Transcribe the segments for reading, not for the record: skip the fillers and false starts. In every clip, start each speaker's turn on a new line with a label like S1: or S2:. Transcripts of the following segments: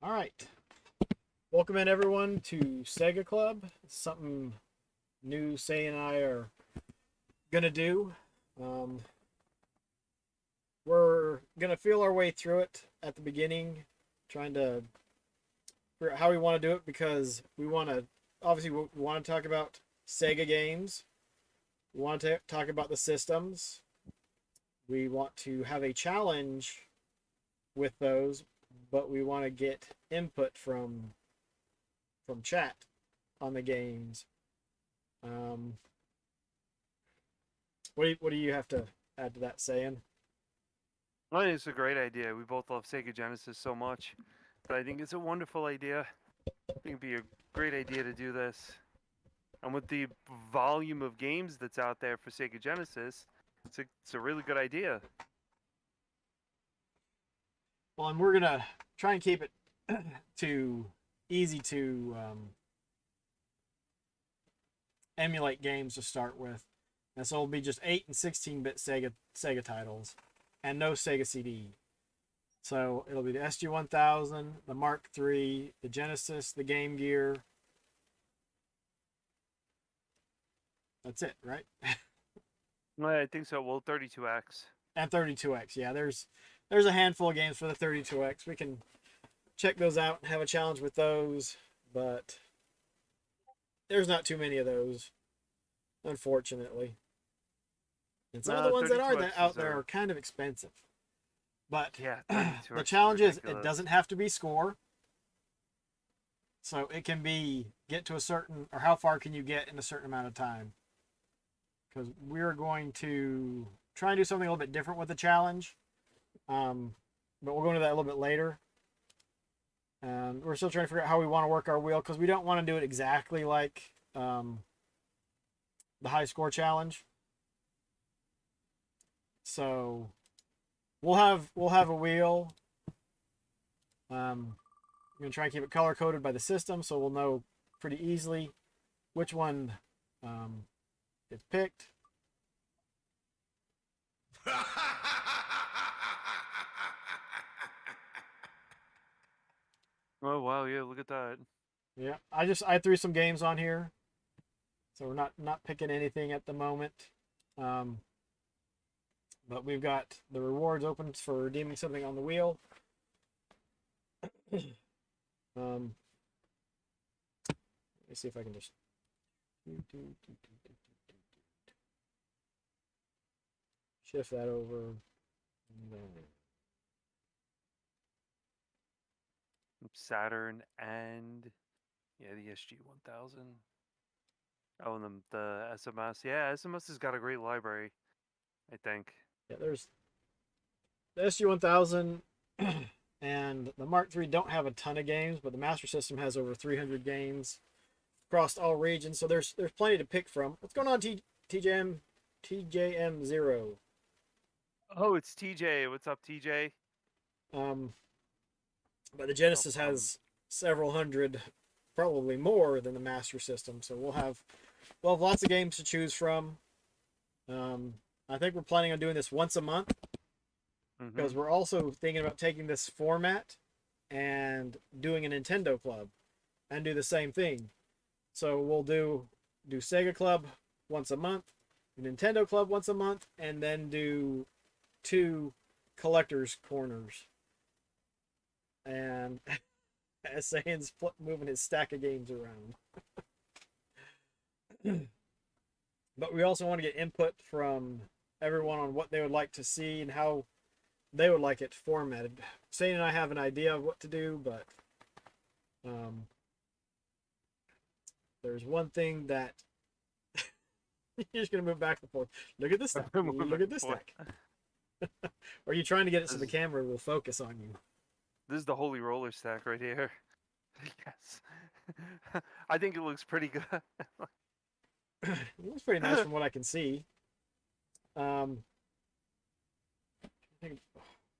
S1: All right. Welcome in everyone to Sega Club. It's something new Say and I are gonna do. Um, we're gonna feel our way through it at the beginning, trying to figure out how we want to do it because we want to obviously we want to talk about Sega games. We want to talk about the systems. We want to have a challenge with those, but we want to get input from chat on the games. Um, what do you have to add to that, saying?
S2: I think it's a great idea. We both love Sega Genesis so much, but I think it's a wonderful idea. I think it'd be a great idea to do this. And with the volume of games that's out there for Sega Genesis, it's a really good idea.
S1: Well, and we're gonna try and keep it to easy to emulate games to start with, and so it'll be just 8 and 16-bit Sega titles, and no Sega CD. So it'll be the SG-1000, the Mark III, the Genesis, the Game Gear. That's it, right?
S2: I think so. Well, 32X.
S1: And 32X. Yeah, there's a handful of games for the 32X. We can check those out and have a challenge with those, but there's not too many of those, unfortunately. And some of the ones that are
S2: 32X's
S1: out there
S2: are,
S1: are kind of expensive. But
S2: yeah,
S1: the
S2: 32X is
S1: challenge is it
S2: ridiculous.
S1: doesn't have to be score. So it can be get to a certain, or how far can you get in a certain amount of time. Because we're going to try and do something a little bit different with the challenge. But we'll go into that a little bit later. And we're still trying to figure out how we want to work our wheel because we don't want to do it exactly like the high score challenge. So we'll have a wheel. I'm gonna try and keep it color coded by the system, so we'll know pretty easily which one um, is picked.
S2: Oh wow, yeah, look at that.
S1: Yeah, I threw some games on here, so we're not picking anything at the moment. Um, but we've got the rewards open for redeeming something on the wheel. Um, let me see if I can just shift that over.
S2: Saturn and yeah, the SG-1000. Oh, and the SMS. Yeah, SMS has got a great library, I think.
S1: Yeah, there's the SG-1000 and the Mark III don't have a ton of games, but the Master System has over 300 games across all regions, so there's plenty to pick from. What's going on, TJM 0?
S2: Oh, it's TJ. What's up, TJ?
S1: Um, but the
S2: No
S1: Genesis
S2: problem.
S1: has several hundred, probably more than the Master System, so we'll have lots of games to choose from. Um, I think we're planning on doing this once a month
S2: Mm-hmm.
S1: because we're also thinking about taking this format and doing a Nintendo Club and do the same thing. So we'll do Sega Club once a month, Nintendo Club once a month, and then do two collectors corners. And as Saiyans moving his stack of games around. But we also want to get input from everyone on what they would like to see and how they would like it formatted. Sayin and I have an idea of what to do, but um, there's one thing that you're just gonna move back and forth. Look at this stack.
S2: Moving
S1: Look
S2: back
S1: at
S2: and
S1: this
S2: forth.
S1: stack. Or are you trying to get it so
S2: This
S1: the
S2: is
S1: camera will focus on you?
S2: this is the holy roller stack right here. Yes. I think it looks pretty good.
S1: It looks pretty nice from what I can see. Um, I think,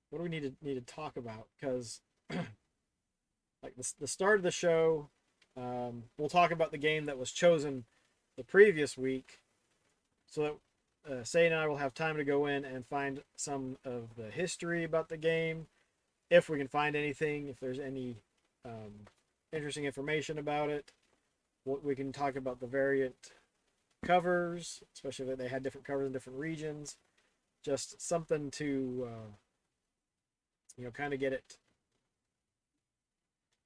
S1: what do we need to talk about? Because like the start of the show, we'll talk about the game that was chosen the previous week, so that Say and I will have time to go in and find some of the history about the game, if we can find anything, if there's any interesting information about it. What we can talk about the variant covers, especially if they had different covers in different regions. Just something to kind of get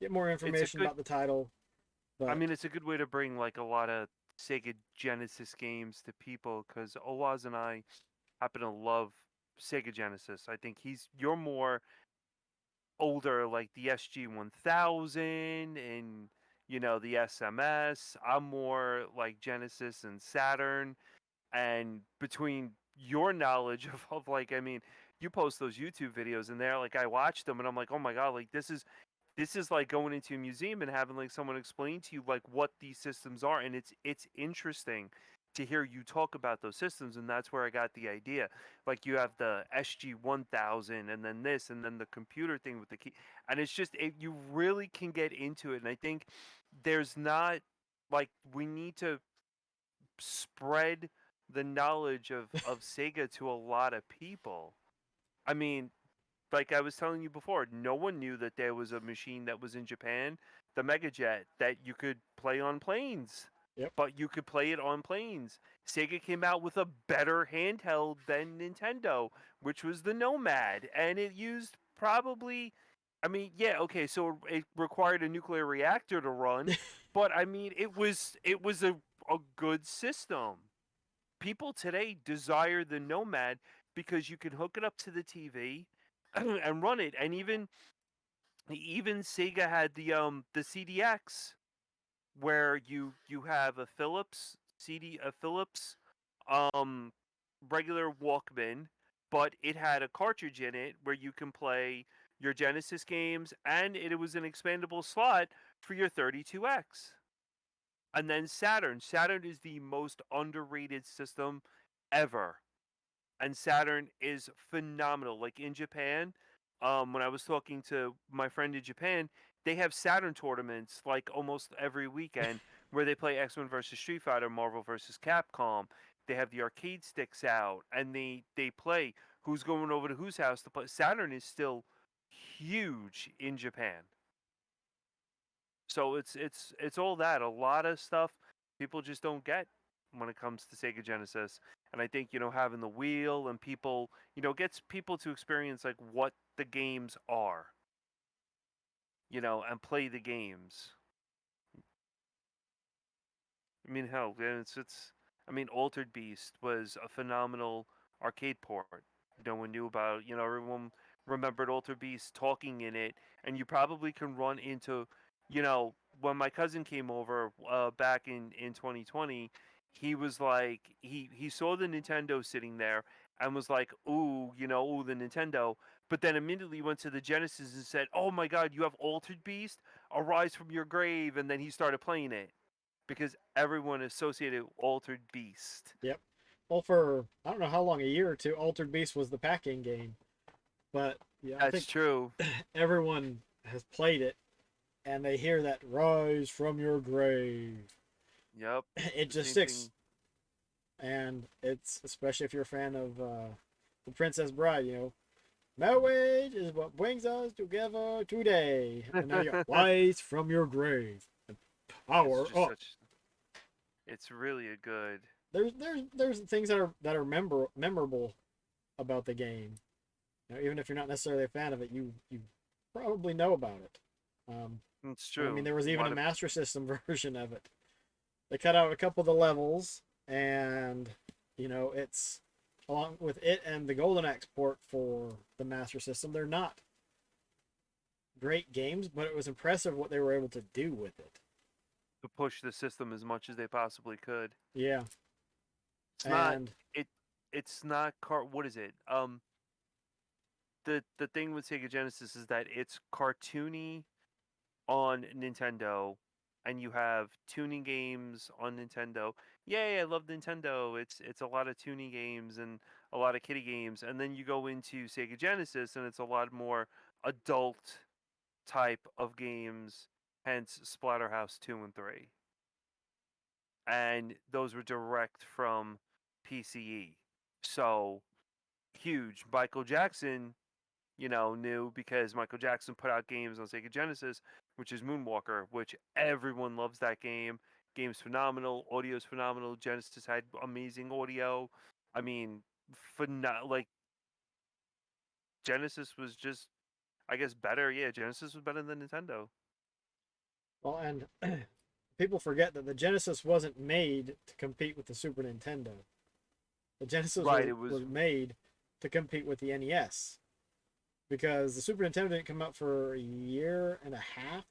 S1: more
S2: It's a
S1: information
S2: good.
S1: about the title.
S2: I
S1: But
S2: mean, it's a good way to bring like a lot of Sega Genesis games to people because Owaz and I happen to love Sega Genesis. I think you're more older, like the SG-1000 and the SMS. I'm more like Genesis and Saturn. And between your knowledge of like, I mean, you post those YouTube videos and they're like, I watched them and I'm like, oh my god, like this is like going into a museum and having like someone explain to you like what these systems are, and it's interesting to hear you talk about those systems, and that's where I got the idea. Like you have the SG-1000 and then this and then the computer thing with the key, and it's just you really can get into it, and I think there's not like we need to spread the knowledge of Sega to a lot of people. I mean, like I was telling you before, no one knew that there was a machine that was in Japan, the Megajet, that you could play on planes.
S1: yep,
S2: But you could play it on planes. Sega came out with a better handheld than Nintendo, which was the Nomad, and it used probably, I mean, yeah, okay, so it required a nuclear reactor to run, but I mean, it was a good system. People today desire the Nomad because you can hook it up to the TV and run it. And even Sega had the CDX where you have a Philips um regular Walkman, but it had a cartridge in it where you can play your Genesis games, and it was an expandable slot for your 32X. And then Saturn is the most underrated system ever, and Saturn is phenomenal. Like in Japan, when I was talking to my friend in Japan, they have Saturn tournaments like almost every weekend where they play X-Men versus Street Fighter, Marvel versus Capcom. They have the arcade sticks out, and they play who's going over to whose house to play. Saturn is still huge in Japan. So it's all that. A lot of stuff people just don't get when it comes to Sega Genesis. And I think, having the wheel and people, gets people to experience like what the games are, and play the games. I mean, hell, yeah, it's I mean, Altered Beast was a phenomenal arcade port. No one knew about, everyone remembered Altered Beast talking in it, and you probably can run into, when my cousin came over back in 2020, he was like he saw the Nintendo sitting there and was like, "Ooh, ooh, the Nintendo." But then immediately went to the Genesis and said, "Oh my God, you have Altered Beast? Arise from your grave!" And then he started playing it because everyone associated Altered Beast.
S1: yep. Well, for I don't know how long, a year or two, Altered Beast was the packing game. But yeah, I
S2: That's
S1: think
S2: true.
S1: everyone has played it, and they hear that "rise from your grave."
S2: Yep.
S1: It
S2: The
S1: just
S2: same
S1: sticks,
S2: thing.
S1: and it's especially if you're a fan of the Princess Bride. Marriage is what brings us together today. And now you got rise from your grave and
S2: It's
S1: power
S2: just
S1: up.
S2: such. It's really a good.
S1: There's things that are memorable about the game. Even if you're not necessarily a fan of it, you probably know about it.
S2: It's
S1: And I mean,
S2: true.
S1: there was
S2: A
S1: even a
S2: lot of.
S1: Master System version of it. They cut out a couple of the levels, and it's along with it and the Golden Axe port for the Master System. They're not great games, but it was impressive what they were able to do with it.
S2: To push the system as much as they possibly could.
S1: Yeah,
S2: It's not.
S1: and
S2: It. It's not car. What is it? The thing with Sega Genesis is that it's cartoony on Nintendo, and you have tuning games on Nintendo. Yay, I love Nintendo. It's a lot of tuning games and a lot of kiddie games, and then you go into Sega Genesis, and it's a lot more adult type of games. Hence, Splatterhouse 2 and 3, and those were direct from PCE. So huge. Michael Jackson new because Michael Jackson put out games on Sega Genesis, which is Moonwalker, which everyone loves that game. Game's phenomenal, audio's phenomenal. Genesis had amazing audio. I mean, like Genesis was just, I guess, better. Yeah, Genesis was better than Nintendo.
S1: Well, and people forget that the Genesis wasn't made to compete with the Super Nintendo. The Genesis
S2: Right, it
S1: was
S2: was
S1: made to compete with the NES because the Super Nintendo didn't come out for a year and a half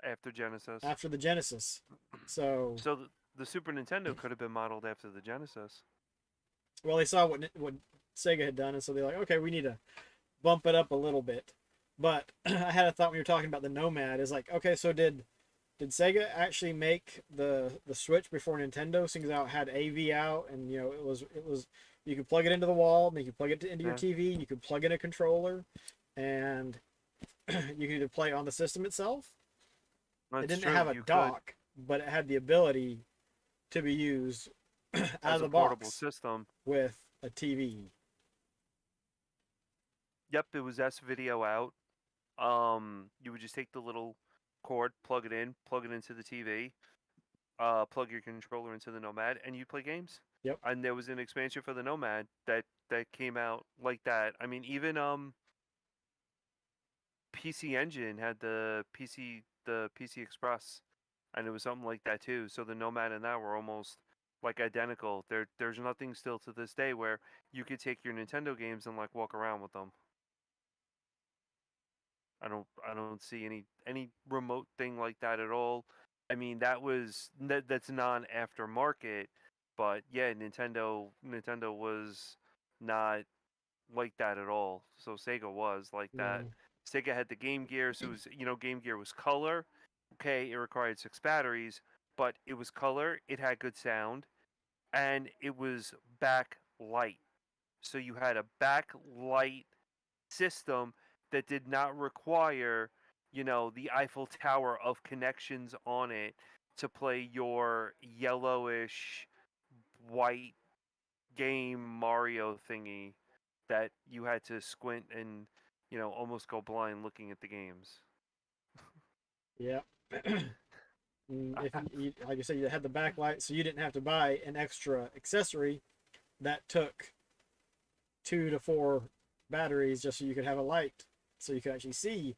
S2: after Genesis.
S1: after the Genesis. So,
S2: So the Super Nintendo could have been modeled after the Genesis.
S1: well, they saw what Sega had done, and so they're like, okay, we need to bump it up a little bit. But I had a thought when you were talking about the Nomad. Is like, okay, so did Sega actually make the Switch before Nintendo? Since it had AV out, and it was you could plug it into the wall, and you could plug it into your
S2: Yeah.
S1: TV. You could plug in a controller, and you could either play on the system itself. It
S2: That's
S1: didn't
S2: true.
S1: have a
S2: You could
S1: dock, but it had the ability to be used out
S2: as
S1: of
S2: a
S1: the
S2: portable
S1: box
S2: system.
S1: with a TV.
S2: Yep, it was S video out. You would just take the little cord, plug it in, plug it into the TV, plug your controller into the Nomad, and you play games.
S1: Yep.
S2: And there was an expansion for the Nomad that came out like that. I mean, even PC Engine had the PC Express, and it was something like that too. So the Nomad and that were almost like identical. There's nothing still to this day where you could take your Nintendo games and like walk around with them. I don't see any remote thing like that at all. I mean that's non aftermarket, but yeah, Nintendo was not like that at all. So Sega was like that.
S1: No.
S2: Sega had the Game Gear, so it was, Game Gear was color. Okay, it required 6 batteries, but it was color. It had good sound, and it was backlight. So you had a backlight system that did not require, the Eiffel Tower of connections on it to play your yellowish white game Mario thingy that you had to squint and, almost go blind looking at the games.
S1: Yeah. If you, like I said, you had the backlight, so you didn't have to buy an extra accessory that took 2 to 4 batteries just so you could have a light, so you could actually see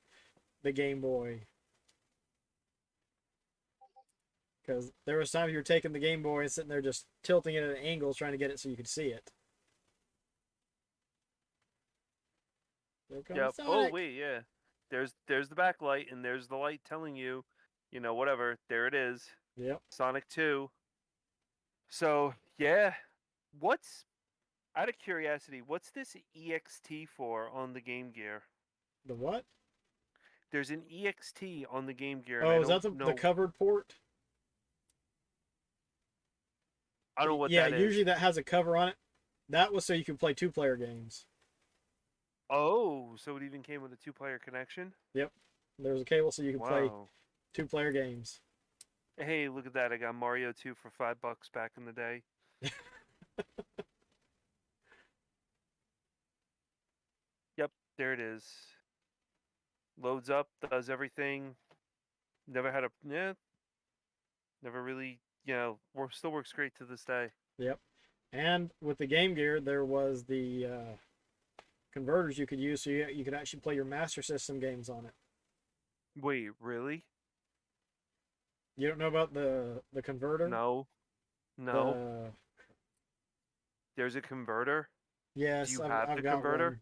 S1: the Game Boy. Because there was times you were taking the Game Boy and sitting there just tilting it at an angle, trying to get it so you could see it. There comes
S2: Yep. Oh
S1: Sonic.
S2: wait, yeah. There's the backlight and there's the light telling you, whatever. There it is.
S1: Yep.
S2: Sonic 2. So, yeah. What's Out of curiosity, what's this EXT for on the Game Gear?
S1: The what?
S2: There's an EXT on the Game Gear and I
S1: Oh, is that
S2: don't
S1: the
S2: know
S1: covered port?
S2: I don't know what
S1: Yeah,
S2: that is.
S1: usually that has a cover on it. That was so you could play 2-player games.
S2: Oh, so it even came with a two-player connection?
S1: Yep. There was a cable so you could play
S2: Wow.
S1: 2-player games.
S2: Hey, look at that. I got Mario 2 for $5 back in the day. Yep, there it is. Loads up, does everything. Never had a never really, still works great to this day.
S1: Yep. And with the Game Gear, there was the converters you could use, so you could actually play your Master System games on it.
S2: Wait, really?
S1: You don't know about the converter?
S2: No. No.
S1: The
S2: There's a converter? Do
S1: Yes,
S2: you
S1: I've
S2: have the
S1: I've got
S2: converter?
S1: one.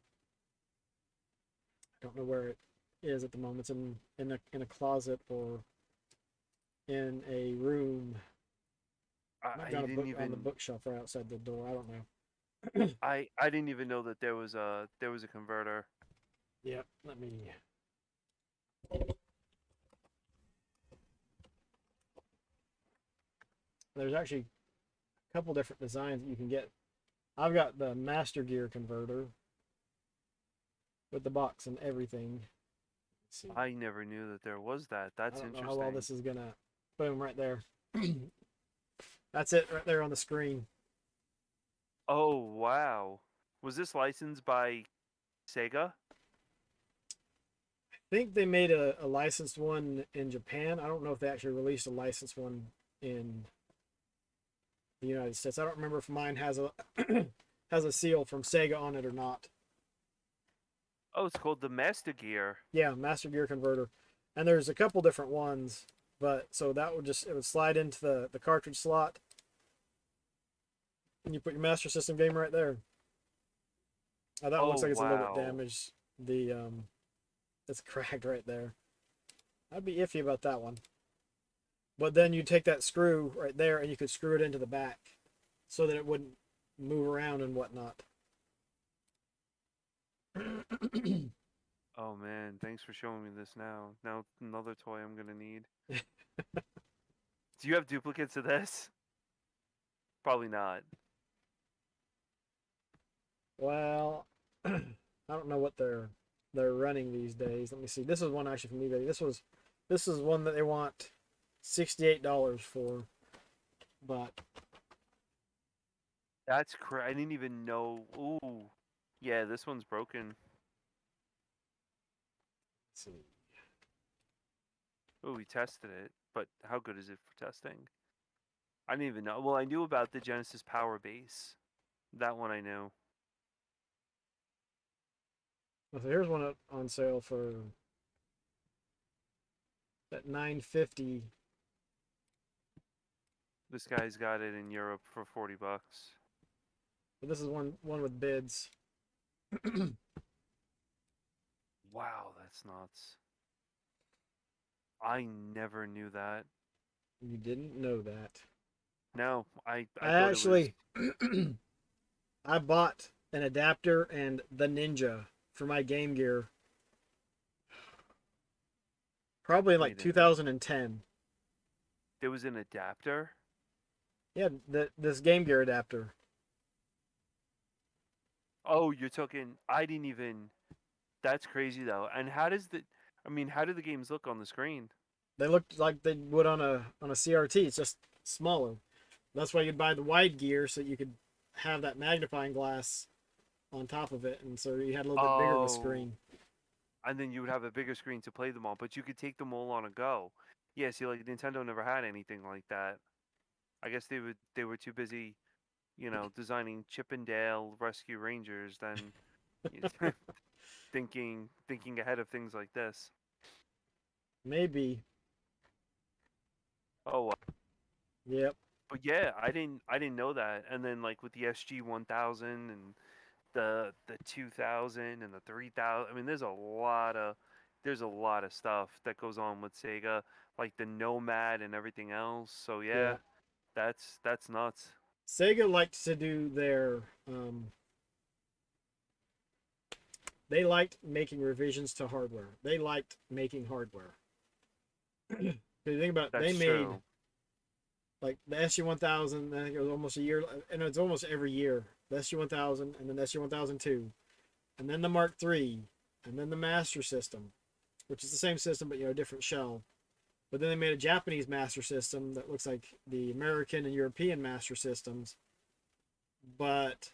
S1: I don't know where it is at the moment. It's in a closet or in a room. Might
S2: I
S1: be on a
S2: didn't
S1: book on the
S2: even
S1: bookshelf right outside the door. I don't know.
S2: I didn't even know that there was a converter.
S1: Yep. Let me. There's actually a couple different designs that you can get. I've got the Master Gear converter with the box and everything. Let's see.
S2: I never knew that there was that.
S1: I
S2: That's
S1: don't know how well
S2: interesting.
S1: this is gonna. Boom! Right there. That's it right there on the screen.
S2: Oh, wow. Was this licensed by Sega?
S1: I think they made a licensed one in Japan. I don't know if they actually released a licensed one in the United States. I don't remember if mine has a has a seal from Sega on it or not.
S2: Oh, it's called the Master Gear.
S1: Yeah, Master Gear Converter, and there's a couple different ones. But so that would just it would slide into the cartridge slot, and you put your Master System game right there. That one
S2: Oh
S1: looks like it's a little bit
S2: wow.
S1: damaged. The it's cracked right there. I'd be iffy about that one. But then you take that screw right there and you could screw it into the back so that it wouldn't move around and whatnot.
S2: Oh man, thanks for showing me this now. Now another toy I'm gonna need. Do you have duplicates of this? Probably not.
S1: Well, I don't know what they're running these days. Let me see. This is one actually from eBay. This is one that they want $68 for, but
S2: That's I didn't even know. Ooh. Yeah, this one's broken.
S1: let's see.
S2: Oh, we tested it, but how good is it for testing? I didn't even know. Well, I knew about the Genesis Power Base. That one I knew.
S1: So here's one on sale for at 950.
S2: This guy's got it in Europe for 40 bucks.
S1: But this is one with bids.
S2: Wow, that's nuts. I never knew that.
S1: You didn't know that.
S2: No, I
S1: I
S2: thought it was.
S1: actually I bought an adapter and the Ninja for my Game Gear probably in like
S2: Wait a minute.
S1: 2010.
S2: There was an adapter?
S1: Yeah, this Game Gear adapter.
S2: Oh, you're talking. I didn't even. That's crazy though. And how does the? I mean, how do the games look on the screen?
S1: They looked like they would on a CRT. It's just smaller. That's why you'd buy the wide gear so you could have that magnifying glass on top of it, and so you had a little bit bigger of a
S2: Oh,
S1: screen.
S2: and then you would have a bigger screen to play them on, but you could take them all on a go. Yeah, see, like Nintendo never had anything like that. I guess they were too busy, designing Chip and Dale Rescue Rangers than thinking ahead of things like this.
S1: Maybe.
S2: Oh,
S1: Yep.
S2: but yeah, I didn't know that. And then like with the SG 1000 and the 2000 and the 3000. I mean, there's a lot of stuff that goes on with Sega, like the Nomad and everything else. So
S1: Yeah.
S2: yeah, that's nuts.
S1: Sega liked to do their they liked making revisions to hardware. They liked making hardware. If you think about it, they
S2: That's
S1: made
S2: true.
S1: like the SG 1000. I think it was almost a year, and it's almost every year. The SG 1000, and then the SG 1002, and then the Mark III, and then the Master System, which is the same system but a different shell. But then they made a Japanese Master System that looks like the American and European Master Systems, but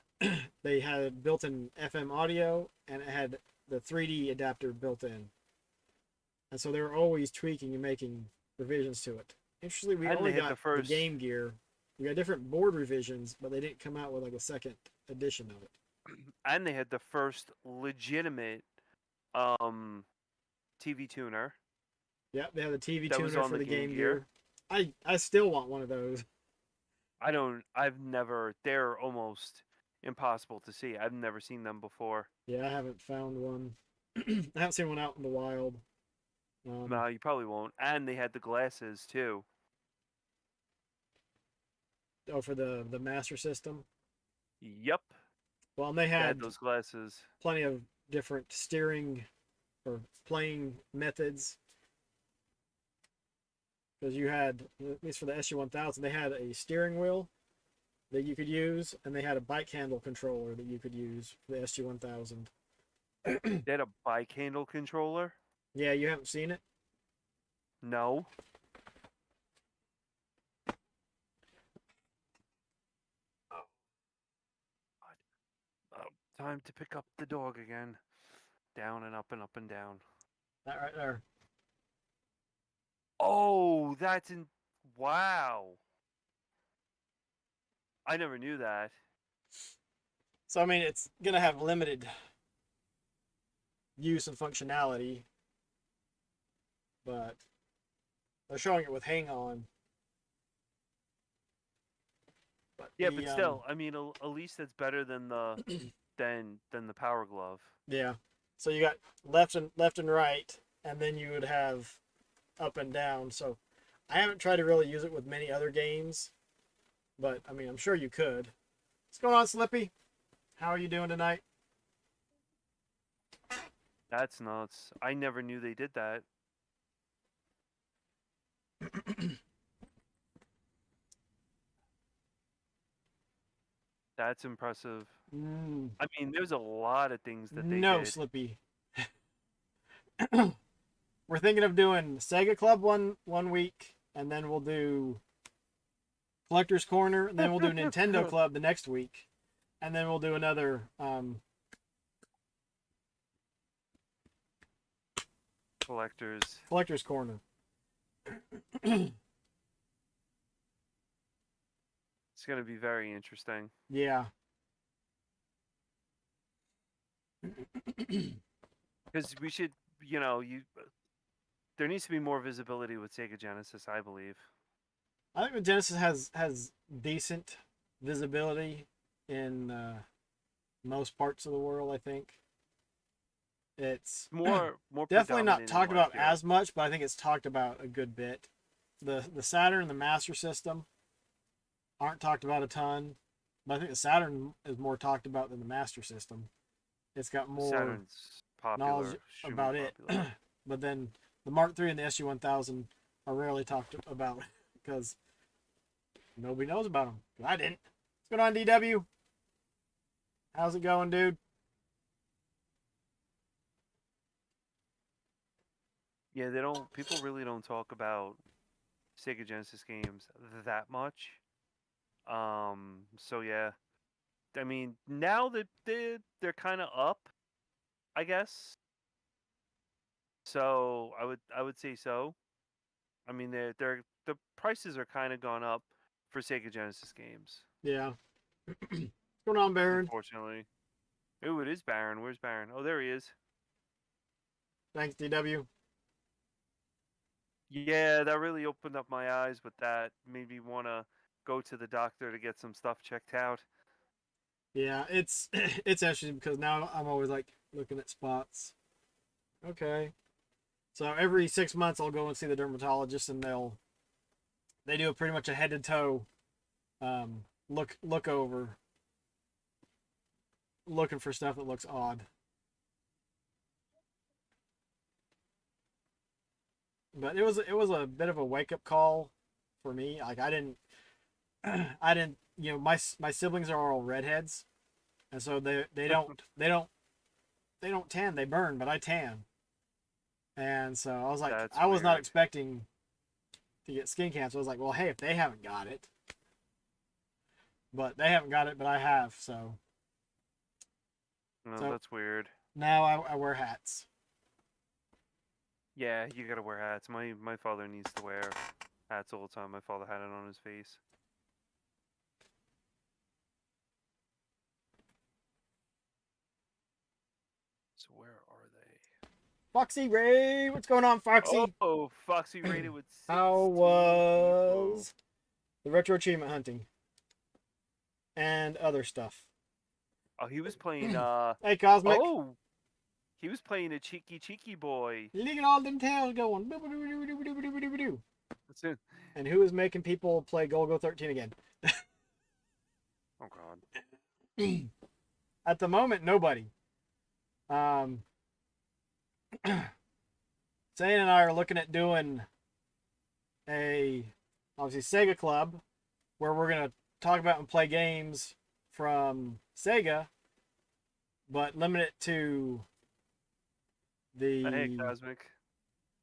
S1: they had built-in FM audio and it had the 3D adapter built in, and so they were always tweaking and making revisions to it. Interestingly, we
S2: And
S1: only
S2: they had the
S1: got the
S2: first,
S1: Game Gear. We got different board revisions, but they didn't come out with like a second edition of it.
S2: and they had the first legitimate um TV tuner
S1: Yeah, they had the TV
S2: that was
S1: tuner
S2: on
S1: for
S2: the
S1: the
S2: Game
S1: Game
S2: Gear.
S1: Gear. I still want one of those.
S2: I've never, they're almost impossible to see. I've never seen them before.
S1: Yeah, I haven't found one. I haven't seen one out in the wild. Um,
S2: No, you probably won't. And they had the glasses too.
S1: oh, for the Master System.
S2: Yep,
S1: Well, and they
S2: they had
S1: had
S2: those glasses.
S1: plenty of different steering or playing methods because you had, at least for the SU 1000, they had a steering wheel that you could use, and they had a bike handle controller that you could use for the SU 1000.
S2: They had a bike handle controller.
S1: Yeah, you haven't seen it?
S2: No. Oh, God. Time to pick up the dog again. down and up and up and down.
S1: That right there.
S2: Oh, that's in. Wow. I never knew that.
S1: So, I mean, it's going to have limited use and functionality, but they're showing it with hang on. But
S2: Yeah, but still, I mean, at least that's better than the than the Power Glove.
S1: yeah. So you got left and right, and then you would have up and down. So I haven't tried to really use it with many other games, but I mean, I'm sure you could. What's going on, Slippy? How are you doing tonight?
S2: That's nuts. I never knew they did that. That's impressive. I mean, there's a lot of things that they
S1: No,
S2: did.
S1: Slippy. We're thinking of doing Sega Club one week, and then we'll do Collector's Corner, and then we'll do Nintendo Club the next week, and then we'll do another Collector's Corner.
S2: It's going to be very interesting.
S1: Yeah.
S2: Because we should, you know, there needs to be more visibility with Sega Genesis, I believe.
S1: I think the Genesis has decent visibility in most parts of the world. I think it's
S2: more
S1: definitely not
S2: predominant in
S1: talked about
S2: here.
S1: as much, but I think it's talked about a good bit. The Saturn and the Master System aren't talked about a ton, but I think the Saturn is more talked about than the Master System. It's got more
S2: Saturn's popular,
S1: knowledge about it. But then the Mark III and the SG-1000 are rarely talked about because nobody knows about them. I didn't. What's going on, DW? How's it going, dude?
S2: Yeah, people really don't talk about Sega Genesis games that much. So yeah. I mean, now that they're kind of up, I guess. So I would say so. I mean, the prices are kind of gone up for Sega Genesis games.
S1: Yeah. What's going on, Baron?
S2: Unfortunately. Ooh, it is Baron. Where's Baron? Oh, there he is.
S1: Thanks, DW.
S2: Yeah, that really opened up my eyes with that. Made me want to go to the doctor to get some stuff checked out.
S1: Yeah, it's interesting because now I'm always like looking at spots. Okay. So every 6 months I'll go and see the dermatologist, and they do pretty much a head to toe look over, looking for stuff that looks odd. But it was a bit of a wake up call for me. Like I didn't you know, my siblings are all redheads, and so they don't tan, they burn, but I tan. And so I was like,
S2: That's
S1: I was not
S2: weird.
S1: expecting to get skin cancer. I was like, well, hey, if they haven't got it, but I have. So
S2: No,
S1: so
S2: that's weird.
S1: now I wear hats.
S2: Yeah, you gotta wear hats. My father needs to wear hats all the time. My father had it on his face. So where are they?
S1: Foxy Ray, what's going on, Foxy?
S2: Oh, Foxy rated with 16
S1: How
S2: people.
S1: was the retro achievement hunting and other stuff?
S2: Oh, he was playing.
S1: Hey, Cosmic.
S2: Oh, he was playing a cheeky boy.
S1: Look at all them tails going.
S2: That's it.
S1: And who is making people play Golgo 13 again?
S2: Oh God.
S1: At the moment, nobody. Sayin and I are looking at doing a obviously Sega Club where we're gonna talk about and play games from Sega, but limit it to
S2: Hey,
S1: the
S2: Cosmic.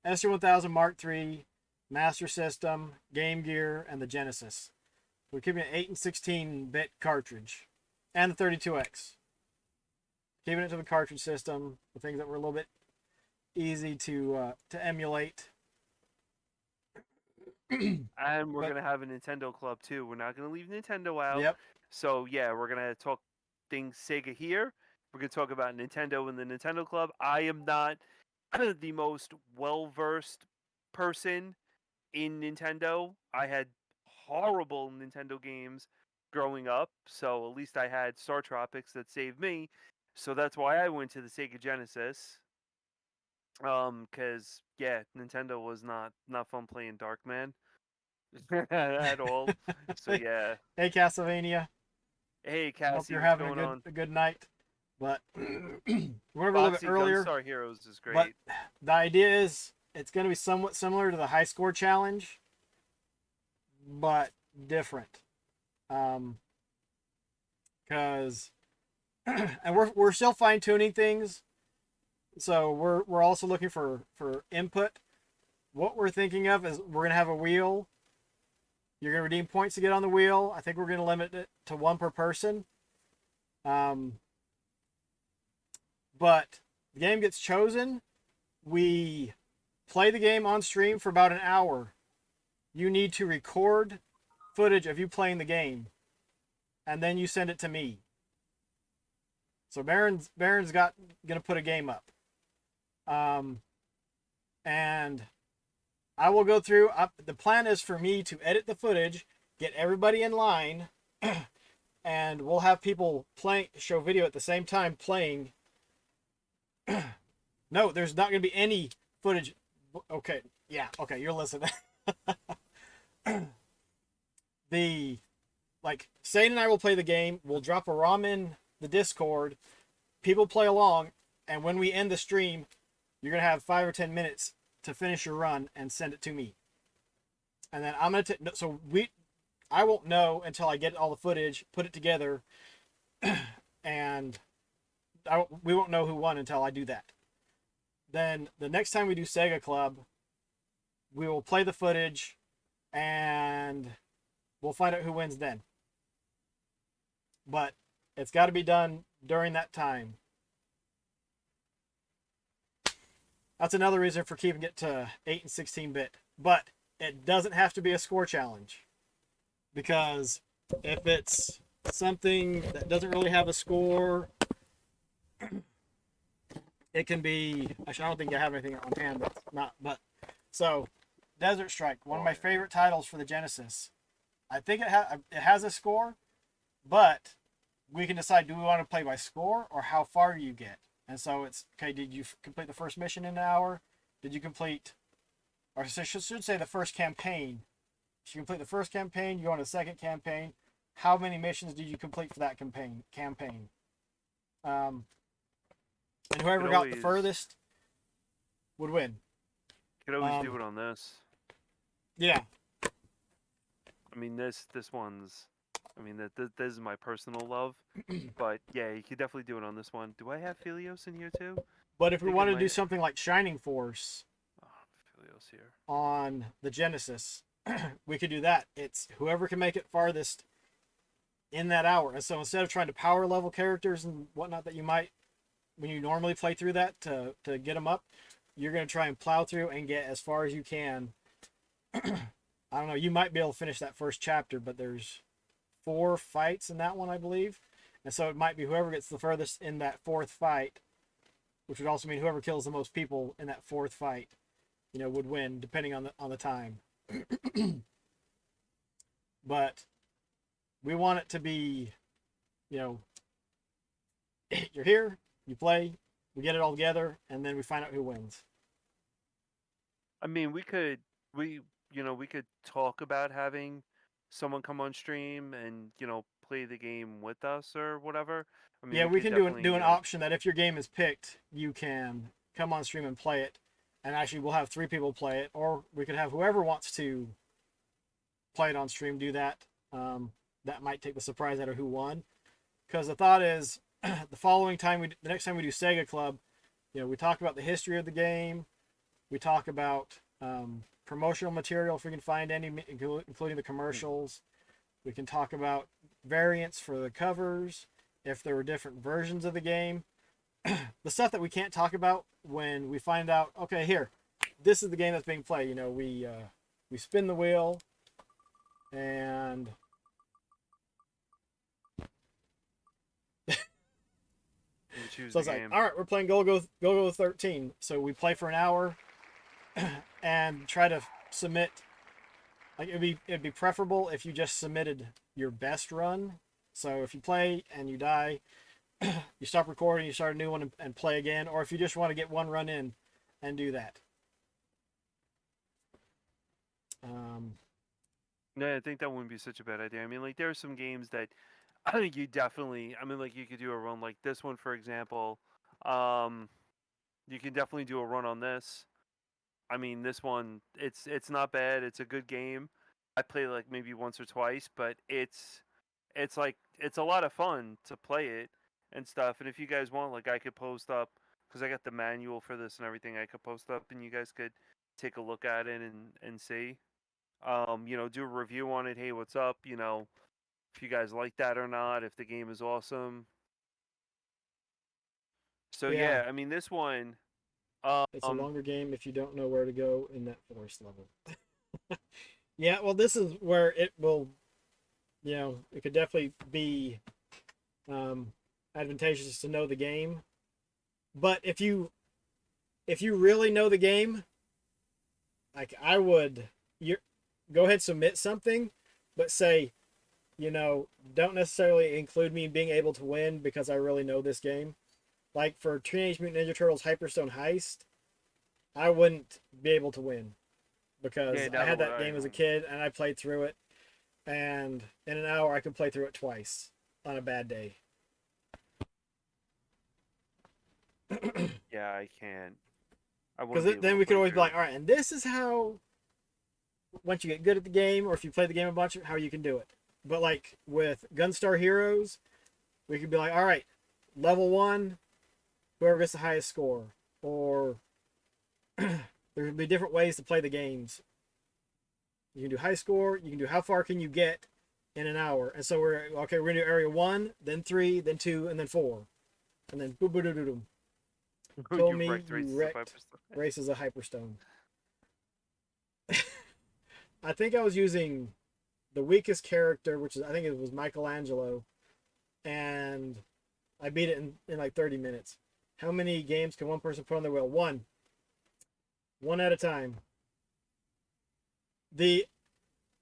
S1: SG-1000 Mark III, Master System, Game Gear, and the Genesis. We're keeping an 8 and 16-bit cartridge, and the 32X. keeping it to the cartridge system, the things that were a little bit easy to emulate.
S2: And we're
S1: But
S2: gonna have a Nintendo club too. We're not gonna leave Nintendo out.
S1: yep,
S2: So yeah, we're gonna talk things Sega here. We're gonna talk about Nintendo in the Nintendo club. I am not the most well versed person in Nintendo. I had horrible Nintendo games growing up, so at least I had Star Tropics that saved me. So that's why I went to the Sega Genesis. Cause yeah, Nintendo was not fun playing Darkman at all. So yeah.
S1: hey Castlevania,
S2: Hey
S1: hope
S2: Cassie,
S1: you're
S2: what's
S1: having
S2: going on?
S1: a good night. But we're gonna go a little bit
S2: Foxy
S1: earlier.
S2: Gunstar Heroes is
S1: But
S2: great.
S1: the idea is it's gonna be somewhat similar to the high score challenge, but different. Because and we're still fine tuning things, so we're also looking for input. What we're thinking of is we're gonna have a wheel. You're gonna redeem points to get on the wheel. I think we're gonna limit it to one per person. Um, but the game gets chosen. We play the game on stream for about an hour. You need to record footage of you playing the game, and then you send it to me. So Baron's gonna put a game up, and I will go through. The plan is for me to edit the footage, get everybody in line, and we'll have people show video at the same time playing. No, there's not going to be any footage. Okay, yeah, okay, you're listening. Sayin and I will play the game. We'll drop a ROM in the Discord. People play along, and when we end the stream, you're going to have 5 or 10 minutes to finish your run and send it to me. And then I'm going to I won't know until I get all the footage, put it together, and we won't know who won until I do that. Then the next time we do Sega Club, we will play the footage, and we'll find out who wins then. But it's got to be done during that time. That's another reason for keeping it to 8 and 16-bit. But it doesn't have to be a score challenge. Because if it's something that doesn't really have a score, it can be. Actually, I don't think I have anything on hand that's not. But so, Desert Strike, one of my favorite titles for the Genesis. I think it has a score, but we can decide: do we want to play by score or how far you get? And so it's okay. Did you complete the first mission in an hour? Did you complete, or I should say, the first campaign? If you complete the first campaign, you go on the second campaign. How many missions did you complete for that campaign? And whoever got the furthest would win.
S2: You could always do it on this.
S1: Yeah.
S2: I mean, this one's. I mean, this is my personal love, but yeah, you could definitely do it on this one. Do I have Philios in here too?
S1: But if we wanted to do something like Shining Force
S2: Philios here
S1: on the Genesis, we could do that. It's whoever can make it farthest in that hour. And so instead of trying to power level characters and whatnot that you might when you normally play through that to get them up, you're going to try and plow through and get as far as you can. I don't know. You might be able to finish that first chapter, but there's 4 fights in that one, I believe. And so it might be whoever gets the furthest in that 4th fight, which would also mean whoever kills the most people in that 4th fight, would win, depending on the time. But we want it to be, you're here, you play, we get it all together, and then we find out who wins.
S2: I mean, we could talk about having someone come on stream and play the game with us or whatever. I mean,
S1: Yeah, we can do an option that if your game is picked, you can come on stream and play it, and actually we'll have 3 people play it, or we could have whoever wants to play it on stream do that. That might take the surprise out of who won, because the thought is the next time we do Sega Club, we talk about the history of the game, we talk about promotional material if we can find any, including the commercials. We can talk about variants for the covers, if there were different versions of the game. the stuff that we can't talk about when we find out. Okay, here, this is the game that's being played. You know, we spin the wheel, and
S2: We choose
S1: so
S2: the
S1: it's like,
S2: game.
S1: all right, we're playing Go 13. So we play for an hour and try to submit. Like it'd be preferable if you just submitted your best run. So if you play and you die, you stop recording, you start a new one, and play again. Or if you just want to get one run in, and do that. Um,
S2: No, I think that wouldn't be such a bad idea. I mean, like there are some games that you definitely. I mean, like you could do a run like this one, for example. Um, you can definitely do a run on this. I mean, this one, it's not bad. It's a good game. I played like maybe once or twice, but it's like it's a lot of fun to play it and stuff. And if you guys want, like, I could post up because I got the manual for this and everything. I could post up, and you guys could take a look at it and see. Do a review on it. Hey, what's up? If you guys like that or not. If the game is awesome. So
S1: yeah,
S2: yeah, I mean this one.
S1: it's a longer game if you don't know where to go in that forest level. Yeah, well, this is where it will. It could definitely be um, advantageous to know the game. But if you really know the game, like I would, you go ahead, submit something, but say, don't necessarily include me being able to win because I really know this game. Like for Teenage Mutant Ninja Turtles Hyperstone Heist, I wouldn't be able to win
S2: Yeah,
S1: because I
S2: neither
S1: had
S2: would
S1: that
S2: I.
S1: game as a kid and I played through it, and in an hour I could play through it twice on a bad day.
S2: Yeah, I can't. I wouldn't
S1: Because
S2: be able
S1: then
S2: to
S1: we could
S2: play
S1: always be
S2: through
S1: like,
S2: it.
S1: all right, and this is how, once you get good at the game, or if you play the game a bunch, how you can do it. But like with Gunstar Heroes, we could be like, all right, level one, whoever gets the highest score, or there could be different ways to play the games. You can do high score. You can do how far can you get in an hour. And so we're okay. We're gonna do area one, then three, then two, and then four, and then boom, boom, boom, boom, boom. Told
S2: You
S1: me
S2: wrecked
S1: you
S2: races of
S1: wrecked
S2: Hyperstone.
S1: races of Hyperstone. I think I was using the weakest character, which is I think it was Michelangelo, and I beat it in like 30 minutes. How many games can one person put on their wheel? One at a time. The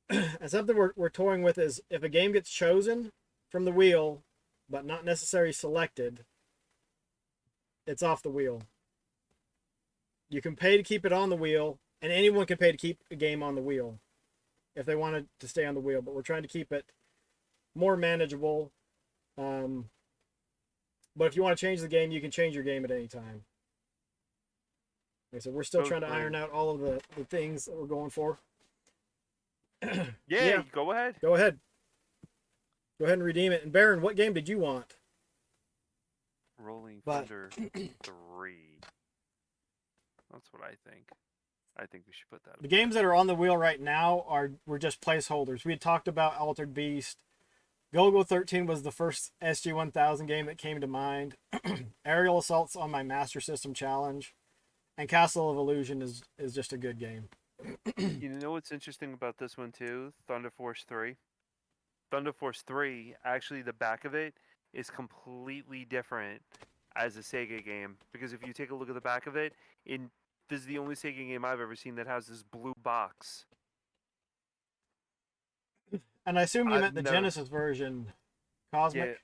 S1: and something we're toying with is if a game gets chosen from the wheel, but not necessarily selected, it's off the wheel. You can pay to keep it on the wheel, and anyone can pay to keep a game on the wheel if they wanted to stay on the wheel. But we're trying to keep it more manageable. Um, but if you want to change the game, you can change your game at any time. Like I said, we're still
S2: Both
S1: trying to
S2: playing.
S1: iron out all of the things that we're going for.
S2: Yeah,
S1: Yeah,
S2: go ahead.
S1: go ahead. Go ahead and redeem it. And Baron, what game did you want?
S2: Rolling
S1: But
S2: Thunder 3. That's what I think. I think we should put that up
S1: the
S2: there.
S1: games that are on the wheel right now were just placeholders. We had talked about Altered Beast. Golgo 13 was the first SG-1000 game that came to mind. Aerial Assault's on my Master System challenge, and Castle of Illusion is just a good game.
S2: You know what's interesting about this one too? Thunder Force 3. Thunder Force 3, actually the back of it is completely different as a Sega game. Because if you take a look at the back of it, this is the only Sega game I've ever seen that has this blue box.
S1: And I assume you
S2: I've
S1: meant the
S2: never
S1: Genesis version,
S2: yeah,
S1: Cosmic.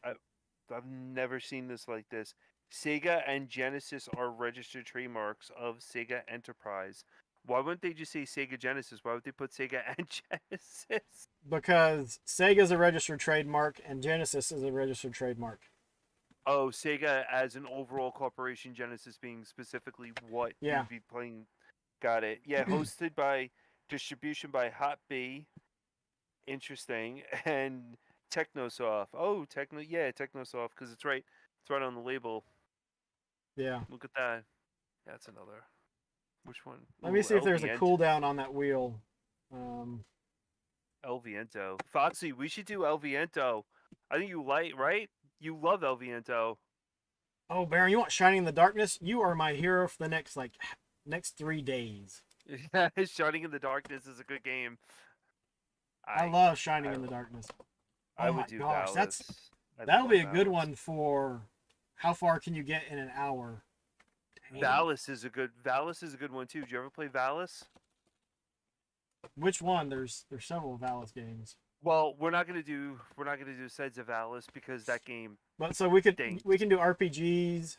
S2: I've never seen this like this. Sega and Genesis are registered trademarks of Sega Enterprise. Why wouldn't they just say Sega Genesis? Why would they put Sega and Genesis?
S1: Because Sega's a registered trademark and Genesis is a registered trademark.
S2: Oh, Sega as an overall corporation, Genesis being specifically what
S1: Yeah.
S2: you'd be playing. Got it. Yeah, hosted by distribution by Hot B. Interesting. And Technosoft. Oh, Technosoft because it's right on the label.
S1: Yeah.
S2: Look at that. That's another. Which one?
S1: Let me
S2: Ooh,
S1: see if there's a cooldown on that wheel. Um,
S2: El Viento. Foxy, we should do El Viento. I think you like, right? You love El Viento.
S1: Oh, Baron, you want Shining in the Darkness? You are my hero for the next 3 days.
S2: Shining in the Darkness is a good game.
S1: I
S2: I
S1: love Shining
S2: I
S1: in the Darkness.
S2: I
S1: Oh my
S2: would do
S1: gosh,
S2: Valis. I
S1: that'll be
S2: love
S1: a good
S2: Valis.
S1: one for how far can you get in an hour? Dang.
S2: Valis is a good one too. Did you ever play Valis?
S1: Which one? There's several Valis games.
S2: Well, we're not gonna do Sides of Valis because that game
S1: But so we
S2: stinks.
S1: can do RPGs.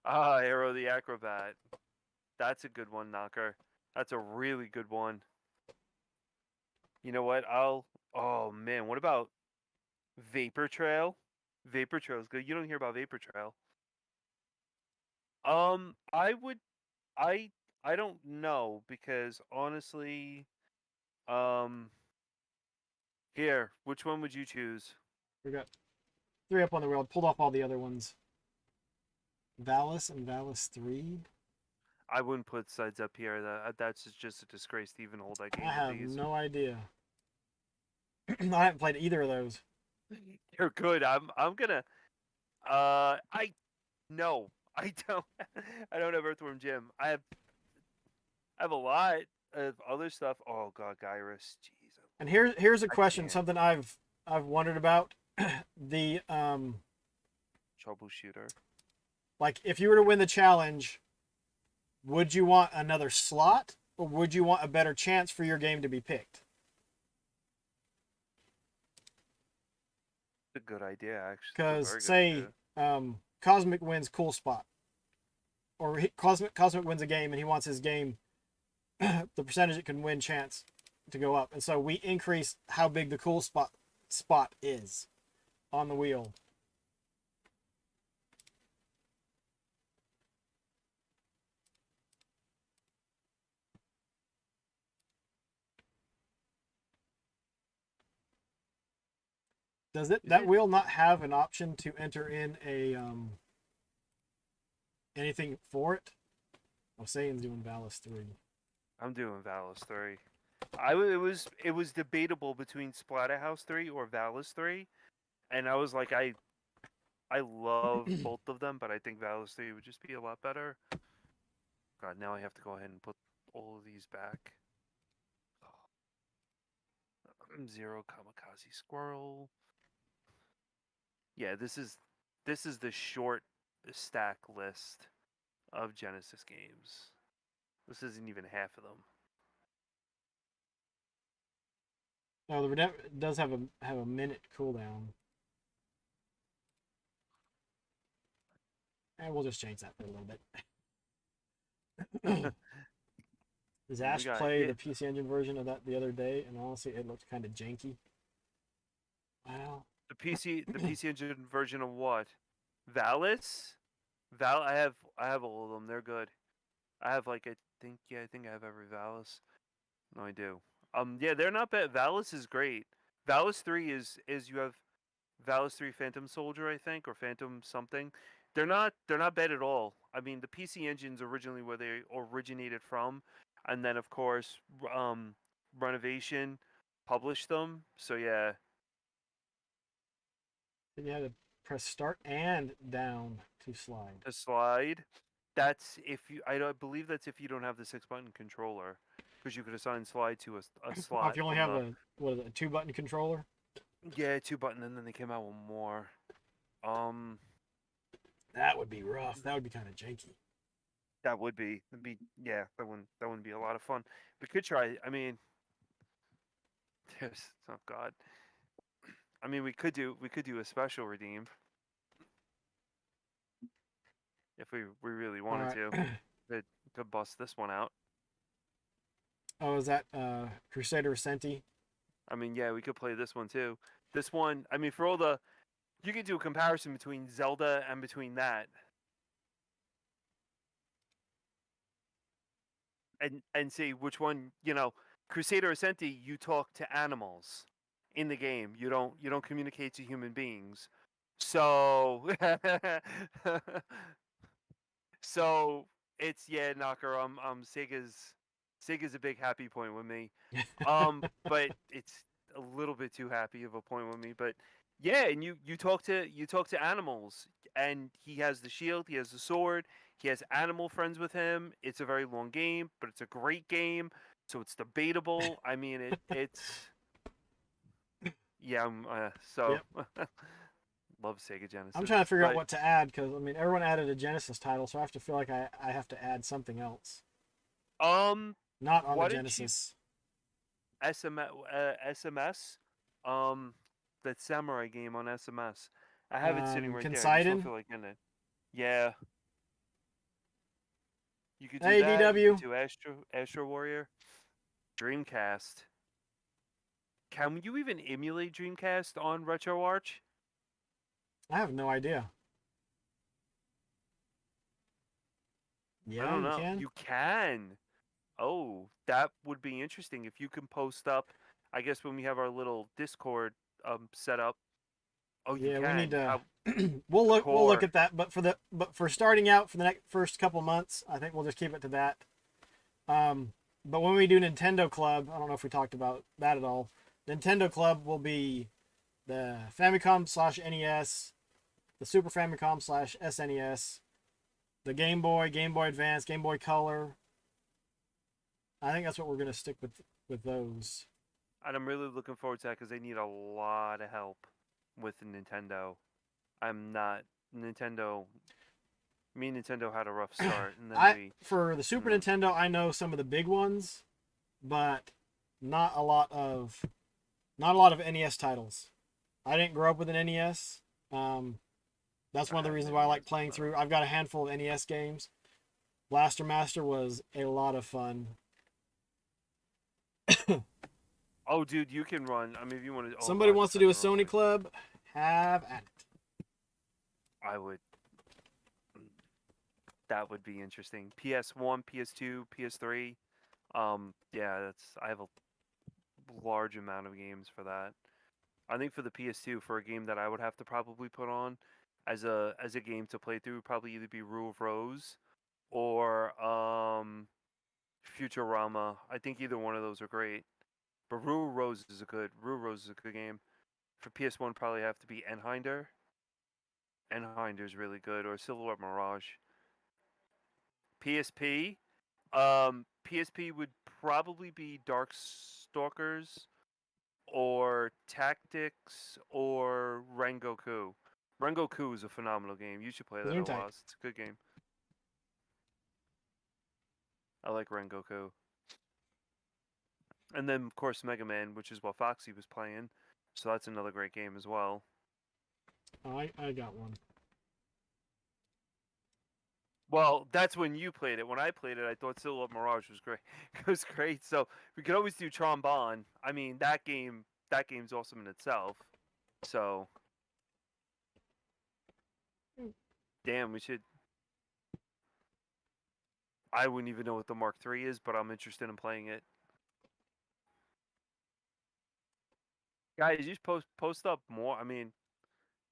S2: Ah, Arrow the Acrobat. That's a good one, Knocker. That's a really good one. You know what? Oh man, what about Vapor Trail? Vapor Trail is good. You don't hear about Vapor Trail. I would I I don't know because honestly, um here, which one would you choose?
S1: We got three up on the wheel. Pulled off all the other ones. Valis and Valis 3.
S2: I wouldn't put Sides up here. That's just a disgrace to even hold that
S1: I
S2: game with
S1: have
S2: these.
S1: no idea. I haven't played either of those.
S2: They're good. I'm gonna I no, I don't I don't have Earthworm Jim. I have a lot of other stuff. Oh god, Gyrus. Jeez.
S1: And here's a
S2: I
S1: question,
S2: can't.
S1: something I've wondered about. The
S2: Troubleshooter.
S1: like if you were to win the challenge, would you want another slot or would you want a better chance for your game to be picked?
S2: It's a good idea, actually. It's a
S1: Because
S2: very good
S1: say
S2: idea.
S1: Cosmic wins cool spot, or Cosmic wins a game and he wants his game the percentage it can win chance to go up, and so we increase how big the cool spot is on the wheel. Does it
S2: Is
S1: that
S2: it?
S1: wheel not have an option to enter in a anything for it? Oh, Saiyans doing Valis 3.
S2: I'm doing Valis 3. It was debatable between Splatterhouse 3 or Valis 3, and I was like I love both of them, but I think Valis 3 would just be a lot better. God, now I have to go ahead and put all of these back. Zero Kamikaze Squirrel. Yeah, this is the short stack list of Genesis games. This isn't even half of them.
S1: No, the Redemption does have a minute cooldown, and we'll just change that for a little bit. Does
S2: We
S1: Ash
S2: got
S1: play the
S2: hit.
S1: PC Engine version of that the other day? And honestly, it looked kind of janky. Well,
S2: The PC Engine version of what? Valis? I have all of them. They're good. I have like I think I have every Valis. No, I do. Yeah, they're not bad. Valis is great. Valis 3 is you have Valis 3 Phantom Soldier, I think, or Phantom something. They're not bad at all. I mean, the PC Engine's originally where they originated from, and then of course, Renovation published them. So yeah,
S1: then you had to press start and down to slide.
S2: a slide. That's if you. I believe that's if you don't have the 6-button controller, because you could assign slide to a
S1: Oh, if
S2: slot
S1: you only
S2: on
S1: have
S2: the.
S1: a what is it, a 2 button controller,
S2: Yeah, 2-button, and then they came out with more. Um,
S1: that would be rough. That would be kind of janky.
S2: that would be. Yeah, that wouldn't be a lot of fun. We could try. I mean, there's oh god. I mean, we could do a special redeem if we really
S1: All
S2: wanted
S1: right.
S2: to. Could bust this one out.
S1: Oh, is that Crusader Ascenti?
S2: I mean, yeah, we could play this one too. This one, I mean, for all the you could do a comparison between Zelda and between that, and see which one. You know, Crusader Ascenti, you talk to animals in the game. You don't communicate to human beings. So so it's yeah, Knocker. Sega's a big happy point with me. But it's a little bit too happy of a point with me, but yeah, and you talk to animals, and he has the shield, he has the sword, he has animal friends with him. It's a very long game, but it's a great game, so it's debatable. I mean, it's yeah. So
S1: Yep.
S2: love Sega
S1: I'm
S2: Genesis,
S1: trying to figure out
S2: but
S1: what to add because I mean everyone added a Genesis title, so I have to feel like I have to add something else,
S2: um,
S1: not on the
S2: why don't you
S1: Genesis.
S2: SMS, um, that samurai game on SMS. I have it sitting right there. I just don't
S1: Considine.
S2: feel like getting it. Yeah, you could do
S1: Hey
S2: that. You could
S1: DW.
S2: do Astro Warrior, Dreamcast. Can you even emulate Dreamcast on RetroArch?
S1: I have no idea.
S2: I
S1: Yeah,
S2: don't
S1: you
S2: know.
S1: can.
S2: You can. Oh, that would be interesting if you can post up. I guess when we have our little Discord set up. Oh, you
S1: Yeah, we need
S2: can.
S1: to.
S2: How
S1: We'll look
S2: core?
S1: at that. But for starting out for the next first couple months, I think we'll just keep it to that. But when we do Nintendo Club, I don't know if we talked about that at all. Nintendo Club will be the Famicom slash NES, the Super Famicom slash SNES, the Game Boy, Game Boy Advance, Game Boy Color. I think that's what we're gonna stick with those.
S2: And I'm really looking forward to that because they need a lot of help with Nintendo. I'm not Nintendo. Me and Nintendo had a rough start, and then
S1: I
S2: we.
S1: for the Super
S2: Mm,
S1: Nintendo, I know some of the big ones, but not a lot of NES titles. I didn't grow up with an NES. That's
S2: I
S1: one of the
S2: had an
S1: reasons why I like
S2: NES,
S1: playing
S2: but
S1: through. I've got a handful of NES games. Blaster Master was a lot of fun.
S2: oh, dude, you can run. I mean, if you want to. Oh
S1: Somebody
S2: gosh,
S1: wants
S2: it's
S1: to
S2: not
S1: do a
S2: even real
S1: Sony
S2: quick.
S1: club, have at it.
S2: I would. mm, That would be interesting. PS1, PS2, PS3. Yeah, that's. I have a large amount of games for that. I think for the PS2, for a game that I would have to probably put on as a game to play through, would probably either be Rule of Rose or Futurama. I think either one of those are great. But Rule of Rose is a good game. For PS1, probably have to be Enhinder. Enhinder's really good, or Silhouette Mirage. PSP, PSP would probably be Darkstalkers or Tactics or Rengoku. Rengoku is a phenomenal game. You should play that,
S1: Gesundheit.
S2: Oaz. It's a good game. I like Rengoku. And then, of course, Mega Man, which is what Foxy was playing. So that's another great game as well.
S1: I got one.
S2: Well, that's when you played it. When I played it, I thought Silhouette Mirage was great. It was great. So we could always do Trombone. I mean, that game's awesome in itself. So, damn, we should. I wouldn't even know what the Mark III is, but I'm interested in playing it. Guys, you just post up more. I mean,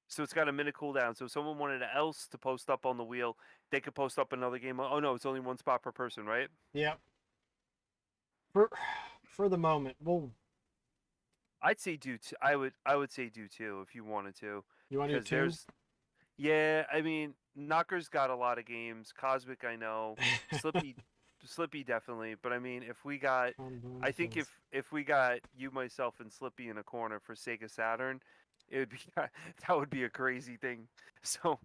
S2: so it's got a minute cooldown. So if someone wanted else to post up on the wheel, they could post up another game. Oh no, it's only one spot per person, right?
S1: Yep. For for the moment, well,
S2: I'd say do. I would say do too if you wanted to,
S1: you want to do
S2: because
S1: two?
S2: there's. Yeah, I mean, Knocker's got a lot of games. Cosmic, I know. Slippy, Slippy definitely. But I mean, if we got, I think if we got you, myself, and Slippy in a corner for Sega Saturn, it would be that would be a crazy thing. So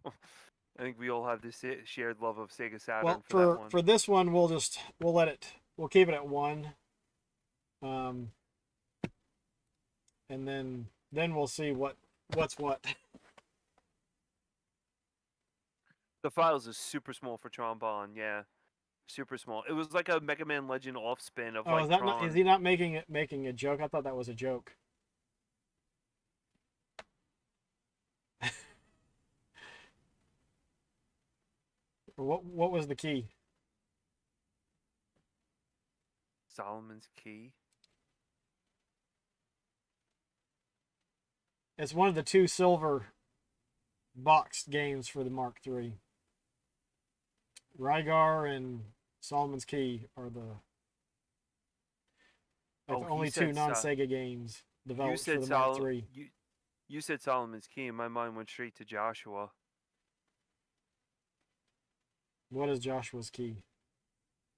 S2: I think we all have this shared love of Sega
S1: Well,
S2: Saturn for that
S1: for
S2: one.
S1: for this one, we'll keep it at one, um, and then we'll see what's what.
S2: The files is super small for Trombone. Yeah, super small. It was like a Mega Man Legend off spin of
S1: Oh,
S2: like
S1: is
S2: Tron.
S1: he not making a joke? I thought that was a joke. What was the key?
S2: Solomon's Key.
S1: It's one of the two silver boxed games for the Mark III. Rygar and Solomon's Key are the
S2: Oh, he
S1: only two
S2: said
S1: non-Sega games.
S2: You
S1: developed for
S2: said
S1: the Mark III.
S2: you said Solomon's Key, and my mind went straight to Joshua.
S1: What is Joshua's Key?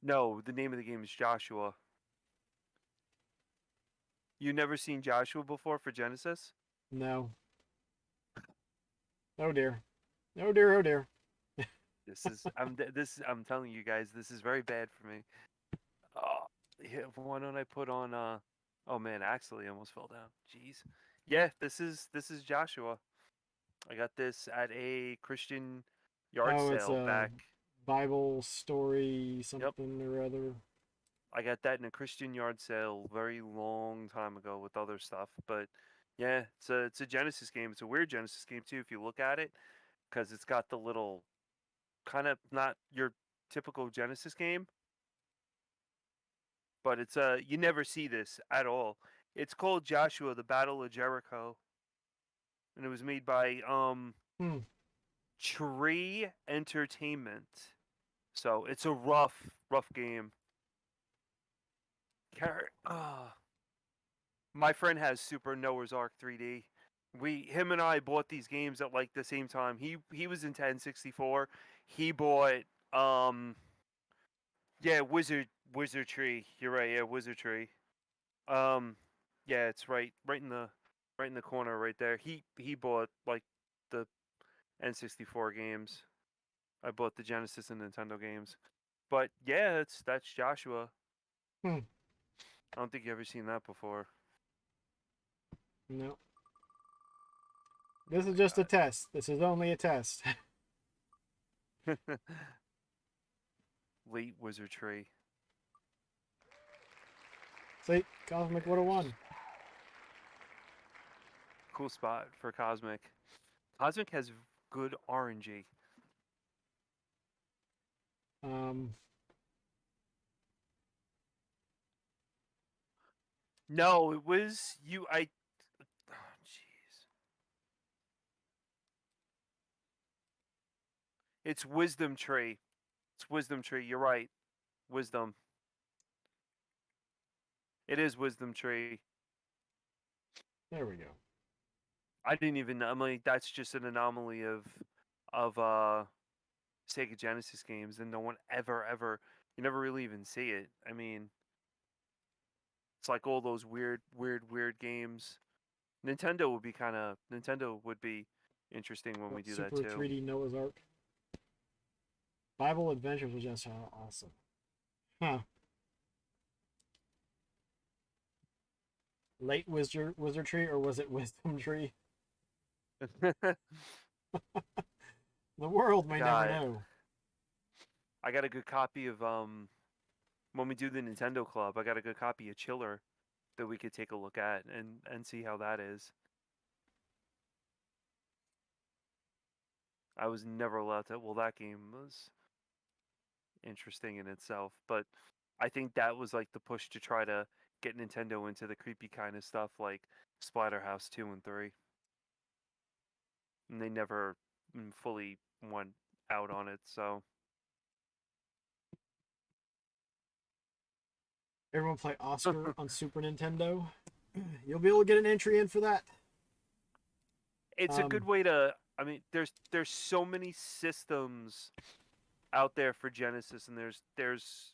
S2: No, the name of the game is Joshua. You never seen Joshua before for Genesis?
S1: No. Oh dear. Oh dear. Oh dear.
S2: I'm telling you guys, this is very bad for me. Oh, yeah, why don't I put on oh man, actually almost fell down. Jeez. Yeah, this is Joshua. I got this at a Christian yard
S1: Oh, it's
S2: sale
S1: a
S2: back.
S1: Bible story
S2: Yep.
S1: something or other.
S2: I got that in a Christian yard sale very long time ago with other stuff, but yeah, it's a Genesis game. It's a weird Genesis game too if you look at it because it's got the little kind of not your typical Genesis game, but it's you never see this at all. It's called Joshua: The Battle of Jericho, and it was made by
S1: Hmm.
S2: Tree Entertainment. So it's a rough game. My friend has Super Noah's Ark 3D. Him and I bought these games at like the same time. He was in 1064. He bought yeah, Wizard Tree. You're right. Yeah, Wizard Tree. Um, yeah, it's right in the corner right there. He bought like the N64 games. I bought the Genesis and Nintendo games. But yeah, that's Joshua.
S1: Hmm.
S2: I don't think you ever seen that before.
S1: No.
S2: Oh
S1: This is just a
S2: my
S1: test. This is only a test.
S2: god. Late Wizard Tree.
S1: See, Cosmic would have won.
S2: Cool spot for Cosmic. Cosmic has good RNG.
S1: Um,
S2: No, it was you. Oh, jeez. It's Wisdom Tree. It's Wisdom Tree. You're right. Wisdom. It is Wisdom Tree.
S1: there we go.
S2: I didn't even know. I'm like, that's just an anomaly of Sega Genesis games, and no one ever you never really even see it. I mean, it's like all those weird games. Nintendo would be interesting when we do that
S1: Super
S2: too.
S1: 3D Noah's Ark. Bible Adventures was just awesome. Huh. Late Wizard Tree, or was it Wisdom Tree? The world
S2: I
S1: may never
S2: got
S1: know.
S2: I got a good copy of when we do the Nintendo Club. I got a good copy of Chiller that we could take a look at and see how that is. I was never allowed to. Well, that game was interesting in itself, but I think that was like the push to try to get Nintendo into the creepy kind of stuff like Splatterhouse 2 and 3. And they never fully went out on it, so
S1: Everyone play Oscar on Super Nintendo. You'll be able to get an entry in for that.
S2: it's a good way to I mean there's so many systems out there for Genesis and there's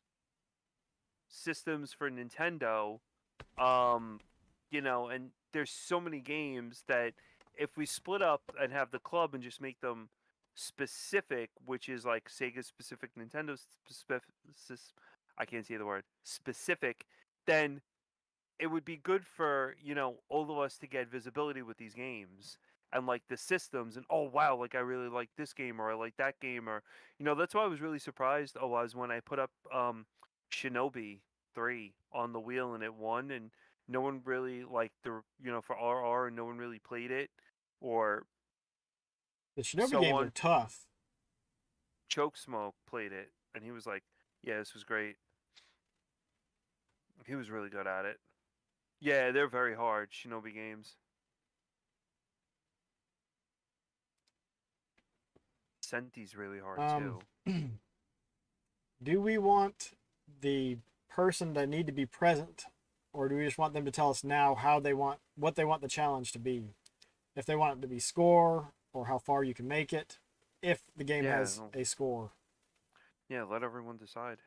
S2: systems for Nintendo. Um, and there's so many games that if we split up and have the club and just make them specific, which is like Sega specific, Nintendo specific, I can't say the word specific, then it would be good for all of us to get visibility with these games and like the systems and oh wow, like I really like this game or I like that game or that's why I was really surprised was when I put up Shinobi 3 on the wheel and it won and no one really like the for RR and no one really played it or
S1: The Shinobi
S2: so
S1: games are
S2: on.
S1: tough.
S2: Choke Smoke played it and he was like, yeah, this was great. He was really good at it. Yeah, they're very hard Shinobi games. Senti's really hard
S1: Um,
S2: too.
S1: do we want the person that need to be present, or do we just want them to tell us now what they want the challenge to be? If they want it to be score, or how far you can make it, if the game
S2: Yeah,
S1: has a score.
S2: yeah, let everyone decide.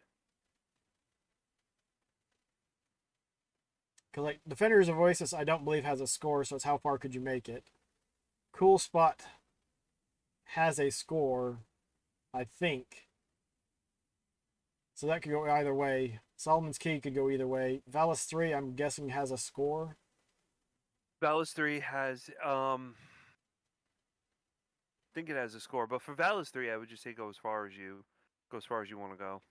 S1: Because like Defenders of Oasis, I don't believe has a score, so it's how far could you make it. Cool Spot has a score, I think. So that could go either way. Solomon's Key could go either way. Valis 3, I'm guessing, has a score.
S2: Valis 3 has I think it has a score, but for Valis 3 I would just say go as far as you want to go.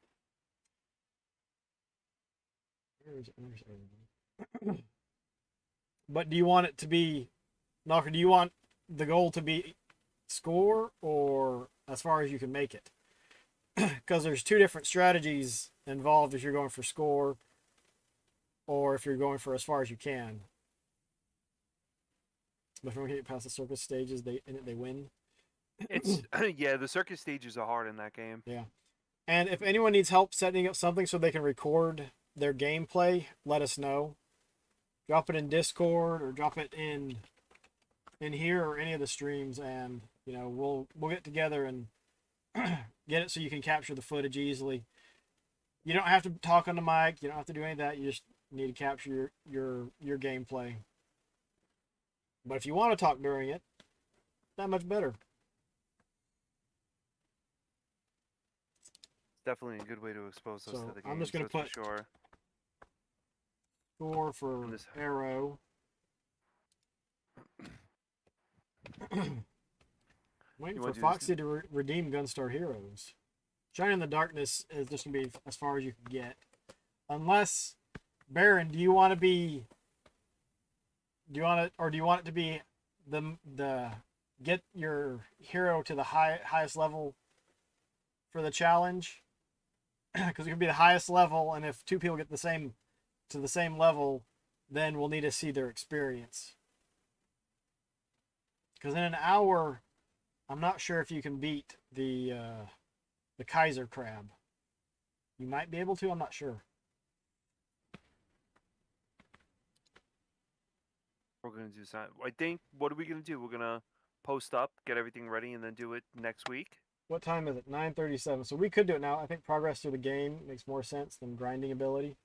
S1: But do you want it to be, Knocker, do you want the goal to be score or as far as you can make it? Because there's two different strategies involved if you're going for score or if you're going for as far as you can. But if you get past the circus stages, they win.
S2: It's yeah, the circus stages are hard in that game.
S1: Yeah. And if anyone needs help setting up something so they can record their gameplay, let us know. Drop it in Discord or drop it in here or any of the streams, and we'll get together and get it so you can capture the footage easily. You don't have to talk on the mic. You don't have to do any of that. You just need to capture your gameplay. But if you want to talk during it, that much better.
S2: Definitely a good way to expose us to the game.
S1: I'm just gonna put
S2: sure.
S1: Score for Arrow. Waiting for Foxy to redeem Gunstar Heroes. Shine in the Darkness is just gonna be as far as you can get, unless Baron. Do you want it to be the get your hero to the highest level for the challenge? Because it could be the highest level, and if two people get to the same level, then we'll need to see their experience. Because in an hour, I'm not sure if you can beat the Kaiser Crab. You might be able to. I'm not sure.
S2: We're gonna do something. I think. What are we gonna do? We're gonna post up, get everything ready, and then do it next week.
S1: What time is it? 9:37. So we could do it now. I think progress through the game makes more sense than grinding ability.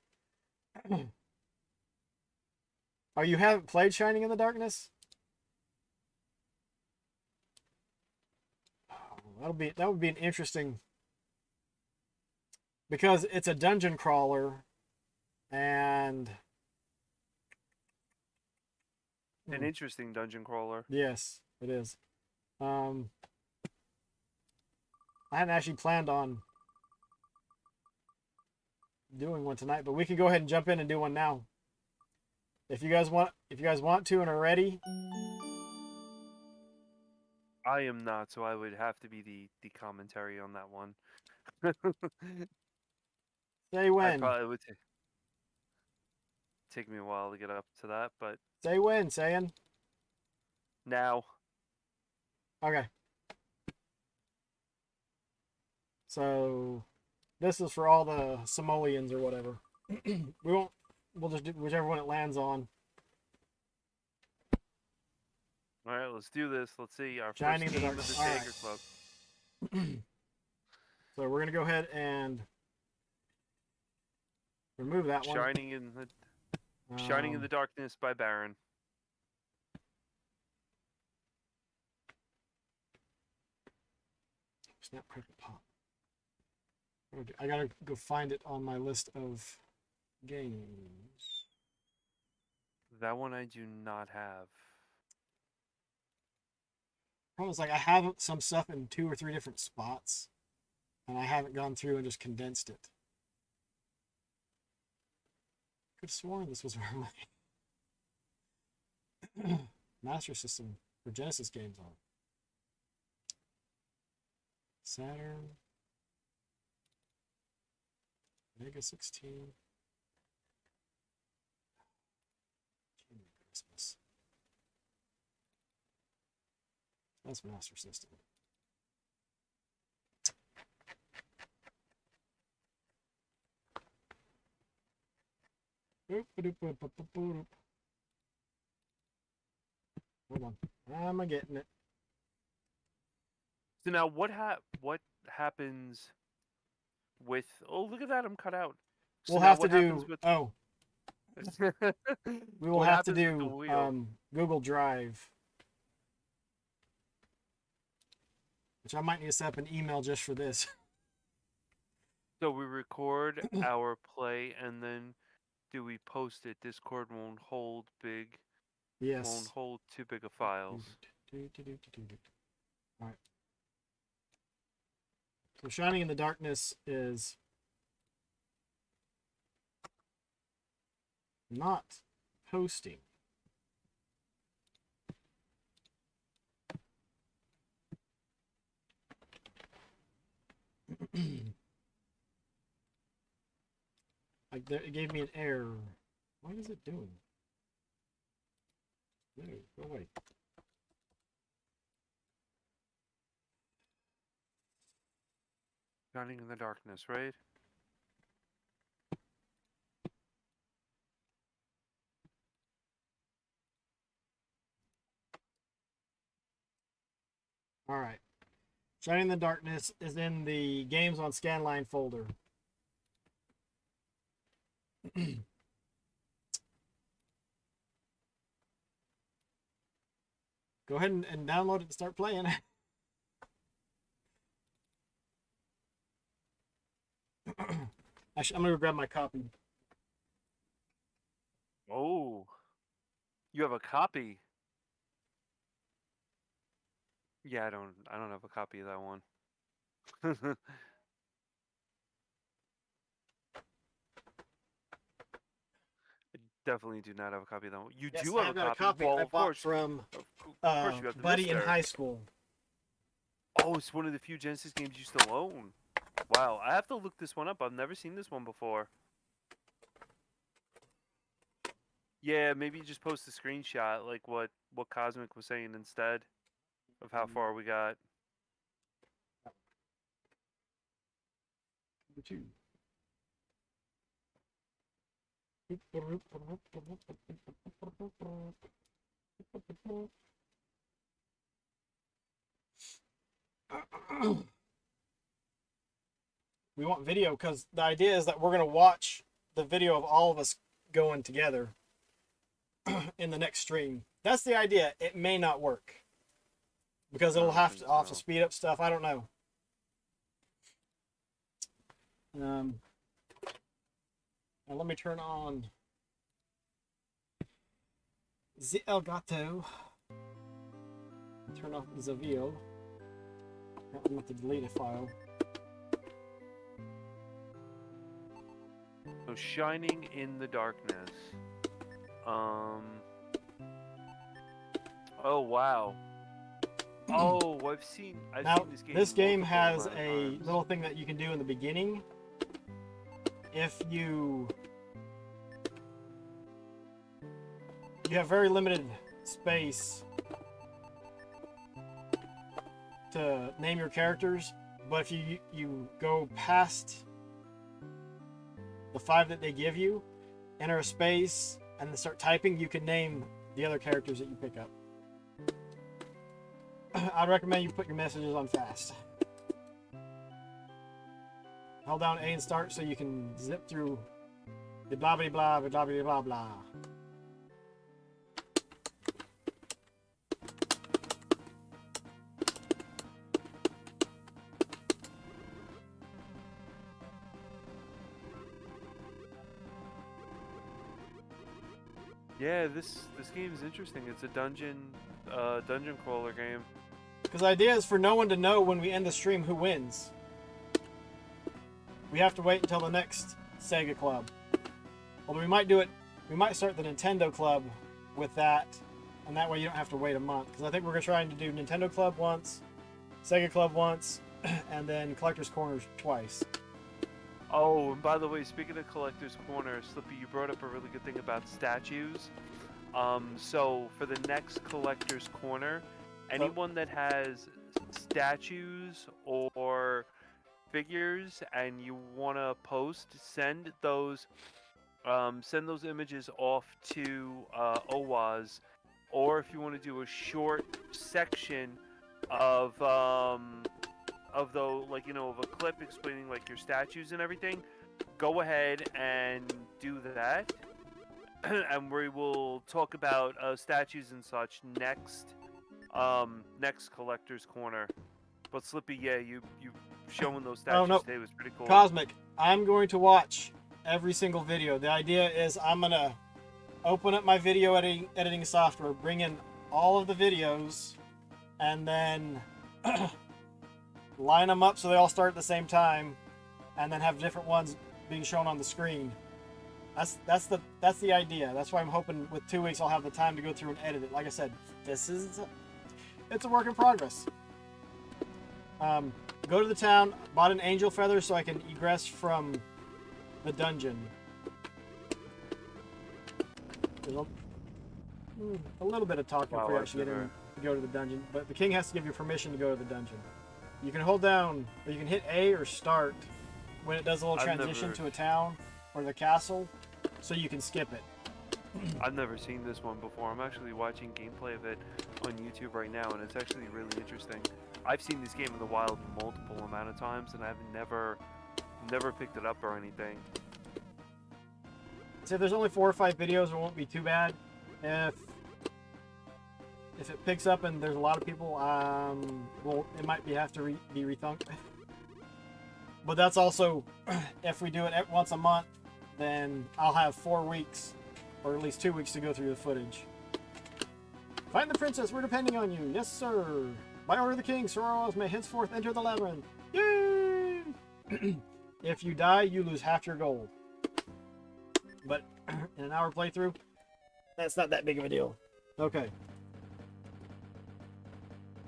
S1: Oh, you haven't played Shining in the Darkness? Oh, that would be an interesting, because it's a dungeon crawler, and
S2: an interesting dungeon crawler.
S1: Yes, it is. I hadn't actually planned on doing one tonight, but we could go ahead and jump in and do one now. If you guys want to and are ready.
S2: I am not, so I would have to be the commentary on that one.
S1: Say when.
S2: I probably would take me a while to get up to that, but
S1: say when, Sayian.
S2: Now.
S1: Okay. So this is for all the Samoans or whatever. We'll just do whichever one it lands on.
S2: All right, let's do this. Let's see our
S1: Shining
S2: first game of the Sega Club.
S1: So we're gonna go ahead and remove that one.
S2: Shining in the Darkness by Baron.
S1: Snap, Crackle, Pop. I gotta go find it on my list of games.
S2: That one I do not have.
S1: Problem is, like, I have some stuff in 2 or 3 different spots, and I haven't gone through and just condensed it. Could have sworn this was where my Master System or Genesis games are. Saturn, Mega 16, Christmas. That's Master System. Hold on. I'm getting it.
S2: So now what happens with? Oh, look at that! I'm cut out. So
S1: We'll
S2: now
S1: have to
S2: what happens
S1: do.
S2: with?
S1: Oh, we will
S2: What
S1: have to
S2: happens with the
S1: do
S2: wheel?
S1: Google Drive, which I might need to set up an email just for this.
S2: So we record our play, and then do we post it? Discord won't hold won't
S1: Yes.
S2: hold too big of files.
S1: All right. So Shining in the Darkness is not posting. It gave me an error. What is it doing? No, go away.
S2: Shining in the darkness, right?
S1: All right. Shining in the Darkness is in the Games on Scanline folder. Go ahead and download it and start playing. Actually, I'm gonna go grab my copy.
S2: Oh, you have a copy. Yeah, I don't have a copy of that one. Definitely do not have a copy of that one. You
S1: Yes,
S2: do have a
S1: I've got a
S2: copy.
S1: copy
S2: Well,
S1: I bought from
S2: of course you have the
S1: Buddy in
S2: Mister.
S1: high school.
S2: Oh, it's one of the few Genesis games you still own. Wow, I have to look this one up. I've never seen this one before. Yeah, maybe you just post a screenshot like what Cosmic was saying instead of how far we got.
S1: We want video because the idea is that we're gonna watch the video of all of us going together in the next stream. That's the idea. It may not work because
S2: I
S1: it'll
S2: don't
S1: have
S2: think
S1: to also
S2: so.
S1: speed up stuff. I don't know. Now let me turn on the Elgato. Turn off Zavio. I'm going to delete a file.
S2: So Shining in the Darkness. Oh wow. Oh, I've seen this game.
S1: This game
S2: multiple
S1: has
S2: amount of
S1: a
S2: times.
S1: little thing that you can do in the beginning. If you have very limited space to name your characters, but if you go past the 5 that they give you, enter a space, and then start typing, you can name the other characters that you pick up. I'd recommend you put your messages on fast. Hold down A and start so you can zip through the blah blah blah blah blah blah blah.
S2: Yeah, this game is interesting. It's a dungeon crawler game.
S1: Because the idea is for no one to know when we end the stream who wins. We have to wait until the next Sega Club. Although we might do it, we might start the Nintendo Club with that, and that way you don't have to wait a month. Because I think we're trying to do Nintendo Club once, Sega Club once, and then Collector's Corners twice.
S2: Oh, and by the way, speaking of Collector's Corner, Slippy, you brought up a really good thing about statues. So for the next Collector's Corner, anyone that has statues or figures and you want to post, send those send those images off to Owaz, or if you want to do a short section of the like of a clip explaining like your statues and everything, go ahead and do that. And we will talk about statues and such next collector's corner. But Slippy, yeah, you showing those
S1: Oh
S2: statues
S1: no,
S2: today was pretty cool.
S1: Cosmic, I'm going to watch every single video. The idea is I'm gonna open up my video editing software, bring in all of the videos, and then line them up so they all start at the same time, and then have different ones being shown on the screen. That's the idea. That's why I'm hoping with 2 weeks I'll have the time to go through and edit it. Like I said, it's a work in progress. Go to the town. Bought an angel feather so I can egress from the dungeon. There's a little bit of talking before you actually get in to go to the dungeon, but the king has to give you permission to go to the dungeon. You can hold down, or you can hit A or start when it does a little transition to a town or the castle, so you can skip it.
S2: I've never seen this one before. I'm actually watching gameplay of it on YouTube right now, and it's actually really interesting. I've seen this game in the wild multiple amount of times, and I've never picked it up or anything.
S1: So if there's only 4 or 5 videos, it won't be too bad. If it picks up and there's a lot of people, well, it might have to be rethunked. But that's also, if we do it once a month, then I'll have 4 weeks, or at least 2 weeks to go through the footage. Find the princess, we're depending on you. Yes, sir. By order of the king, Sir Owaz may henceforth enter the labyrinth. Yay! If you die, you lose half your gold. But in an hour playthrough, that's not that big of a deal. Okay.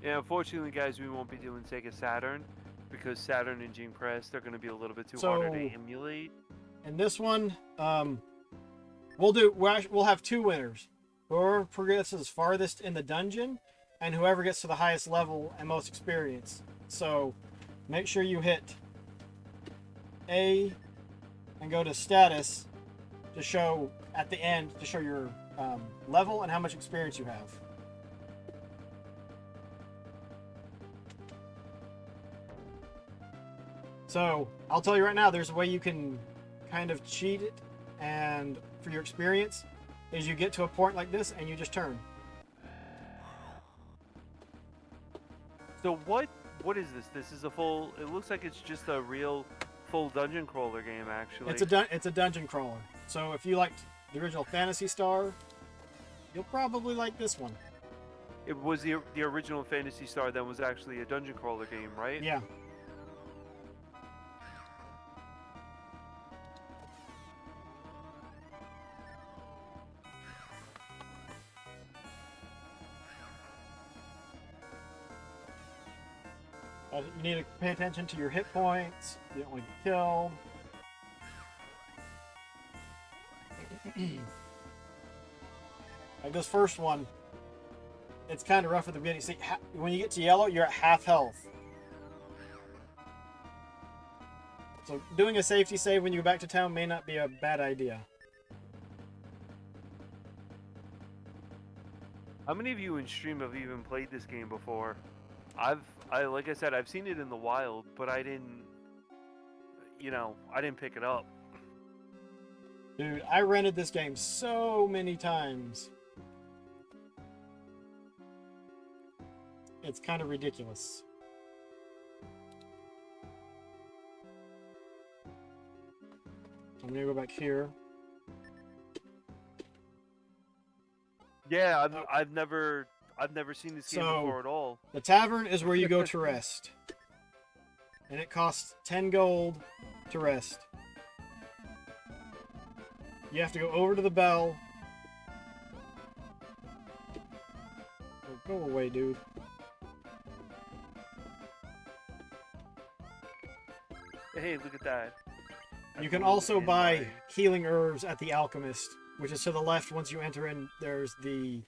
S2: Yeah, unfortunately, guys, we won't be doing Sega Saturn because Saturn and Dreamcast are going to be a little bit too harder to emulate.
S1: In this one, we'll have 2 winners. Whoever progresses farthest in the dungeon, and whoever gets to the highest level and most experience. So, make sure you hit A and go to status to show at the end to show your level and how much experience you have. So, I'll tell you right now, there's a way you can kind of cheat it, and for your experience, is you get to a point like this and you just turn.
S2: So what is this? This is a full. It looks like it's just a real full dungeon crawler game, actually.
S1: It's a dungeon crawler. So if you liked the original Phantasy Star, you'll probably like this one.
S2: It was the original Phantasy Star that was actually a dungeon crawler game, right?
S1: Yeah. You need to pay attention to your hit points. You don't want to get killed. Like this first one, it's kind of rough at the beginning. See, when you get to yellow, you're at half health. So doing a safety save when you go back to town may not be a bad idea.
S2: How many of you in stream have even played this game before? Like I said, I've seen it in the wild, but I didn't pick it up.
S1: Dude, I rented this game so many times. It's kind of ridiculous. I'm gonna go back here.
S2: Yeah, I've never seen this game before at all.
S1: The tavern is where you go to rest. And it costs 10 gold to rest. You have to go over to the bell. Oh, go away, dude.
S2: Hey, look at that.
S1: You can also buy healing herbs at the alchemist, which is to the left. Once you enter in, there's the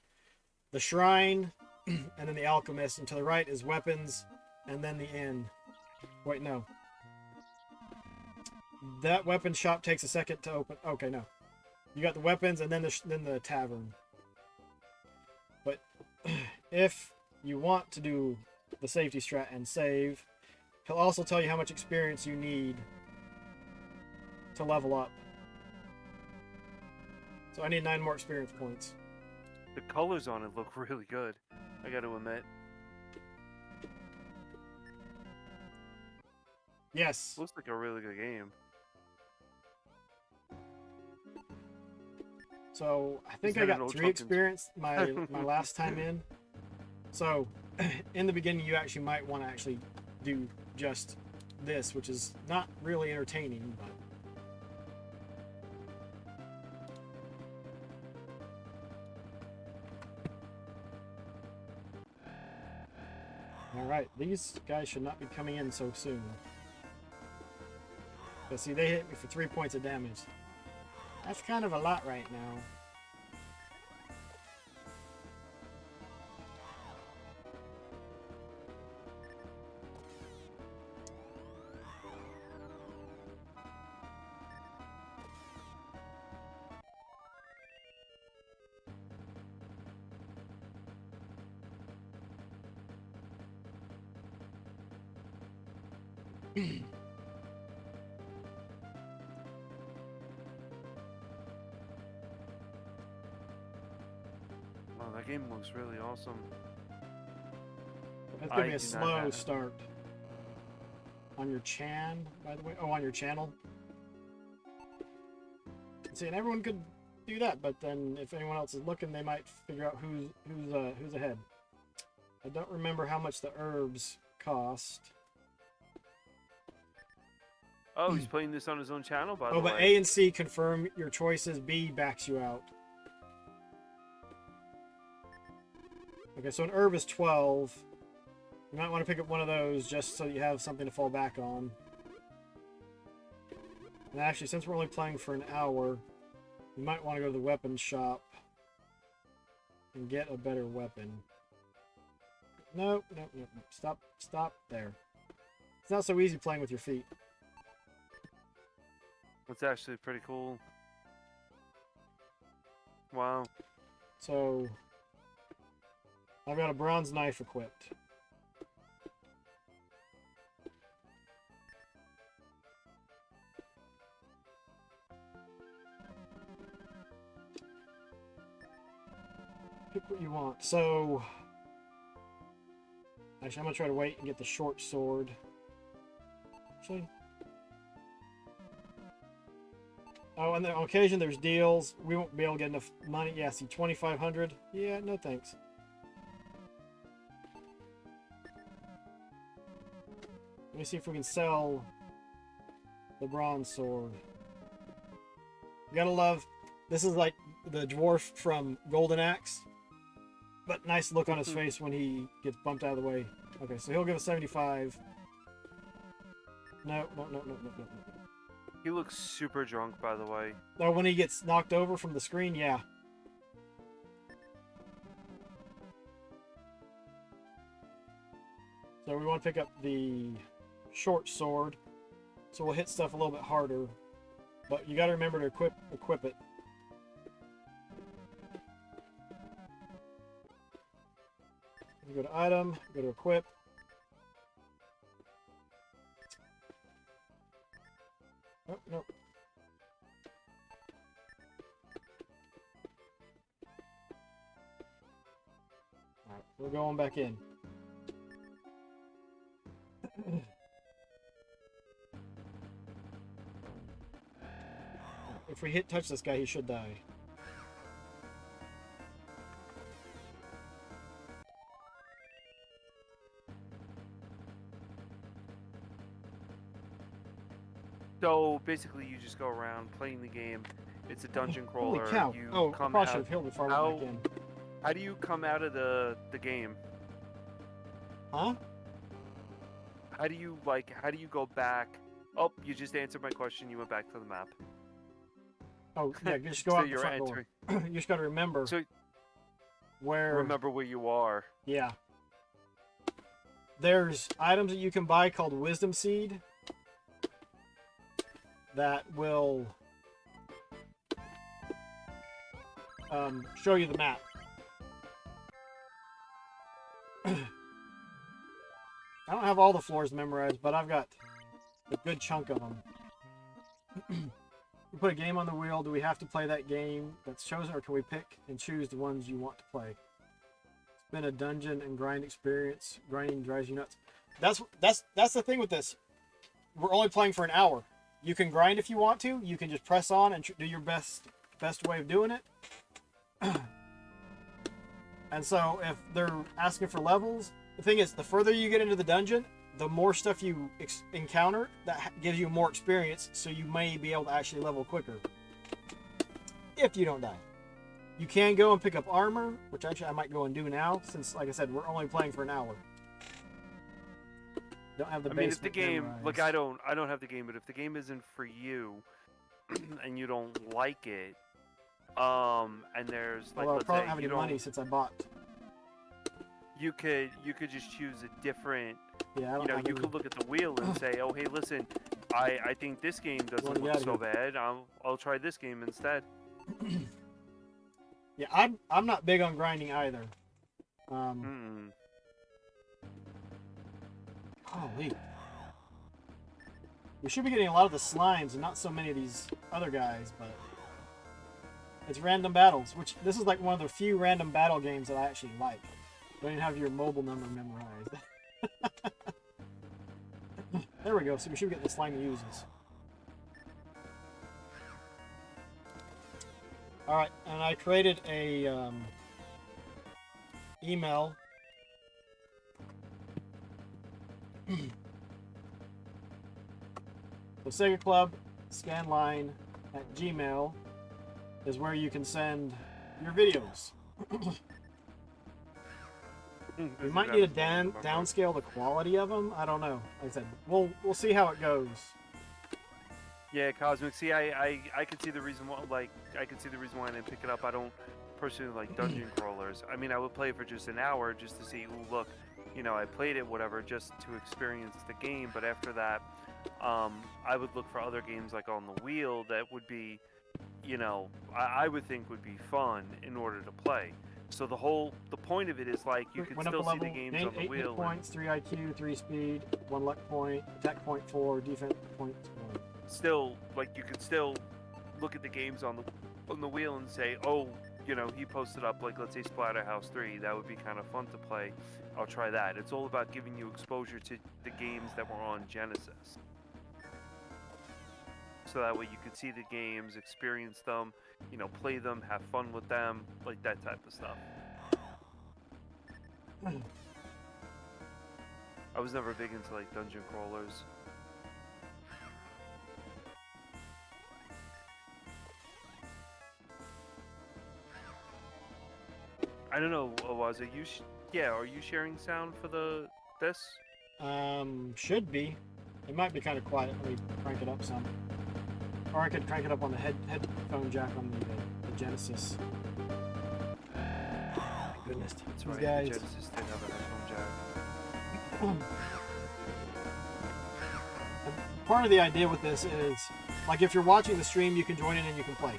S1: shrine, and then the alchemist, and to the right is weapons, and then the inn. Wait, no. That weapon shop takes a second to open. Okay, no. You got the weapons and then the tavern. But if you want to do the safety strat and save, he'll also tell you how much experience you need to level up. So I need 9 more experience points.
S2: The colors on it look really good, I gotta admit.
S1: Yes.
S2: Looks like a really good game.
S1: So I think
S2: Is
S1: I
S2: that an
S1: got
S2: old
S1: 3
S2: Trumpkins?
S1: experience my last time in. So in the beginning, you actually might want to actually do just this, which is not really entertaining, but. Alright, these guys should not be coming in so soon. But see, they hit me for 3 points of damage. That's kind of a lot right now.
S2: Wow, that game looks really awesome.
S1: That's gonna be a
S2: do not
S1: slow
S2: have it.
S1: start. On your by the way. Oh, on your channel. See, and everyone could do that, but then if anyone else is looking, they might figure out who's ahead. I don't remember how much the herbs cost.
S2: Oh, he's playing this on his own channel, by the
S1: Oh, but
S2: way.
S1: A and C confirm your choices. B backs you out. Okay, so an herb is 12. You might want to pick up one of those just so you have something to fall back on. And actually, since we're only playing for an hour, you might want to go to the weapons shop and get a better weapon. Nope, nope, nope, nope. Stop, stop there. It's not so easy playing with your feet.
S2: That's actually pretty cool. Wow.
S1: So, I've got a bronze knife equipped. Pick what you want. So, actually, I'm gonna try to wait and get the short sword. Actually. Oh, and then on occasion there's deals. We won't be able to get enough money. Yeah, see, 2,500. Yeah, no thanks. Let me see if we can sell the bronze sword. You gotta love. This is like the dwarf from Golden Axe, but nice look on his face when he gets bumped out of the way. Okay, so he'll give us 75. No, no, no, no, no, no, no.
S2: He looks super drunk, by the way.
S1: Oh, when he gets knocked over from the screen, yeah. So we want to pick up the short sword, so we'll hit stuff a little bit harder. But you got to remember to equip it. You go to item, go to equip. Oh, no. Alright, we're going back in. If we touch this guy, he should die.
S2: So basically, you just go around playing the game. It's a dungeon crawler.
S1: Holy cow!
S2: You
S1: Oh, I
S2: come
S1: probably should
S2: out.
S1: have healed before I went back in.
S2: How do you come out of the game?
S1: Huh?
S2: How do you go back? Oh, you just answered my question. You went back to the map.
S1: Oh, yeah, you just go
S2: So
S1: out the
S2: you're
S1: front door. You just got to remember
S2: So
S1: where...
S2: remember where you are.
S1: Yeah. There's items that you can buy called Wisdom Seed that will show you the map. I don't have all the floors memorized, but I've got a good chunk of them. We put a game on the wheel. Do we have to play that game that's chosen, or can we pick and choose the ones you want to play? It's been a dungeon and grind experience. Grinding drives you nuts. That's the thing with this. We're only playing for an hour. You can grind if you want to. You can just press on and do your best way of doing it. And so if they're asking for levels, the thing is, the further you get into the dungeon, the more stuff you encounter that gives you more experience, so you may be able to actually level quicker if you don't die. You can go and pick up armor, which actually I might go and do now, since, like I said, we're only playing for an hour. Don't have the
S2: I mean, if the
S1: basement
S2: game,
S1: memorized.
S2: like I don't have the game, but if the game isn't for you, and you don't like it, and there's like,
S1: Although I
S2: let's
S1: probably
S2: say
S1: don't have
S2: you
S1: any money since I bought.
S2: you could just choose a different.
S1: Yeah, I don't
S2: You know,
S1: have
S2: you
S1: any.
S2: could look at the wheel and say, oh, hey, listen, I think this game doesn't
S1: Wanna get
S2: look
S1: out of
S2: so
S1: here.
S2: bad. I'll try this game instead.
S1: Yeah, I'm not big on grinding either. Holy. We should be getting a lot of the slimes and not so many of these other guys, but it's random battles, which this is like one of the few random battle games that I actually like. Don't even have your mobile number memorized. There we go. So we should get the slime he uses. All right, and I created a email. So Sega Club scanline at Gmail is where you can send your videos. We might need to downscale the quality of them. I don't know. Like I said, we'll see how it goes.
S2: Yeah, Cosmic. See, I could see the reason why. Like, I could see the reason why I didn't pick it up. I don't personally like dungeon crawlers. I mean, I would play it for just an hour just to see. Ooh, look, you know, I played it, whatever, just to experience the game. But after that, I would look for other games like on the wheel that would be, you know, I would think would be fun in order to play. So the point of it is like you can
S1: Went up
S2: still
S1: a
S2: see the
S1: level,
S2: games
S1: gained
S2: on the
S1: 8
S2: wheel.
S1: hit points, 3 IQ, 3 speed, 1 luck point, attack point 4, defense point 1.
S2: Still, like you could still look at the games on the wheel and say, oh, you know, he posted up like, let's say Splatterhouse 3. That would be kind of fun to play. I'll try that. It's all about giving you exposure to the games that were on Genesis. So that way you could see the games, experience them, you know, play them, have fun with them, like that type of stuff. I was never big into like dungeon crawlers. I don't know, Owaza, are you sharing sound for this?
S1: Should be. It might be kind of quiet. Let me crank it up some. Or I could crank it up on the headphone jack on the Genesis. My goodness.
S2: That's
S1: These
S2: right,
S1: guys.
S2: the Genesis did have a headphone jack.
S1: Part of the idea with this is, like, if you're watching the stream, you can join in and you can play.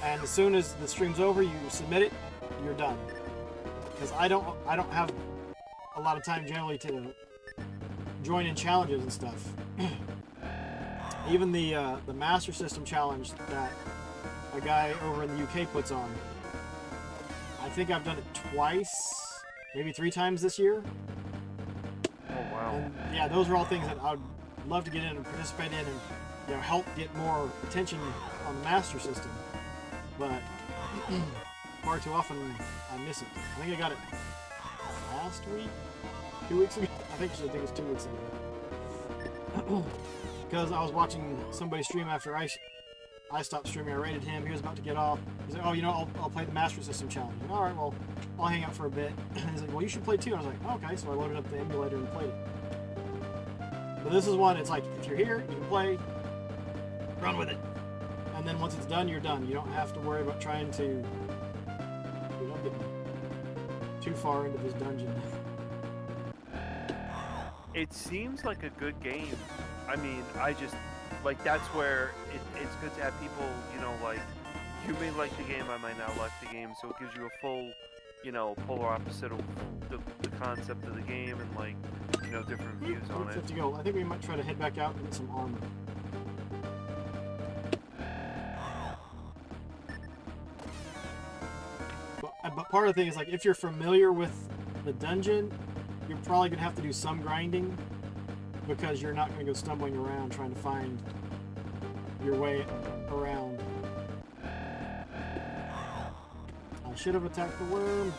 S1: And as soon as the stream's over, you submit it, you're done. Because I don't have a lot of time generally to join in challenges and stuff. Even the Master System challenge that a guy over in the UK puts on, I think I've done it twice, maybe 3 times this year.
S2: Oh wow!
S1: And yeah, those are all things that I'd love to get in and participate in, and, you know, help get more attention on the Master System. But far too often I miss it. I think I got it last week, 2 weeks ago. I think it was 2 weeks ago. Because I was watching somebody stream after I stopped streaming. I rated him. He was about to get off. He's like, oh, you know, I'll play the Master System challenge. Like, all right, well, I'll hang out for a bit. And he's like, well, you should play too. And I was like, oh, okay. So I loaded up the emulator and played it. But this is one, it's like, if you're here, you can play, run with it. And then once it's done, you're done. You don't have to worry about trying to, you know, get too far into this dungeon.
S2: It seems like a good game. I mean, I just, like, that's where it's good to have people, you know, like, you may like the game, I might not like the game, so it gives you a full, you know, polar opposite of the concept of the game and, like, you know, different views on it.
S1: 50 gold. I think we might try to head back out and get some armor. But part of the thing is, like, if you're familiar with the dungeon, you're probably going to have to do some grinding because you're not going to go stumbling around trying to find your way around. I should have attacked the worm.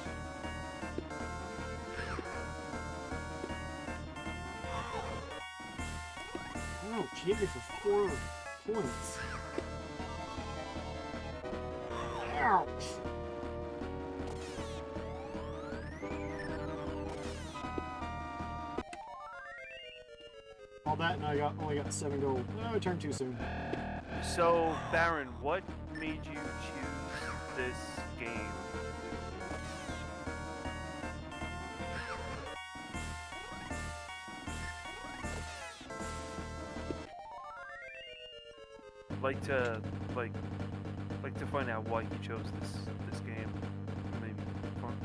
S1: Oh, she hit me for 4 points. Ouch! All that, and I only got 7 gold. Oh, I turned too soon.
S2: So, Baron, what made you choose this game? Like to find out why you chose this game.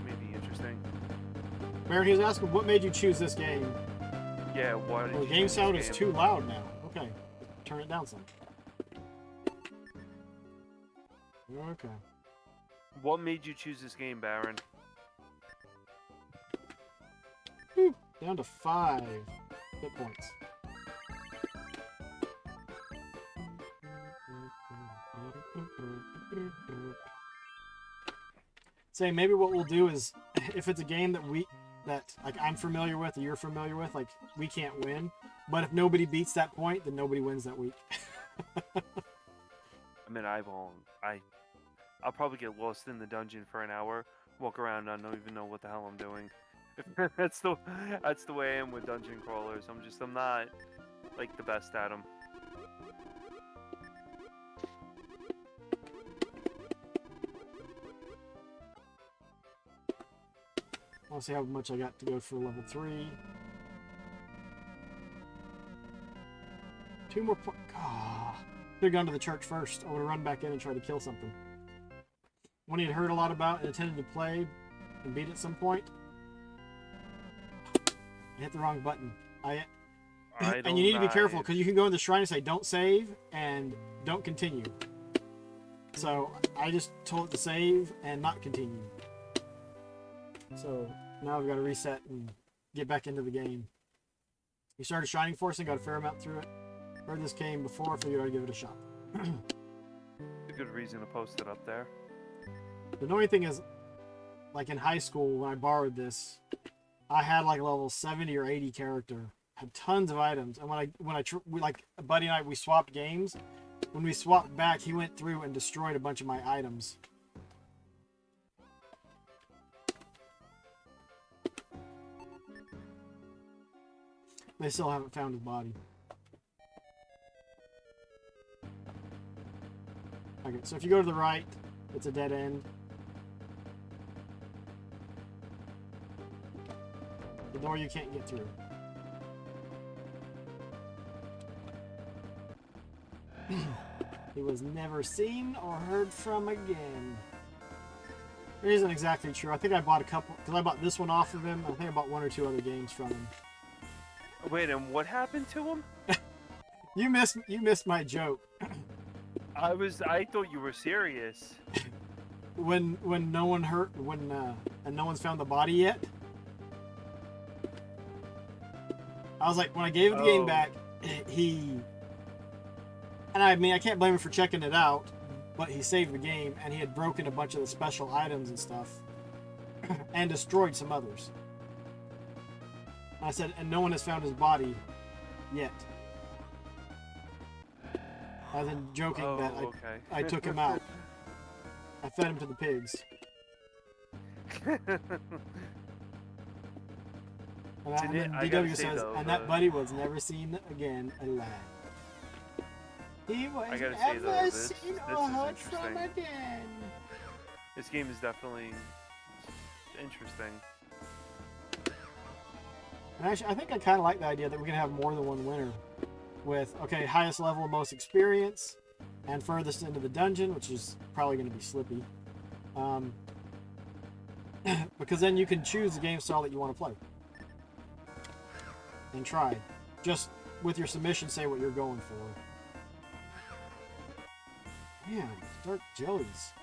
S2: Maybe interesting.
S1: Baron, he was asking what made you choose this game.
S2: Yeah, why did
S1: the
S2: you
S1: game
S2: choose
S1: sound
S2: this
S1: is
S2: game?
S1: too loud now. Okay, turn it down some. Okay.
S2: What made you choose this game, Baron?
S1: Whew, down to 5 hit points. Say maybe what we'll do is, if it's a game that like I'm familiar with or you're familiar with, like we can't win. But if nobody beats that point, then nobody wins that week.
S2: I mean, I'll probably get lost in the dungeon for an hour, walk around, and I don't even know what the hell I'm doing. that's the way I am with dungeon crawlers. I'm not like the best at them.
S1: I want to see how much I got to go for level 3. 2 more points. Ah, should have gone to the church first. I would have run back in and tried to kill something. One he had heard a lot about and intended to play and beat at some point. I hit the wrong button. And you need to be careful because you can go in the shrine and say don't save and don't continue. So I just told it to save and not continue. So now I've got to reset and get back into the game. We started Shining Force and got a fair amount through it. Heard this game before, figured I'd give it a shot.
S2: A good reason to post it up there.
S1: The annoying thing is, like in high school when I borrowed this, I had like a level 70 or 80 character, had tons of items, and like a buddy and I, we swapped games. When we swapped back, he went through and destroyed a bunch of my items. They still haven't found his body. Okay, so if you go to the right, it's a dead end. The door you can't get through. He was never seen or heard from again. It isn't exactly true. I think I bought a couple, because I bought this one off of him. I think I bought 1 or 2 other games from him.
S2: Wait, and what happened to him?
S1: You missed my joke.
S2: I thought you were serious.
S1: when no one and no one's found the body yet. I was like, when I gave the game back, and I mean I can't blame him for checking it out, but he saved the game and he had broken a bunch of the special items and stuff and destroyed some others. I said, and no one has found his body yet. I've been joking that I took him out. I fed him to the pigs. And then DW says, and that buddy was never seen again alive. He was never seen or heard from again.
S2: This game is definitely interesting.
S1: And actually, I think I kind of like the idea that we can have more than one winner. With, okay, highest level, most experience, and furthest into the dungeon, which is probably going to be Slippy. Because then you can choose the game style that you want to play. And try. Just with your submission, say what you're going for. Man, dark jellies.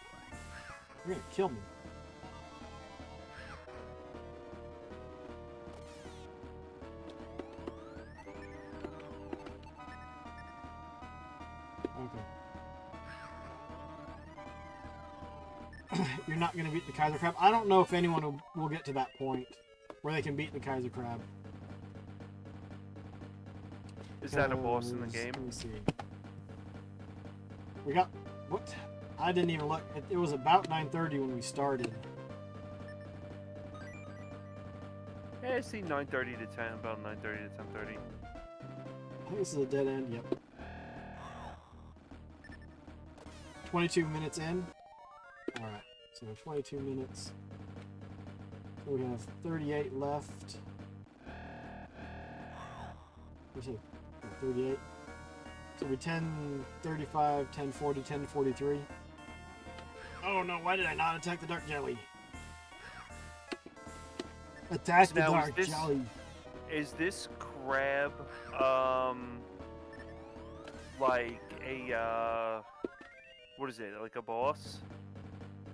S1: You're going to kill me. Okay. You're not going to beat the Kaiser Crab. I don't know if anyone will get to that point where they can beat the Kaiser Crab.
S2: Is that a boss in the game?
S1: Let me see. We got... What? I didn't even look. It was about 9:30 when we started.
S2: Yeah, I see 9:30 to 10, about 9:30 to 10:30.
S1: I think this is a dead end. Yep. 22 minutes in. Alright, so 22 minutes. So we have 38 left. What's it? 38. So we 10, 35, 10, 40, 10, 43. Oh no, why did I not attack the dark jelly? Attack the dark jelly.
S2: Is this crab, like a, what is it, like a boss?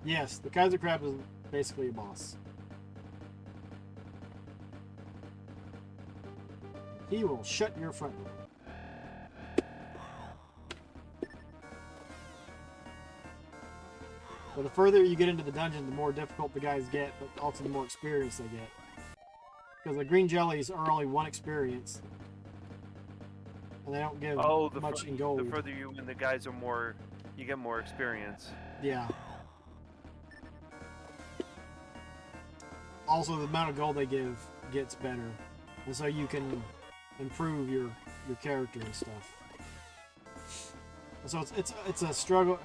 S1: Yes, the Kaiser Crab is basically a boss. He will shut your front door. But the further you get into the dungeon, the more difficult the guys get, but also the more experience they get. Because the green jellies are only one experience. And they don't give much in gold.
S2: The further you win, the guys are more, you get more experience.
S1: Yeah. Also, the amount of gold they give gets better. And so you can improve your character and stuff. So it's a struggle,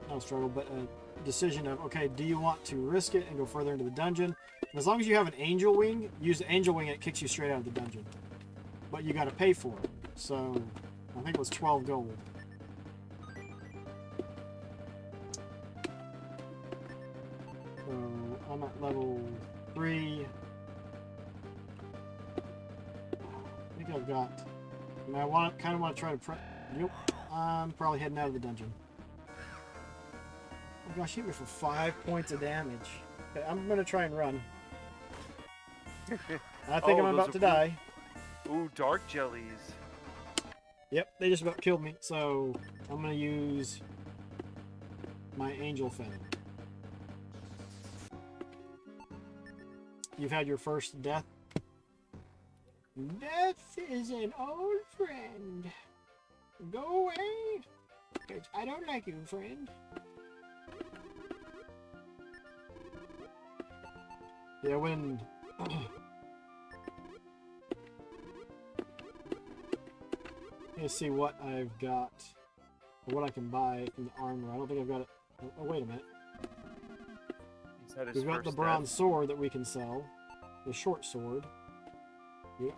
S1: not a struggle, but a decision of, okay, do you want to risk it and go further into the dungeon? And as long as you have an angel wing, use the angel wing and it kicks you straight out of the dungeon. But you got to pay for it. So I think it was 12 gold. So I'm at level 3. I think I've got, I mean, kind of want to try to yep. I'm probably heading out of the dungeon. Oh gosh, hit me for 5 points of damage. Okay, I'm gonna try and run. I think I'm about to die.
S2: Ooh, dark jellies.
S1: Yep, they just about killed me. So I'm gonna use my angel fin. You've had your first death. Death is an old friend. Go away, because I don't like you, friend. Yeah, when... Let's see what I've got, or what I can buy from the armor. I don't think I've got it. Oh, wait a minute. We've got the bronze sword that we can sell. The short sword. Yep.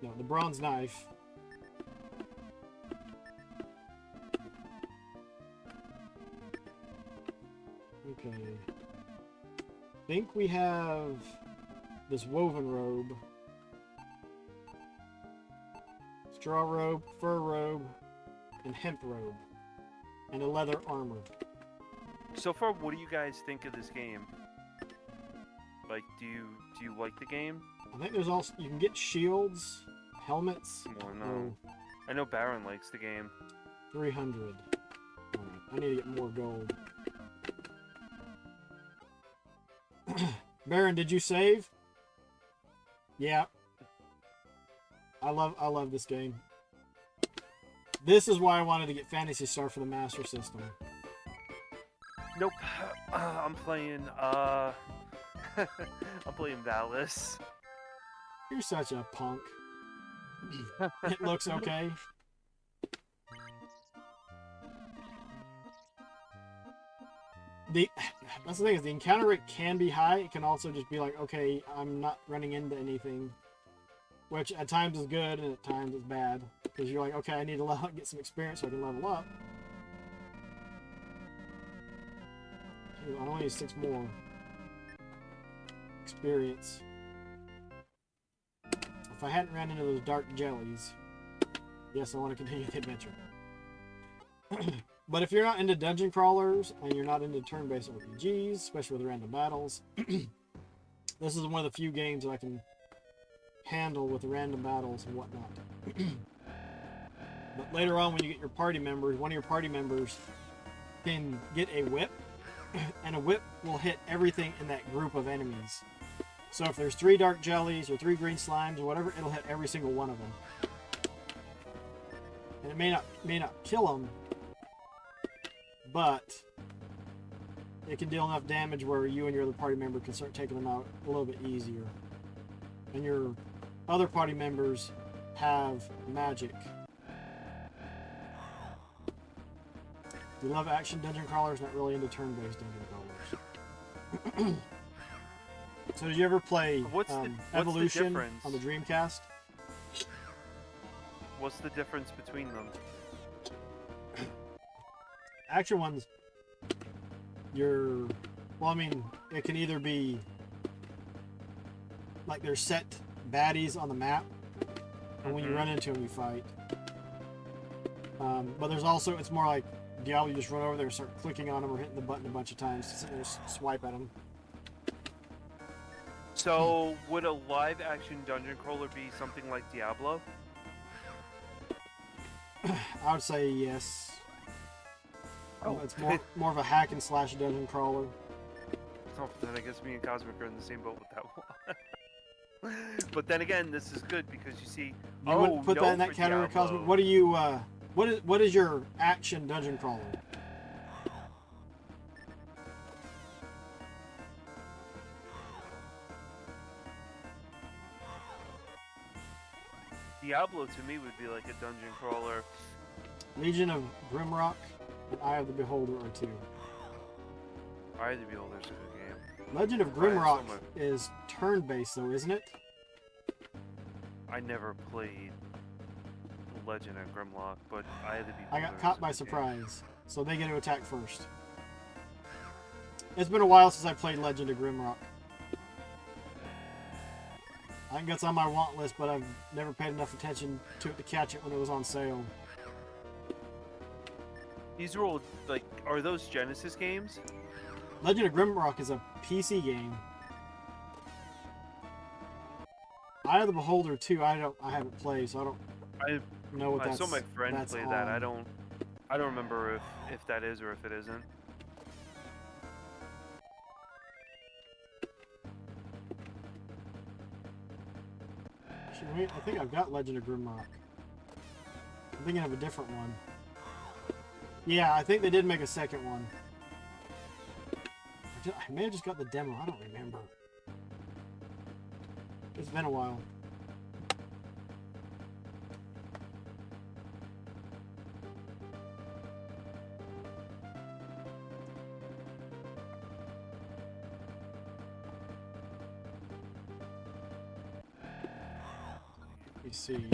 S1: No, the bronze knife. Okay. I think we have this woven robe. Straw robe, fur robe, and hemp robe. And a leather armor.
S2: So far, what do you guys think of this game? Like, do you like the game?
S1: I think there's also, you can get shields, helmets.
S2: Oh, no. I know Baron likes the game.
S1: 300. Alright, I need to get more gold. Baron, did you save? Yeah. I love this game. This is why I wanted to get Phantasy Star for the Master System.
S2: Nope. I'm playing, I'm playing Valis.
S1: You're such a punk. It looks okay. That's the thing, is the encounter rate can be high. It can also just be like, okay, I'm not running into anything. Which at times is good and at times is bad. Because you're like, okay, I need to get some experience so I can level up. I only need 6 more. Experience. If I hadn't ran into those dark jellies, yes, I want to continue the adventure. But if you're not into dungeon crawlers and you're not into turn-based RPGs, especially with random battles, this is one of the few games that I can handle with random battles and whatnot. But later on, when you get your party members, one of your party members can get a whip, and a whip will hit everything in that group of enemies. So if there's 3 dark jellies or 3 green slimes or whatever, it'll hit every single one of them. And it may not kill them, but it can deal enough damage where you and your other party member can start taking them out a little bit easier. And your other party members have magic. If you love action dungeon crawlers, not really into turn-based dungeon crawlers. So did you ever play
S2: what's
S1: Evolution
S2: the
S1: on the Dreamcast?
S2: What's the difference between them?
S1: Action ones, well, I mean, it can either be like there's set baddies on the map, and when you run into them, you fight. But there's also, it's more like Diablo, you just run over there and start clicking on them or hitting the button a bunch of times to sit there and swipe at them.
S2: So, would a live-action dungeon crawler be something like Diablo?
S1: I would say yes.
S2: Oh.
S1: It's more of a hack and slash dungeon crawler.
S2: Oh, then I guess me and Cosmic are in the same boat with that one. But then again, this is good because you see.
S1: You wouldn't put that in that category, Cosmic. What do you? What is your action dungeon crawler?
S2: Diablo to me would be like a dungeon crawler.
S1: Legion of Grimrock and Eye of the Beholder are 2.
S2: Eye of the Beholder's a good game.
S1: Legend of Grimrock is turn-based though, isn't it?
S2: I never played Legend of Grimlock, but Eye of the Beholder.
S1: I got caught by surprise, so they get to attack first. It's been a while since I played Legend of Grimrock. I think it's on my want list, but I've never paid enough attention to it to catch it when it was on sale.
S2: These are all, like, are those Genesis games?
S1: Legend of Grimrock is a PC game. Eye of the Beholder 2, I haven't played, so I don't know what that's.
S2: I saw my friend play that. I don't remember if that is or if it isn't.
S1: Actually, wait, I think I've got Legend of Grimrock. I'm thinking of a different one. Yeah, I think they did make a second one. I may have just got the demo. I don't remember. It's been a while. Let me see.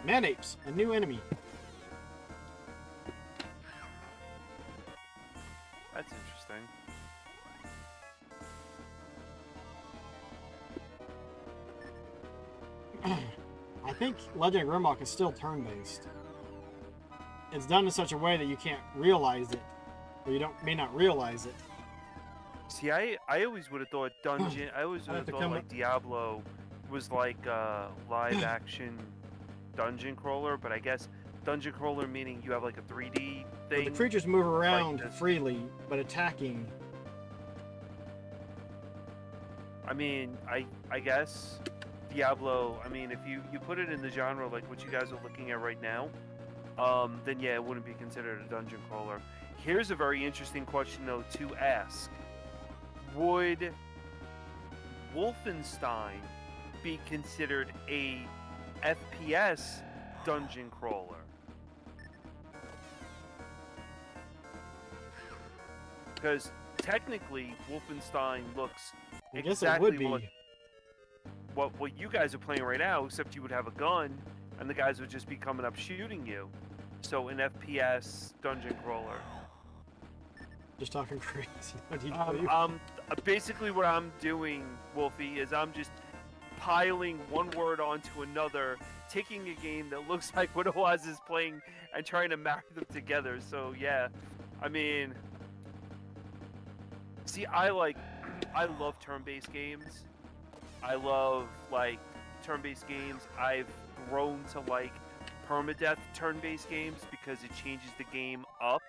S1: Man-apes, a new enemy.
S2: That's interesting.
S1: I think Legend of Grimrock is still turn-based. It's done in such a way that you can't realize it, or you may not realize it.
S2: See, I always would have thought dungeon. I always would have thought like Diablo was like a live-action dungeon crawler, but I guess dungeon crawler meaning you have like a 3D thing.
S1: But the creatures move around freely, but attacking.
S2: I mean, I guess Diablo. I mean, if you put it in the genre like what you guys are looking at right now, then yeah, it wouldn't be considered a dungeon crawler. Here's a very interesting question though to ask: would Wolfenstein be considered a FPS dungeon crawler? Because technically Wolfenstein looks
S1: I guess it would be.
S2: what you guys are playing right now, except you would have a gun, and the guys would just be coming up shooting you. So an FPS dungeon crawler.
S1: Just talking crazy. What do you
S2: Basically what I'm doing, Wolfie, is I'm just piling one word onto another, taking a game that looks like what Oaz is playing and trying to marry them together. So yeah, I mean, see, I love turn-based games. I love like turn-based games. I've grown to like permadeath turn-based games because it changes the game up.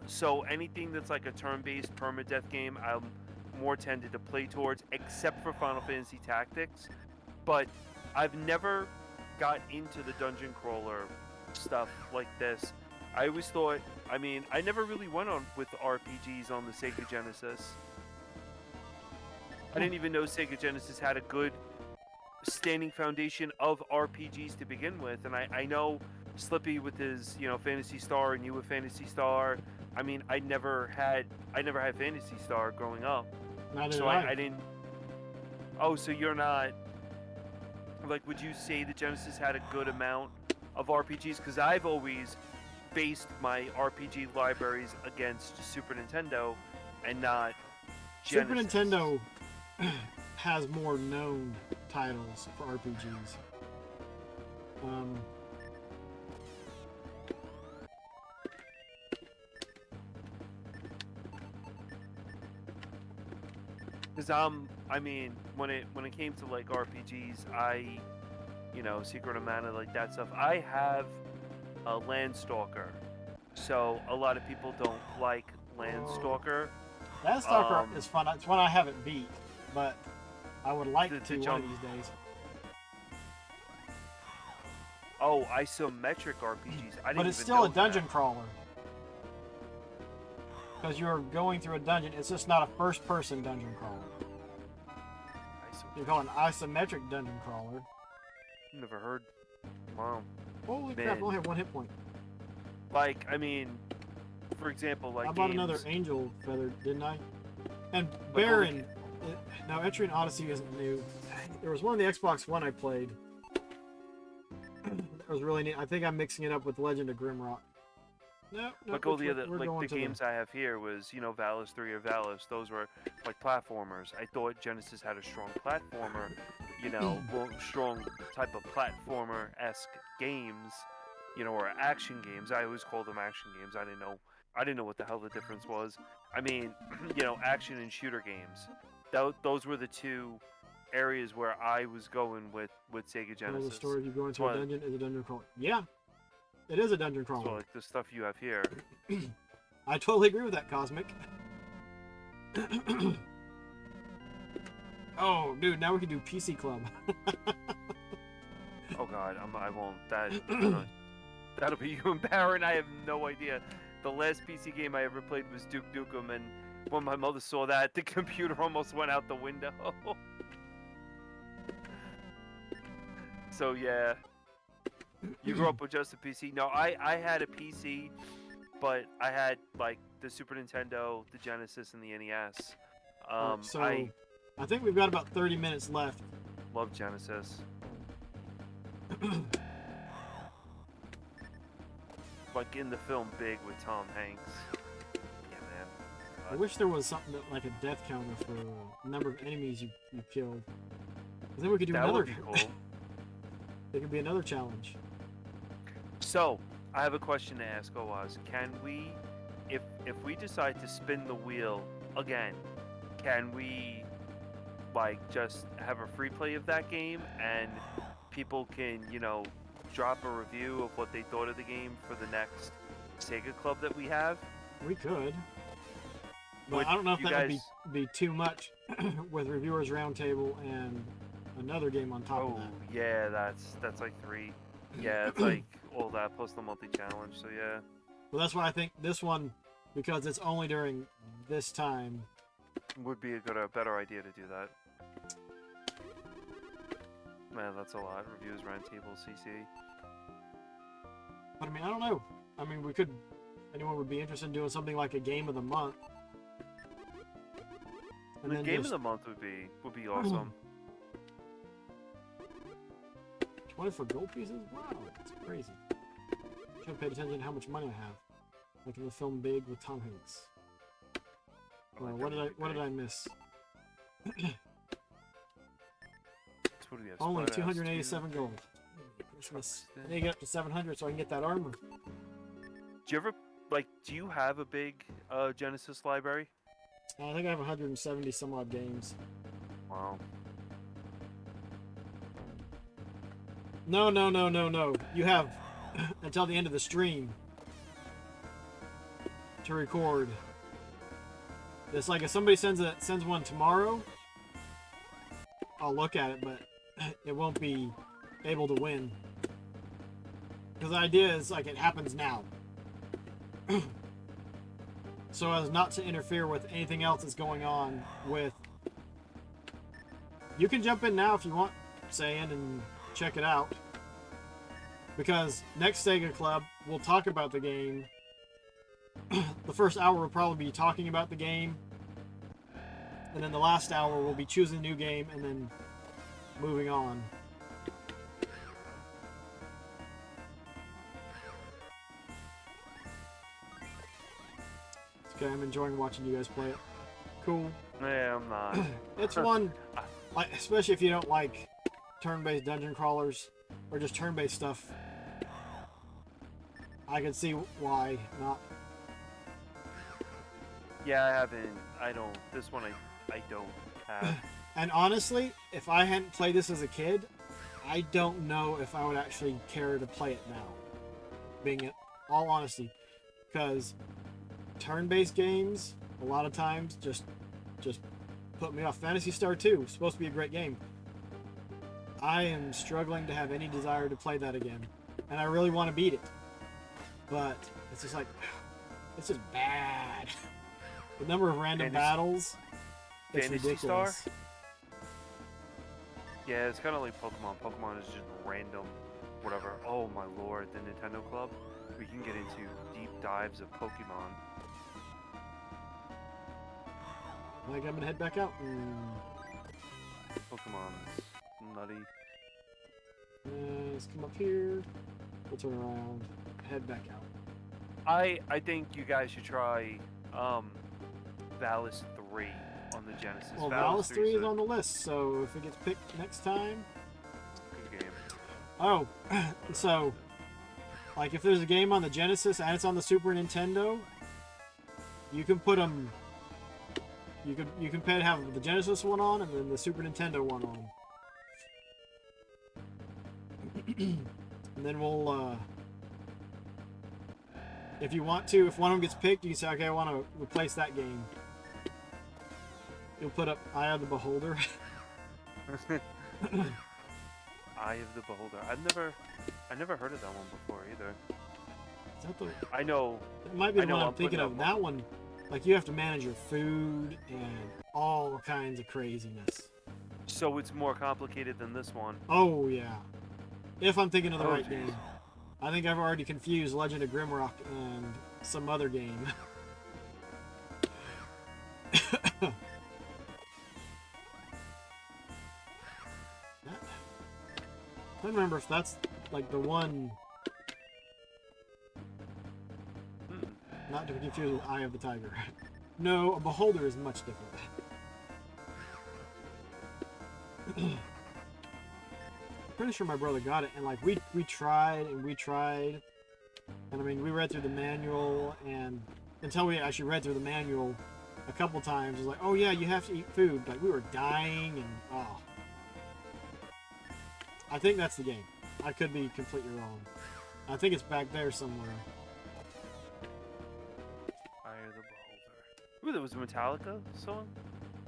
S2: So anything that's like a turn-based permadeath game, I'm more tended to play towards, except for Final Fantasy Tactics. But I've never got into the dungeon crawler stuff like this. I always thought, I mean, I never really went on with RPGs on the Sega Genesis. I didn't even know Sega Genesis had a good standing foundation of RPGs to begin with, and I know Slippy with his, Phantasy Star, and you with Phantasy Star. I mean, I never had Phantasy Star growing up.
S1: Neither
S2: So
S1: did
S2: I didn't. Oh, so you're not. Like, would you say the Genesis had a good amount of RPGs? Because I've always based my RPG libraries against Super Nintendo and not Genesis.
S1: Super Nintendo has more known titles for RPGs.
S2: Because I mean, when it came to like RPGs, Secret of Mana, like that stuff, I have a Landstalker. So a lot of people don't like Landstalker.
S1: Landstalker is fun. It's one I haven't beat, but I would like to one of these days.
S2: Oh, isometric RPGs.
S1: But it's still a dungeon crawler. Because you're going through a dungeon. It's just not a first-person dungeon crawler. You call it an isometric dungeon crawler.
S2: Never heard. Wow.
S1: Holy crap! I only have one hit point.
S2: Like, I mean, for example, like
S1: I bought
S2: games...
S1: another angel feather, didn't I? And Baron. Now, Etrian Odyssey isn't new. There was one on the Xbox One I played. That was really neat. I think I'm mixing it up with Legend of Grimrock. No,
S2: like all the other, like the games I have here was, Valis 3 or Valis. Those were like platformers. I thought Genesis had a strong platformer, strong type of platformer-esque games, or action games. I always called them action games. I didn't know what the hell the difference was. I mean, action and shooter games. Those were the two areas where I was going with Sega Genesis.
S1: The story of you going to a dungeon is a dungeon crawler. Yeah. It is a dungeon crawler.
S2: So, like the stuff you have here.
S1: I totally agree with that, Cosmic. Oh, dude, now we can do PC Club.
S2: Oh God, I won't. That'll be you and Baron. I have no idea. The last PC game I ever played was Duke Nukem, and when my mother saw that, the computer almost went out the window. So yeah. You grew up with just a PC? No, I had a PC, but I had like the Super Nintendo, the Genesis, and the NES.
S1: I think we've got about 30 minutes left.
S2: Love Genesis. Like in the film Big with Tom Hanks. Yeah, man.
S1: I wish there was something like a death counter for the number of enemies you killed. I think we could do another.
S2: That would be cool.
S1: There could be another challenge.
S2: So, I have a question to ask Oaz. Can we, if we decide to spin the wheel again, can we, like, just have a free play of that game and people can, drop a review of what they thought of the game for the next Sega Club that we have?
S1: We could. But I don't know if that would be too much with Reviewers Roundtable and another game on top of that.
S2: Oh, yeah, that's like 3. Yeah, it's like all that plus the monthly challenge, so yeah.
S1: Well, that's why I think this one, because it's only during this time,
S2: would be a better idea to do that. Man, that's a lot. Reviews, Roundtable, CC.
S1: But I mean, I don't know. I mean, anyone would be interested in doing something like a game of the month.
S2: And the game of the month would be awesome.
S1: 20 for gold pieces? Wow, that's crazy. Should have paid attention to how much money I have. Like in the film Big with Tom Hanks. Well, what did I miss?
S2: What do we have?
S1: Only
S2: Splat house
S1: 287
S2: 2.
S1: gold. Christmas. I need to get up to 700 so I can get that armor.
S2: Do you ever do you have a big Genesis library?
S1: I think I have 170 some odd games.
S2: Wow.
S1: No. You have until the end of the stream to record. It's like if somebody sends one tomorrow, I'll look at it, but it won't be able to win. Because the idea is like it happens now. So as not to interfere with anything else that's going on with... You can jump in now if you want, Sayian, and check it out. Because next Sega Club, we'll talk about the game. The first hour will probably be talking about the game. And then the last hour we'll be choosing a new game and then moving on. It's okay, I'm enjoying watching you guys play it. Cool.
S2: Yeah, I'm not.
S1: It's one, like, especially if you don't like turn-based dungeon crawlers or just turn-based stuff. I can see why not.
S2: Yeah, I haven't. I don't. This one I don't have.
S1: And honestly, if I hadn't played this as a kid, I don't know if I would actually care to play it now. Being in all honesty, because turn-based games a lot of times just put me off. Phantasy Star 2 is supposed to be a great game. I am struggling to have any desire to play that again, and I really want to beat it, but it's just like it's just bad. The number of random battles, it's ridiculous.
S2: Star? Yeah, it's kind of like Pokemon. Pokemon is just random, whatever. Oh my lord, the Nintendo Club. We can get into deep dives of Pokemon.
S1: I think I'm gonna head back out.
S2: Pokemon's nutty.
S1: Let's come up here. We'll turn around. Head back out.
S2: I think you guys should try Valis 3 on the Genesis.
S1: Well, Valis 3 is on the list, so if it gets picked next time...
S2: Good game.
S1: Oh, so, like if there's a game on the Genesis and it's on the Super Nintendo, you can put them... You can have the Genesis one on and then the Super Nintendo one on. And then we'll, if you want to, if one of them gets picked, you can say, okay, I want to replace that game. You'll put up Eye of the Beholder.
S2: Eye of the Beholder. I never heard of that one before either.
S1: Is that the...
S2: I know.
S1: It might be the one I'm thinking of. That one, like you have to manage your food and all kinds of craziness.
S2: So it's more complicated than this one.
S1: Oh yeah. If I'm thinking of the right
S2: geez.
S1: game. I think I've already confused Legend of Grimrock and some other game. I don't remember if that's like the one. Not to be confused with Eye of the Tiger. No, a Beholder is much different. Pretty sure my brother got it, and like we tried and we tried, and I mean we read through the manual, and until we actually read through the manual a couple times, it was like, oh yeah, you have to eat food. Like we were dying, and oh, I think that's the game. I could be completely wrong. I think it's back there somewhere.
S2: Eye of the Beholder. Ooh, there was a Metallica song?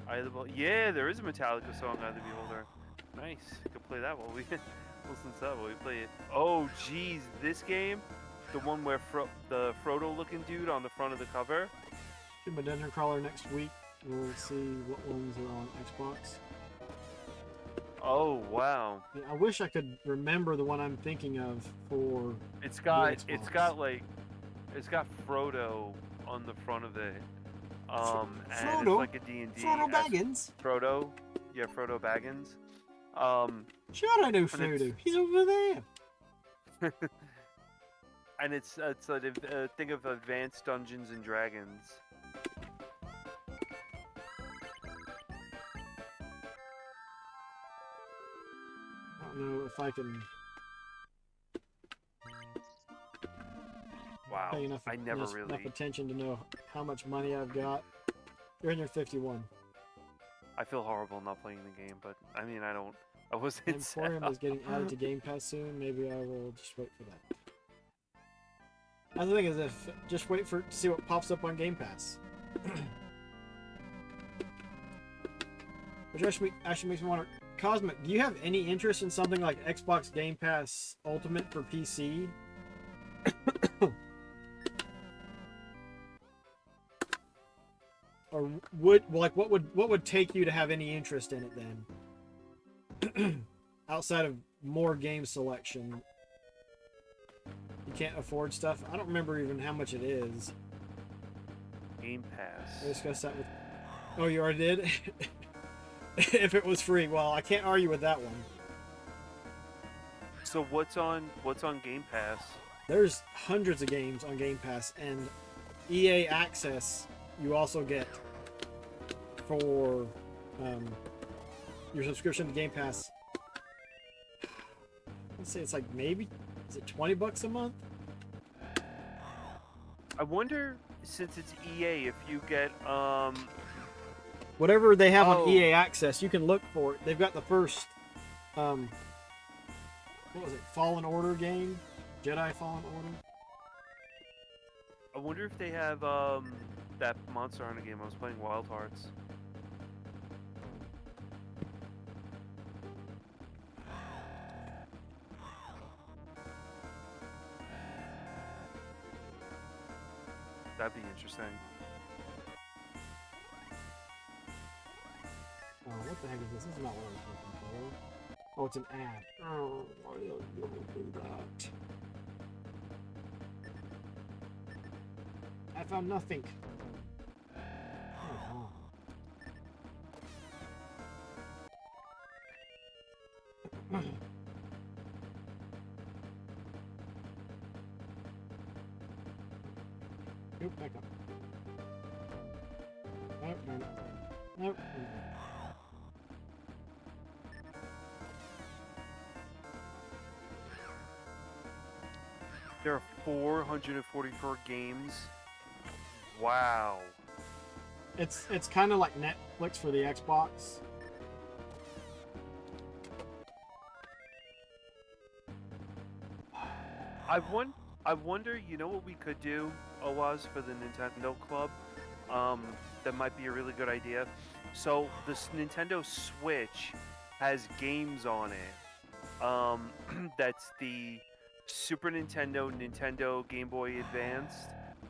S2: Eye of the Beholder. Yeah, there is a Metallica song, Eye of the Beholder. Nice. You can play that while we listen to that while we play it. Oh, geez, this game, the one where the Frodo-looking dude on the front of the cover.
S1: Do my dungeon crawler next week. We'll see what ones are on Xbox.
S2: Oh wow!
S1: Yeah, I wish I could remember the one I'm thinking of for.
S2: It's got Frodo on the front of it. And
S1: Frodo?
S2: it's like a D&D.
S1: Frodo Baggins.
S2: Frodo, yeah, Frodo Baggins.
S1: Sure, I know
S2: and
S1: Frodo. He's over there.
S2: it's a thing of Advanced Dungeons and Dragons.
S1: I don't know if I can
S2: Wow,
S1: pay enough,
S2: I never
S1: enough
S2: really.
S1: attention to know how much money I've got. 351.
S2: I feel horrible not playing the game, but I mean, I wasn't.
S1: Emporium is getting added to Game Pass soon. Maybe I will just wait for that. The thing is, if just wait for to see what pops up on Game Pass. Which actually makes me wonder, Cosmic, do you have any interest in something like Xbox Game Pass Ultimate for PC? Or what would take you to have any interest in it then? Outside of more game selection. You can't afford stuff. I don't remember even how much it is.
S2: Game Pass.
S1: I discussed that with. Oh, you already did? If it was free, well, I can't argue with that one.
S2: So what's on Game Pass?
S1: There's hundreds of games on Game Pass, and EA Access you also get for your subscription to Game Pass. Let's say it's like maybe, is it $20 a month?
S2: I wonder, since it's EA, if you get
S1: whatever they have on EA Access, you can look for it. They've got the first what was it, Fallen Order game? Jedi Fallen Order?
S2: I wonder if they have that Monster Hunter game I was playing, Wild Hearts. That'd be interesting.
S1: Oh, what the heck is this? This is not what I was looking for. Oh, it's an ad. Oh, why did I do that? I found nothing. Oh, Nope, back up. Nope, nope, nope.
S2: There are 444 games. Wow.
S1: It's kind of like Netflix for the Xbox.
S2: I wonder, you know what we could do, Owaz, for the Nintendo Club? That might be a really good idea. So, this Nintendo Switch has games on it. That's the Super Nintendo, Nintendo Game Boy Advanced,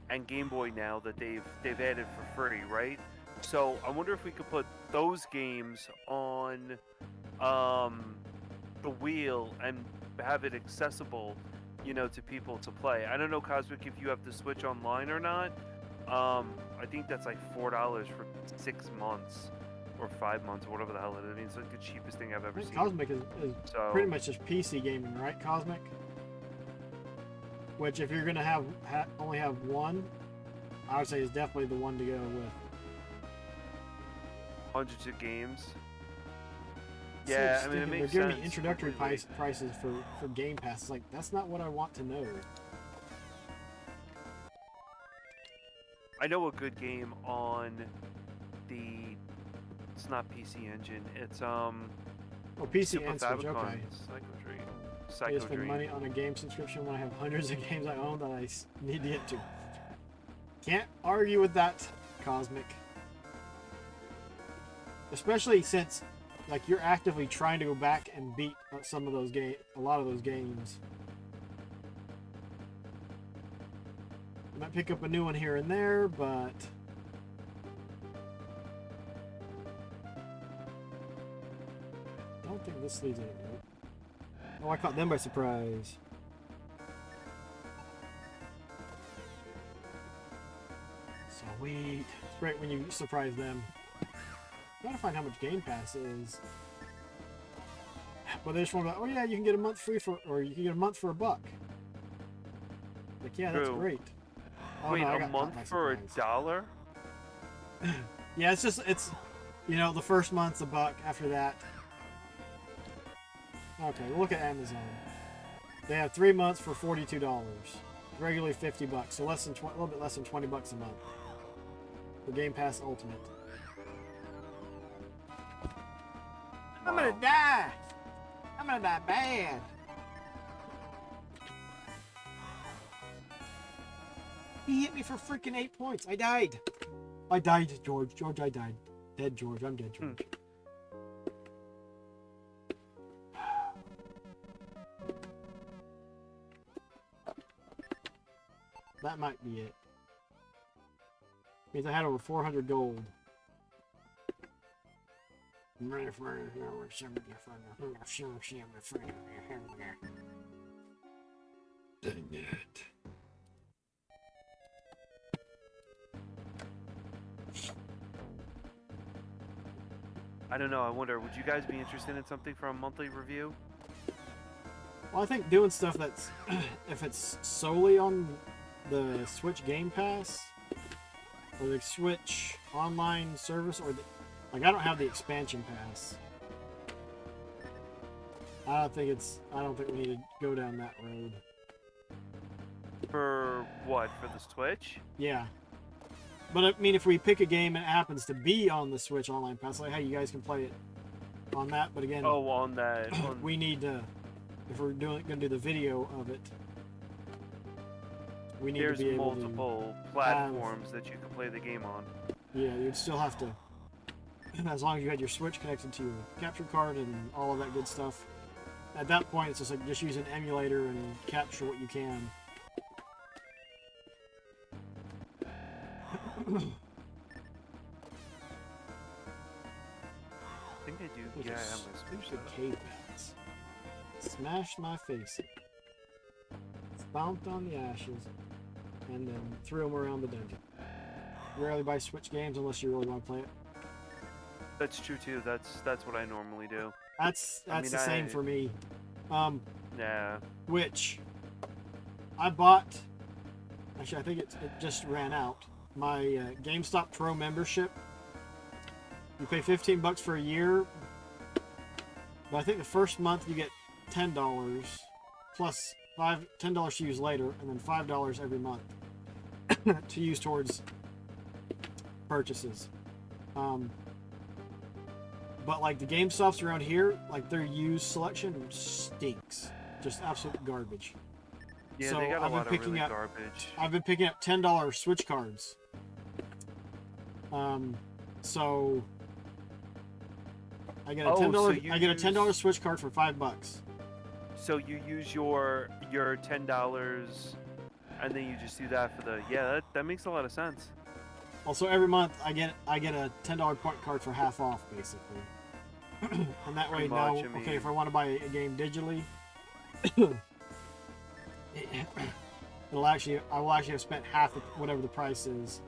S2: and Game Boy now that they've added for free, right? So I wonder if we could put those games on the wheel and have it accessible, you know, to people to play. I don't know, Cosmic, if you have the Switch Online or not. I think that's like $4 for 6 months or 5 months or whatever the hell it is. I mean, it's like the cheapest thing I've ever seen.
S1: Cosmic is
S2: So
S1: pretty much just PC gaming, right, Cosmic? Which, if you're gonna have only have one, I would say is definitely the one to go with.
S2: hundreds of games.
S1: So
S2: Yeah,
S1: just
S2: I mean, it
S1: thinking
S2: makes
S1: they're
S2: sense.
S1: giving me introductory
S2: completely.
S1: prices for Game Pass. It's like, that's not what I want to know.
S2: I know a good game on the. It's not PC Engine. It's
S1: Oh, PC
S2: Super
S1: and Switch,
S2: Famicom.
S1: okay. I just spend
S2: Psycho
S1: money
S2: Dream.
S1: on a game subscription when I have hundreds of games I own that I need to get to. Can't argue with that, Cosmic. Especially since, like, you're actively trying to go back and beat some of those a lot of those games. I might pick up a new one here and there, but I don't think this leads anywhere. Oh, I caught them by surprise. Sweet. It's great when you surprise them. Gotta find how much Game Pass is. But they just want to, oh yeah, you can get a month free for, or you can get a month for $1. Like, yeah, that's
S2: True.
S1: great. Oh,
S2: Wait,
S1: no, I
S2: a
S1: got
S2: month
S1: caught by
S2: for
S1: surprise.
S2: $1?
S1: Yeah, it's, you know, the first month's $1. After that, okay, look at Amazon. They have 3 months for $42. Regularly $50, so less than a little bit less than $20 a month. For Game Pass Ultimate. I'm gonna die. I'm gonna die bad. He hit me for freaking 8 points. I died. I died, George. George, I died. Dead, George. I'm dead, George. That might be it. Means I had over 400 gold. Dang it.
S2: I don't know. I wonder, would you guys be interested in something for a monthly review?
S1: Well, I think doing stuff that's, if it's solely on the Switch Game Pass, or the Switch online service, or the, like, I don't have the expansion pass. I don't think we need to go down that road.
S2: For what? For the Switch?
S1: Yeah. But I mean, if we pick a game and it happens to be on the Switch online pass, like, hey, you guys can play it on that. But again,
S2: Oh, on that.
S1: we need to, if we're gonna do the video of it, we need
S2: There's
S1: to be able
S2: multiple platforms that you can play the game on.
S1: Yeah, you'd still have to, as long as you had your Switch connected to your capture card and all of that good stuff. At that point, it's just like just use an emulator and capture what you can.
S2: I think I do. Yeah, I have my Switch set
S1: Stupid
S2: up.
S1: cave bats. Smashed my face. Stomped on the ashes. And then threw them around the dungeon. Rarely buy Switch games unless you really want to play it.
S2: That's true too. That's what I normally do.
S1: That's
S2: mean,
S1: the same for me.
S2: Yeah.
S1: Which I bought. Actually, I think it just ran out. My GameStop Pro membership. You pay $15 for a year, but I think the first month you get $10 plus $10 to use later, and then $5 every month to use towards purchases. But like the GameStops around here, like their used selection stinks, just absolute garbage.
S2: Yeah,
S1: So
S2: they got a
S1: I've been
S2: lot of
S1: picking
S2: really
S1: up-
S2: garbage.
S1: I've been picking up $10 Switch cards. So I get a $10.
S2: So you
S1: I get a
S2: use-
S1: $10 Switch card for $5.
S2: So you use your $10, and then you just do that for the that makes a lot of sense.
S1: Also, every month I get a $10 point card for half off, basically. And that way,
S2: Pretty
S1: now,
S2: much, I
S1: okay,
S2: mean-
S1: if I want to buy a game digitally, I will actually have spent half of whatever the price is.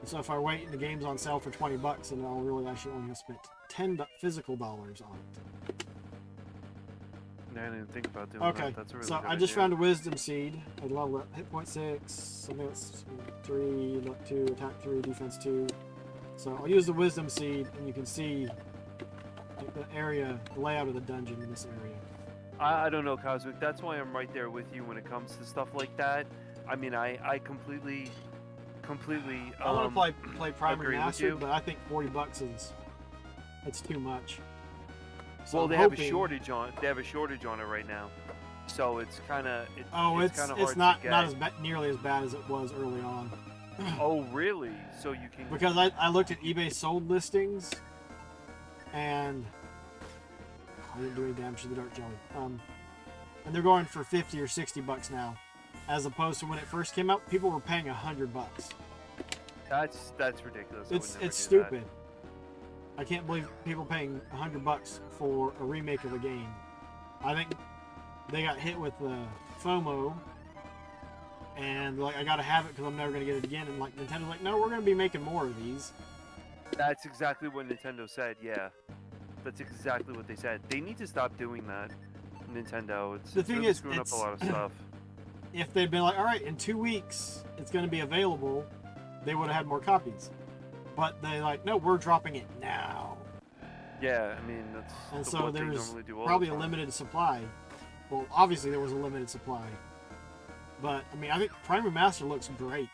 S1: And so if I wait and the game's on sale for $20, then I'll really actually only have spent $10 physical dollars on it.
S2: I didn't think about doing
S1: Okay,
S2: that. That's a really
S1: so
S2: good
S1: I just
S2: idea.
S1: found a wisdom seed. I leveled up hit point 6, something that's 3, luck 2, attack 3, defense 2. So I'll use the wisdom seed, and you can see like, the layout of the dungeon in this area.
S2: I don't know, Cosmic. That's why I'm right there with you when it comes to stuff like that. I mean, I completely.
S1: I want to play Primary
S2: agree with
S1: Master,
S2: you.
S1: but I think $40 it's too much. So
S2: Well,
S1: I'm
S2: they have a
S1: hoping-
S2: shortage on. They have a shortage on it right now, so it's kind of.
S1: Oh,
S2: it's kind of hard
S1: it's not
S2: to
S1: not
S2: get.
S1: nearly as bad as it was early on.
S2: Oh, really? So you can.
S1: Because I looked at eBay sold listings, and I didn't do any damage to the Dark Jelly. And they're going for $50 or $60 now, as opposed to when it first came out, people were paying $100.
S2: That's ridiculous. I would never do
S1: It's
S2: that.
S1: stupid. I can't believe people paying $100 for a remake of a game. I think they got hit with the FOMO, and like I gotta have it because I'm never gonna get it again. And like Nintendo's like, no, we're gonna be making more of these.
S2: That's exactly what Nintendo said. Yeah. That's exactly what they said. They need to stop doing that. Nintendo. It's
S1: The thing
S2: really
S1: is,
S2: screwing up a lot of stuff.
S1: if they'd been like, all right, in 2 weeks it's going to be available, they would have had more copies. But they like, no, we're dropping it now.
S2: Yeah, I mean that's
S1: And
S2: the
S1: so
S2: what they
S1: there's
S2: normally do all
S1: probably
S2: the
S1: a
S2: time.
S1: limited supply. Well, obviously there was a limited supply. But I mean, I think Prime Remaster looks great.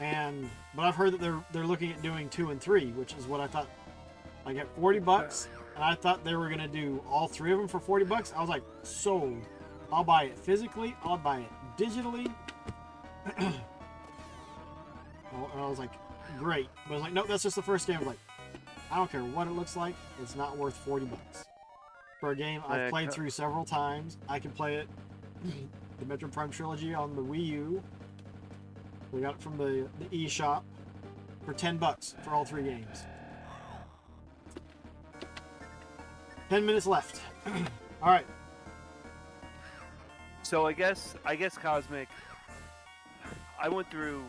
S1: But I've heard that they're looking at doing 2 and 3, which is what I thought. Like at $40, and I thought they were gonna do all 3 of them for $40. I was like, sold. I'll buy it physically. I'll buy it digitally. And I was like, great. But I was like, no, that's just the first game. I was like, I don't care what it looks like. It's not worth $40 for a game I've played through several times. I can play it, the Metroid Prime trilogy on the Wii U. We got it from the eShop for $10 for all 3 games. 10 minutes left. All right.
S2: So I guess Cosmic. I went through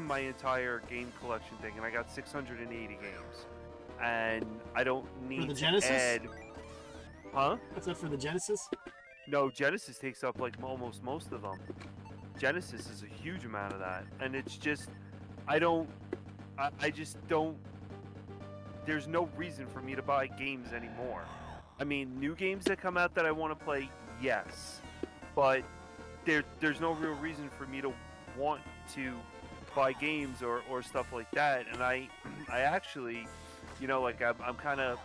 S2: my entire game collection thing, and I got 680 games, and I don't need
S1: the
S2: to
S1: Genesis?
S2: add. Huh?
S1: That's it for the Genesis?
S2: No, Genesis takes up like almost most of them. Genesis is a huge amount of that, and it's just, I just don't. There's no reason for me to buy games anymore. I mean, new games that come out that I want to play, yes, but there's no real reason for me to want to buy games or stuff like that. And I actually, like I'm kind of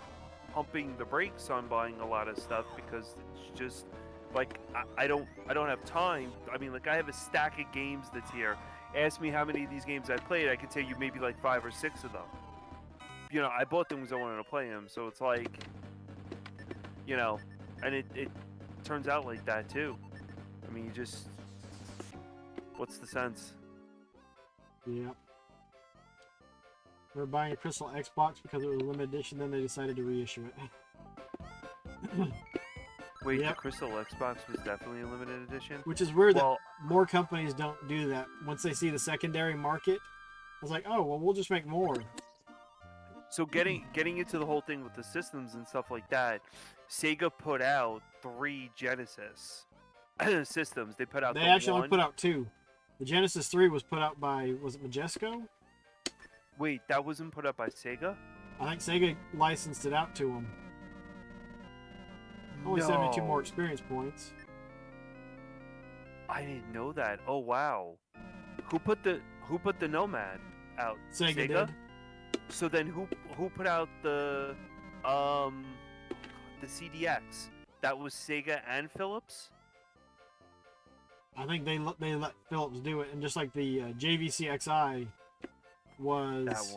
S2: pumping the brakes on buying a lot of stuff because it's just like I don't have time. I mean, like I have a stack of games that's here. Ask me how many of these games I played, I can tell you maybe like 5 or 6 of them. I bought them because I wanted to play them, so it's like, and it turns out like that too. I mean, what's the sense?
S1: Yeah. We're buying a Crystal Xbox because it was a limited edition, then they decided to reissue it.
S2: Wait,
S1: Yep.
S2: The Crystal Xbox was definitely a limited edition?
S1: Which is weird
S2: Well,
S1: that more companies don't do that. Once they see the secondary market, I was like, oh, well, we'll just make more.
S2: so getting into the whole thing with the systems and stuff like that, Sega put out 3 Genesis systems. They put out
S1: They
S2: the
S1: actually
S2: one.
S1: only put out 2. The Genesis 3 was put out by, was it Majesco?
S2: Wait, that wasn't put out by Sega?
S1: I think Sega licensed it out to them. Only 72 more experience points.
S2: I didn't know that. Oh wow. Who put the Nomad out?
S1: Sega did.
S2: So then who put out the CDX? That was Sega and Philips?
S1: I think they let Philips do it, and just like the JVC XI was,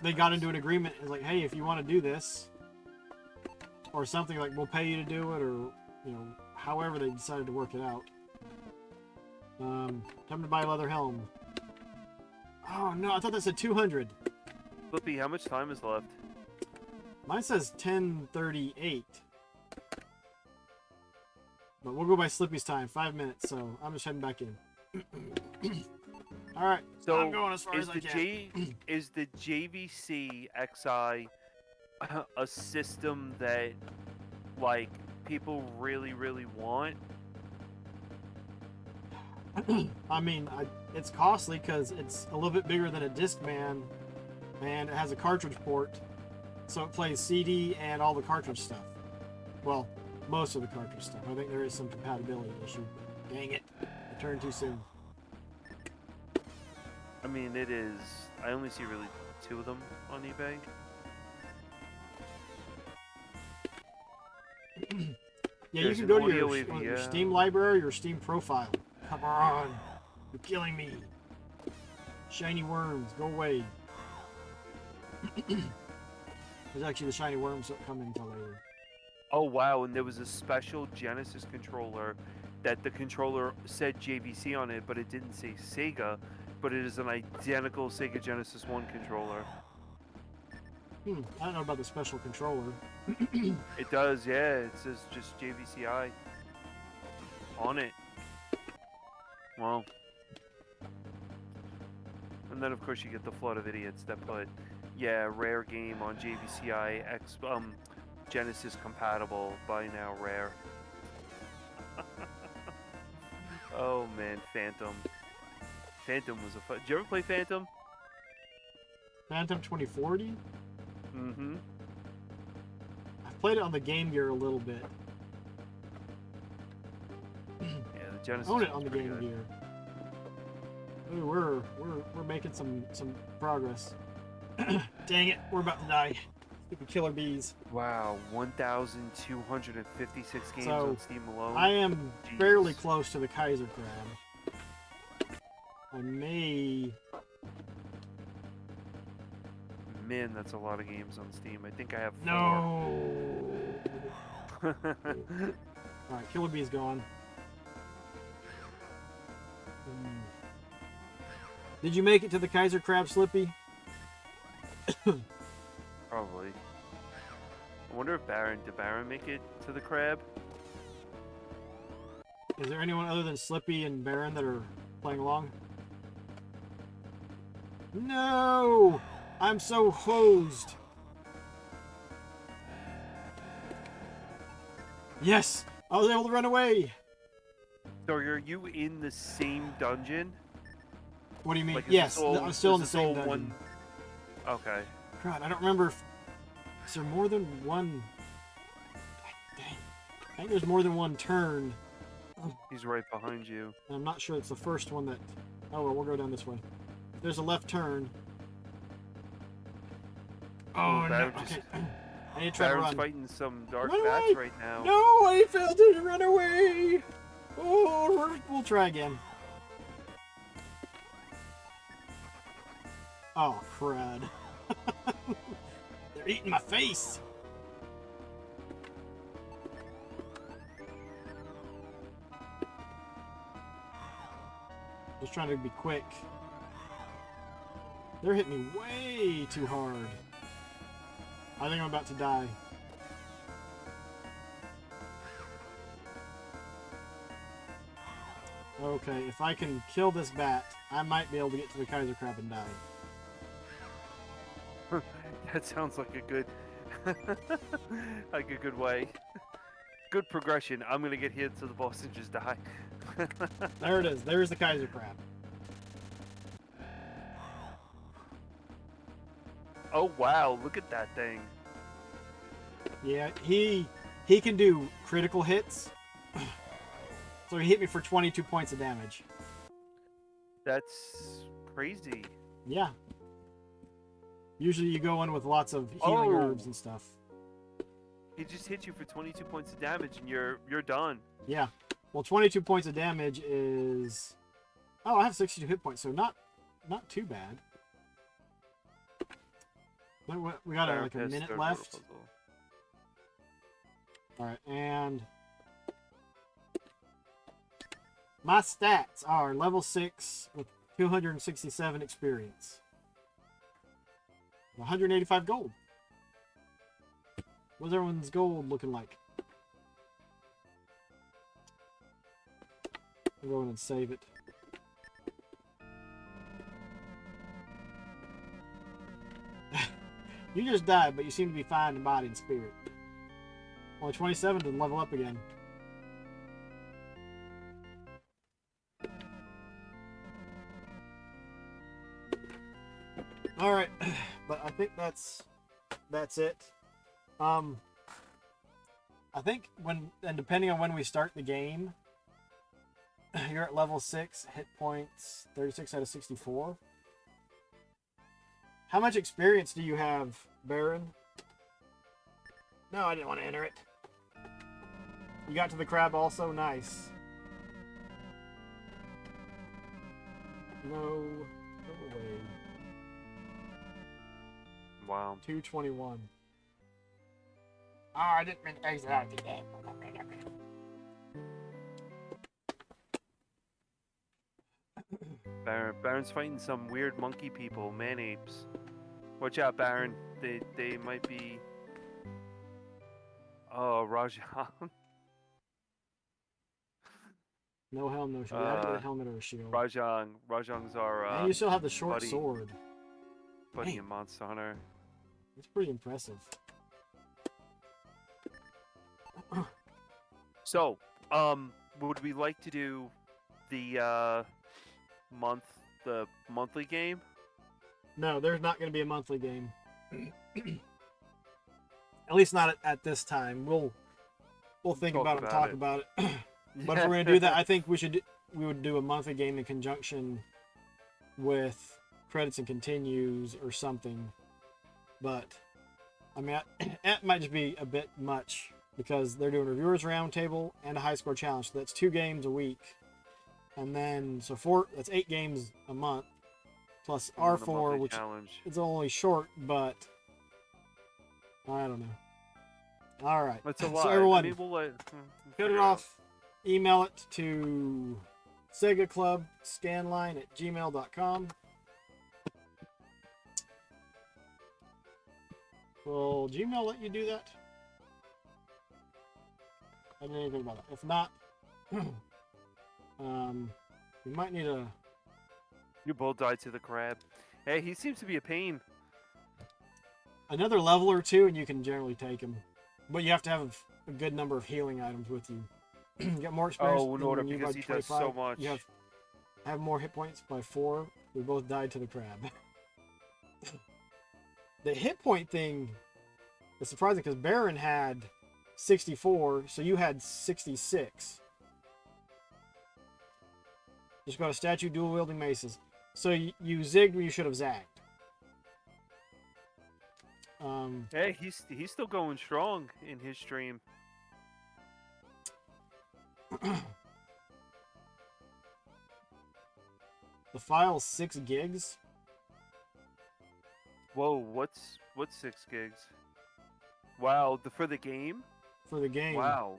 S1: they got into an agreement. It's like, hey, if you want to do this or something, like we'll pay you to do it, or however they decided to work it out. Time to buy a leather helm. Oh no, I thought that said 200.
S2: Flippy, how much time is left?
S1: Mine says 10:38. But we'll go by Slippy's time, 5 minutes, so I'm just heading back in. Alright,
S2: So
S1: I'm going as far as I can.
S2: Is the JVC XI a system that like people really want?
S1: I mean, it's costly because it's a little bit bigger than a Discman, and it has a cartridge port, so it plays CD and all the cartridge stuff. Well, most of the cartridge stuff. I think there is some compatibility issue, but dang it, I turned too soon.
S2: I mean, it is. I only see really 2 of them on eBay.
S1: Yeah,
S2: There's
S1: you can
S2: an
S1: go to
S2: audio
S1: your
S2: AV,
S1: Steam library or Steam profile. Come on, you're killing me. Shiny worms, go away. There's actually the shiny worms that come until later.
S2: Oh wow, and there was a special Genesis controller that the controller said JVC on it, but it didn't say Sega, but it is an identical Sega Genesis 1 controller.
S1: I don't know about the special controller.
S2: It does, yeah, it says just JVCI on it. Wow. And then of course you get the flood of idiots that put Yeah, rare game on JVCI Genesis compatible. Buy now, rare. Oh man, Phantom. Phantom was a fun. Did you ever play Phantom?
S1: Phantom 2040?
S2: Mm-hmm.
S1: I've played it on the Game Gear a little bit.
S2: Yeah, the Genesis.
S1: Own it
S2: one's
S1: on the
S2: pretty
S1: Game
S2: good.
S1: Gear. Ooh, we're making some progress. Dang it, we're about to die. Stupid killer bees.
S2: Wow, 1,256 games
S1: So,
S2: on Steam alone.
S1: I am
S2: Jeez.
S1: fairly close to the Kaiser Crab. I may...
S2: Man, that's a lot of games on Steam. I think I have 4.
S1: No! Alright, killer bee's gone. Did you make it to the Kaiser Crab, Slippy?
S2: Probably. I wonder if did Baron make it to the crab?
S1: Is there anyone other than Slippy and Baron that are playing along? No! I'm so hosed. Yes! I was able to run away!
S2: So are you in the same dungeon?
S1: What do you mean?
S2: Like, is
S1: Yes,
S2: this all-
S1: I'm still in
S2: is
S1: the
S2: this
S1: same
S2: all
S1: dungeon.
S2: Okay.
S1: God, I don't remember if... Is there more than one... Dang. I think there's more than one turn.
S2: He's right behind you.
S1: I'm not sure it's the first one that... Oh, well, we'll go down this way. If there's a left turn... Oh, no.
S2: Baron just-
S1: Okay. I need to try to
S2: Baron's
S1: run.
S2: fighting some dark
S1: Run
S2: bats
S1: away!
S2: right now.
S1: No, I failed to run away! Oh, we'll try again. Oh, crud. They're eating my face! Just trying to be quick. They're hitting me way too hard. I think I'm about to die. Okay, if I can kill this bat, I might be able to get to the Kaiser Crab and die.
S2: That sounds like a good, like a good way. Good progression. I'm gonna get hit to the boss and just die.
S1: There it is. There's the Kaiser Crab.
S2: Oh wow! Look at that thing.
S1: Yeah, he can do critical hits. So he hit me for 22 points of damage.
S2: That's crazy.
S1: Yeah. Usually you go in with lots of healing herbs and stuff.
S2: He just hit you for 22 points of damage and you're done.
S1: Yeah. Well, 22 points of damage is... Oh, I have 62 hit points, so not too bad. But we got like a
S2: Therapist,
S1: minute
S2: third
S1: left.
S2: order puzzle.
S1: Alright, and... My stats are level 6 with 267 experience. 185 gold. What's everyone's gold looking like? I'll go in and save it. You just died, but you seem to be fine in body and spirit. Only 27 to level up again. Alright, but I think that's it. I think and depending on when we start the game, you're at level 6, hit points 36 out of 64. How much experience do you have, Baron? No, I didn't want to enter it. You got to the crab also? Nice. No, go away.
S2: Wow.
S1: 221. Oh, I didn't mean to exit out of the game.
S2: Baron's fighting some weird monkey people, man apes. Watch out, Baron. They might be. Oh, Rajan.
S1: No helm, no shield. You have to get a helmet or a shield.
S2: Rajan's our.
S1: And you still have the short
S2: buddy.
S1: sword.
S2: Bunny
S1: Damn.
S2: and Monster Hunter.
S1: It's pretty impressive.
S2: So, would we like to do the the monthly game?
S1: No, there's not going to be a monthly game. At least not at this time. We'll think about it and talk about it. But if we're going to do that, I think we would do a monthly game in conjunction with credits and continues or something. But I mean, it might just be a bit much because they're doing reviewers roundtable and a high score challenge. So that's 2 games a week, and then that's 8 games a month plus R4, which is only short, but I don't know. All right,
S2: That's a lot.
S1: So everyone,
S2: I mean, we'll
S1: cut it off. Email it to segaclubscanline@gmail.com. Will Gmail let you do that? I didn't even think about that. If not, we might need a...
S2: You both died to the crab. Hey, he seems to be a pain.
S1: another level or 2, and you can generally take him. But you have to have a good number of healing items with you. Get more experience.
S2: Oh, in order, because he does so much.
S1: You have more hit points by 4. We both died to the crab. The hit point thing is surprising because Baron had 64, so you had 66. Just got a statue dual wielding maces. So you zigged when you should have zagged.
S2: Hey, he's still going strong in his stream.
S1: The file's 6 gigs.
S2: Whoa, what's 6 gigs? Wow, for the game?
S1: For the game.
S2: Wow.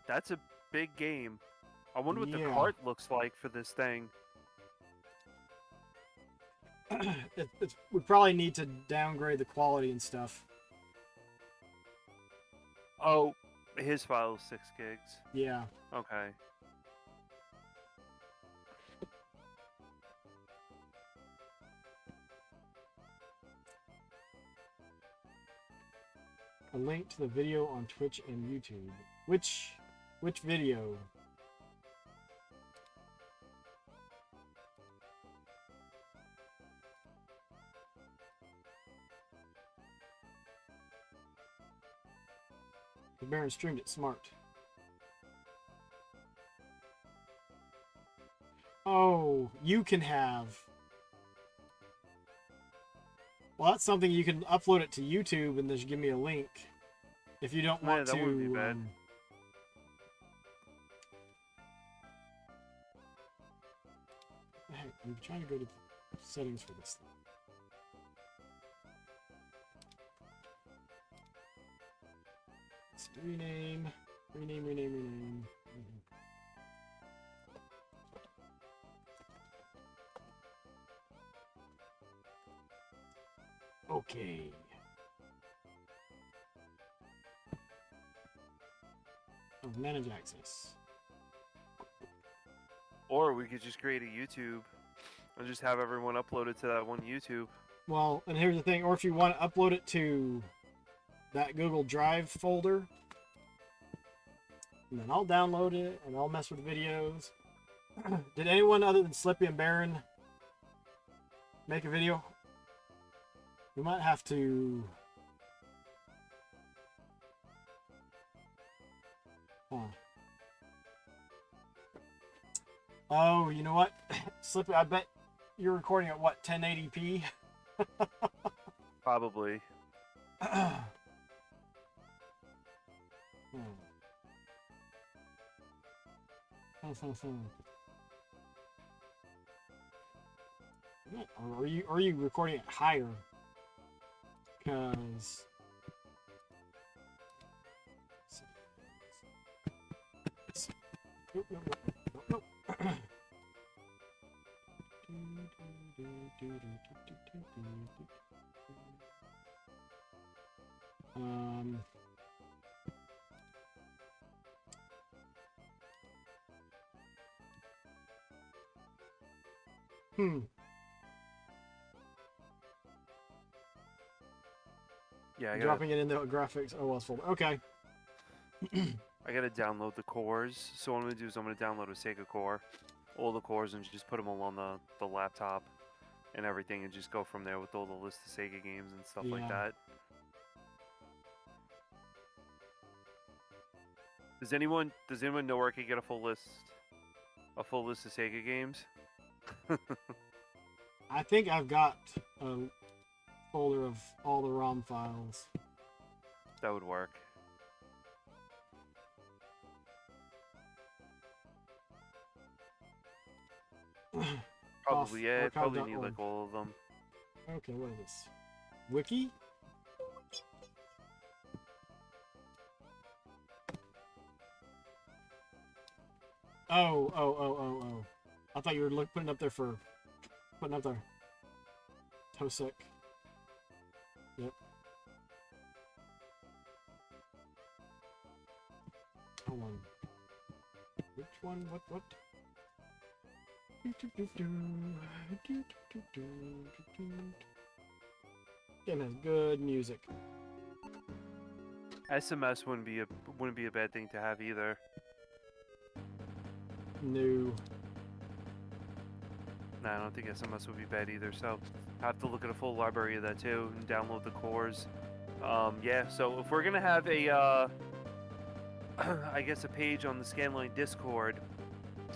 S2: That's a big game. I wonder what the cart looks like for this thing.
S1: We probably need to downgrade the quality and stuff.
S2: Oh, his file is 6 gigs.
S1: Yeah.
S2: Okay.
S1: A link to the video on Twitch and YouTube. Which video? The Baron streamed it smart. Oh, you can have. Well, that's something you can upload it to YouTube and just give me a link if you don't want
S2: that
S1: to.
S2: wouldn't be bad.
S1: Hey, I'm trying to go to settings for this thing. Let's rename. Okay. Oh, manage access.
S2: Or we could just create a YouTube and just have everyone upload it to that one YouTube.
S1: Well, and here's the thing, or if you want to upload it to that Google Drive folder, and then I'll download it and I'll mess with videos. Did anyone other than Slippy and Baron make a video? We might have to... Huh. Oh, you know what? Slippy, I bet you're recording at what, 1080p?
S2: Probably.
S1: Are you recording it higher? Because nope.
S2: Yeah,
S1: Dropping it in the graphics OS folder. Okay.
S2: I gotta download the cores. So what I'm gonna do is I'm gonna download a Sega core, all the cores, and just put them all on the laptop and everything, and just go from there with all the list of Sega games and stuff like
S1: Yeah.
S2: that. Does anyone know where I could get a full list of Sega games?
S1: I think I've got a folder of all the ROM files.
S2: That would work. Probably, yeah. Probably need like all of them.
S1: Okay, what is this? Wiki? Oh. I thought you were putting up there. Tosek. Yep. Hold on. Which one? What? Game has good music.
S2: SMS wouldn't be a bad thing to have either.
S1: No.
S2: No, I don't think SMS would be bad either. So I have to look at a full library of that too and download the cores. Yeah. So if we're gonna have a, I guess a page on the Scanline Discord,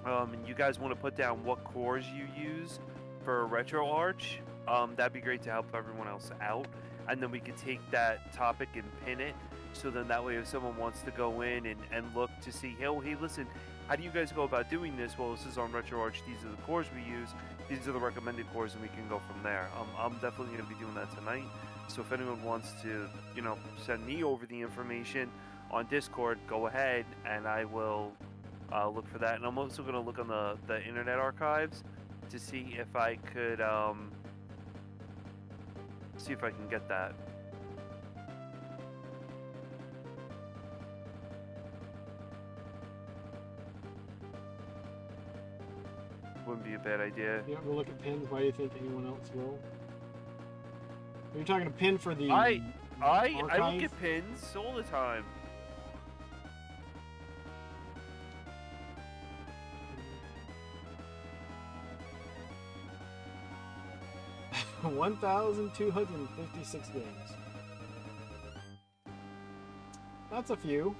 S2: and you guys want to put down what cores you use for RetroArch, that'd be great to help everyone else out. And then we could take that topic and pin it. So then that way if someone wants to go in and look to see, oh, hey, listen, how do you guys go about doing this? Well, this is on RetroArch. These are the cores we use. These are the recommended cores, and we can go from there. I'm definitely going to be doing that tonight. So if anyone wants to, send me over the information on Discord, go ahead, and I will look for that. And I'm also going to look on the Internet Archives to see if I could get that. Wouldn't be a bad idea.
S1: Yeah, we'll look at pins. Why do you think anyone else will? Are you talking a pin for the
S2: I
S1: archive?
S2: look at pins all the time.
S1: – 1,256 games. That's a few.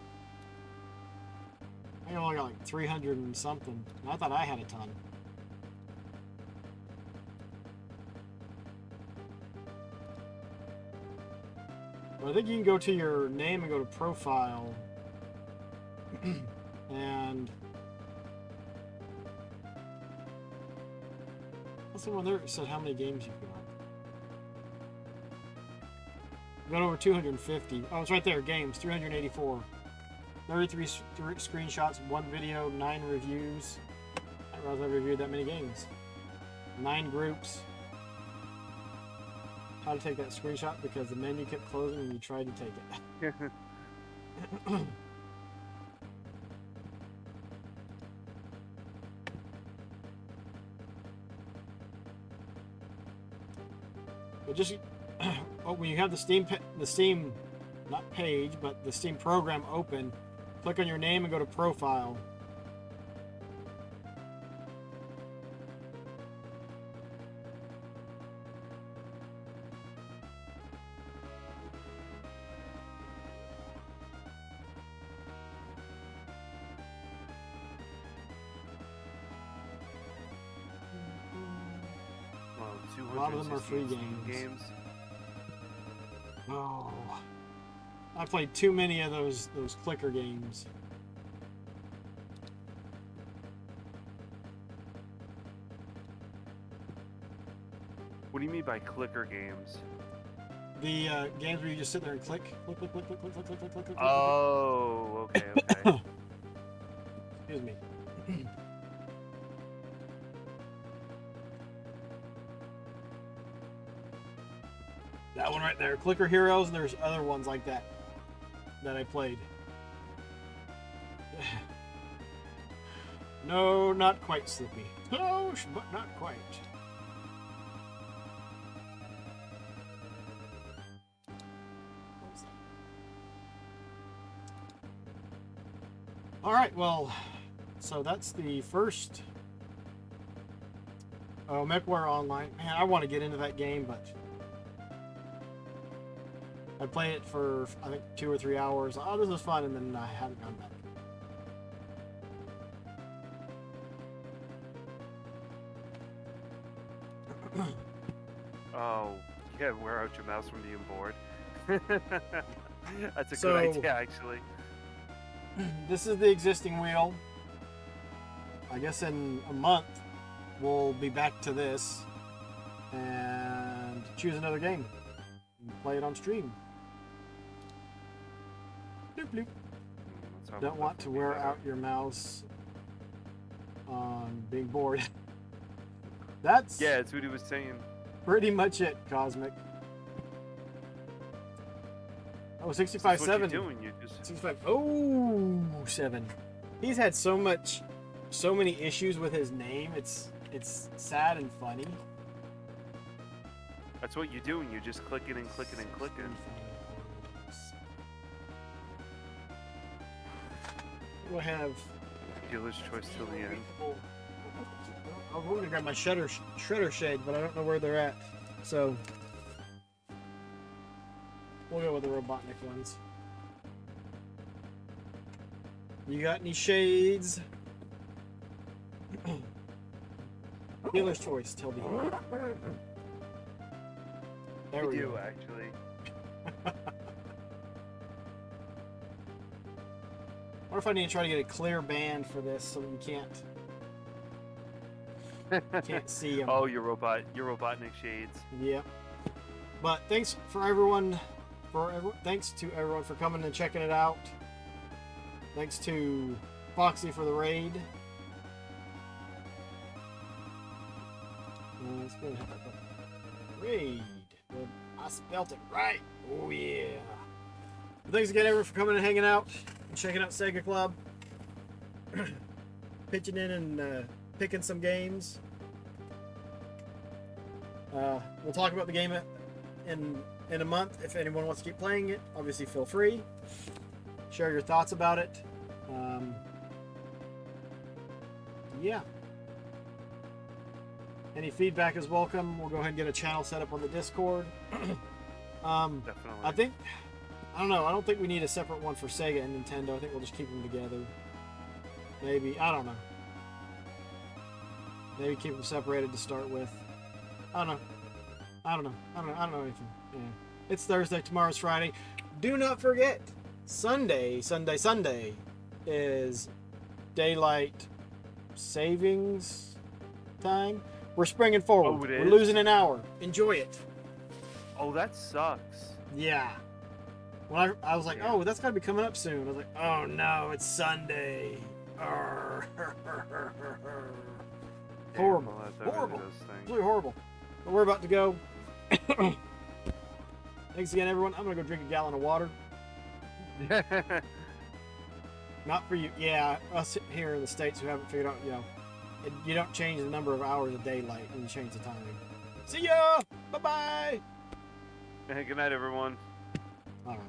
S1: I only got like 300 and something. I thought I had a ton. But I think you can go to your name and go to profile. And what's the one there that said how many games you've got? Got over 250. Oh, it's right there. Games, 384. 33 screenshots, 1 video, 9 reviews. I didn't realize I reviewed that many games. 9 groups. How to take that screenshot because the menu kept closing when you tried to take it. But just when you have the Steam not page, but the Steam program open, click on your name and go to profile. A lot of them are free games. Oh, I played too many of those clicker games.
S2: What do you mean by clicker games?
S1: The games where you just sit there and click. Click.
S2: Oh, okay.
S1: Excuse me. That one right there, Clicker Heroes, and there's other ones like that I played. No, not quite, Slippy. Close, but not quite. All right, well, so that's the first. Oh, MechWarrior Online. Man, I want to get into that game, but I played it for I think 2 or 3 hours. Oh, this is fun, and then I haven't gone back.
S2: Oh, yeah, wear out your mouse from being bored. That's a
S1: So-
S2: good idea, actually.
S1: This is the existing wheel. I guess in a month we'll be back to this and choose another game and play it on stream. Bloop, bloop.
S2: Let's hope
S1: Don't
S2: that
S1: want to
S2: will be
S1: wear
S2: better.
S1: out your mouse on being bored. That's
S2: Yeah, that's what he was saying.
S1: pretty much it, Cosmic. Oh,
S2: This is
S1: 65
S2: what
S1: 7.
S2: you're doing. You just
S1: 65. Oh, 7. He's had so many issues with his name. It's sad and funny.
S2: that's what you're doing. You're just clicking and clicking and clicking.
S1: We'll have.
S2: Dealer's choice till the end.
S1: I was going to grab my shredder shade, but I don't know where they're at. So we'll go with the Robotnik ones. You got any shades? Dealer's choice till the end. There
S2: We
S1: we
S2: do
S1: go.
S2: actually.
S1: What if I need to try to get a clear band for this so that you can't see them?
S2: Oh, your Robotnik shades.
S1: Yeah. But thanks for everyone. Thanks to everyone for coming and checking it out. Thanks to Foxy for the raid. Let's go ahead. Raid. Well, I spelt it right. Oh yeah. But thanks again, everyone, for coming and hanging out and checking out Sega Club. Pitching in and picking some games. We'll talk about the game in a month. If anyone wants to keep playing it, obviously feel free. Share your thoughts about it. Yeah. Any feedback is welcome. We'll go ahead and get a channel set up on the Discord.
S2: Definitely.
S1: I don't know. I don't think we need a separate one for Sega and Nintendo. I think we'll just keep them together. Maybe. I don't know. Maybe keep them separated to start with. I don't know. I don't know anything. Yeah. It's Thursday. Tomorrow's Friday. Do not forget, Sunday is daylight savings time. We're springing forward.
S2: Oh, it
S1: We're
S2: is?
S1: losing an hour. Enjoy it.
S2: Oh, that sucks.
S1: Yeah. When I was like, oh, that's got to be coming up soon. I was like, oh no, it's Sunday. Arr.
S2: Damn,
S1: Horrible.
S2: I'll have to edit
S1: Horrible.
S2: those
S1: It's
S2: things.
S1: really horrible. But we're about to go. Thanks again, everyone. I'm going to go drink a gallon of water. Not for you. Yeah, us here in the States who haven't figured out, you don't change the number of hours of daylight when you change the time. See ya! Bye-bye!
S2: Hey, good night, everyone.
S1: All right.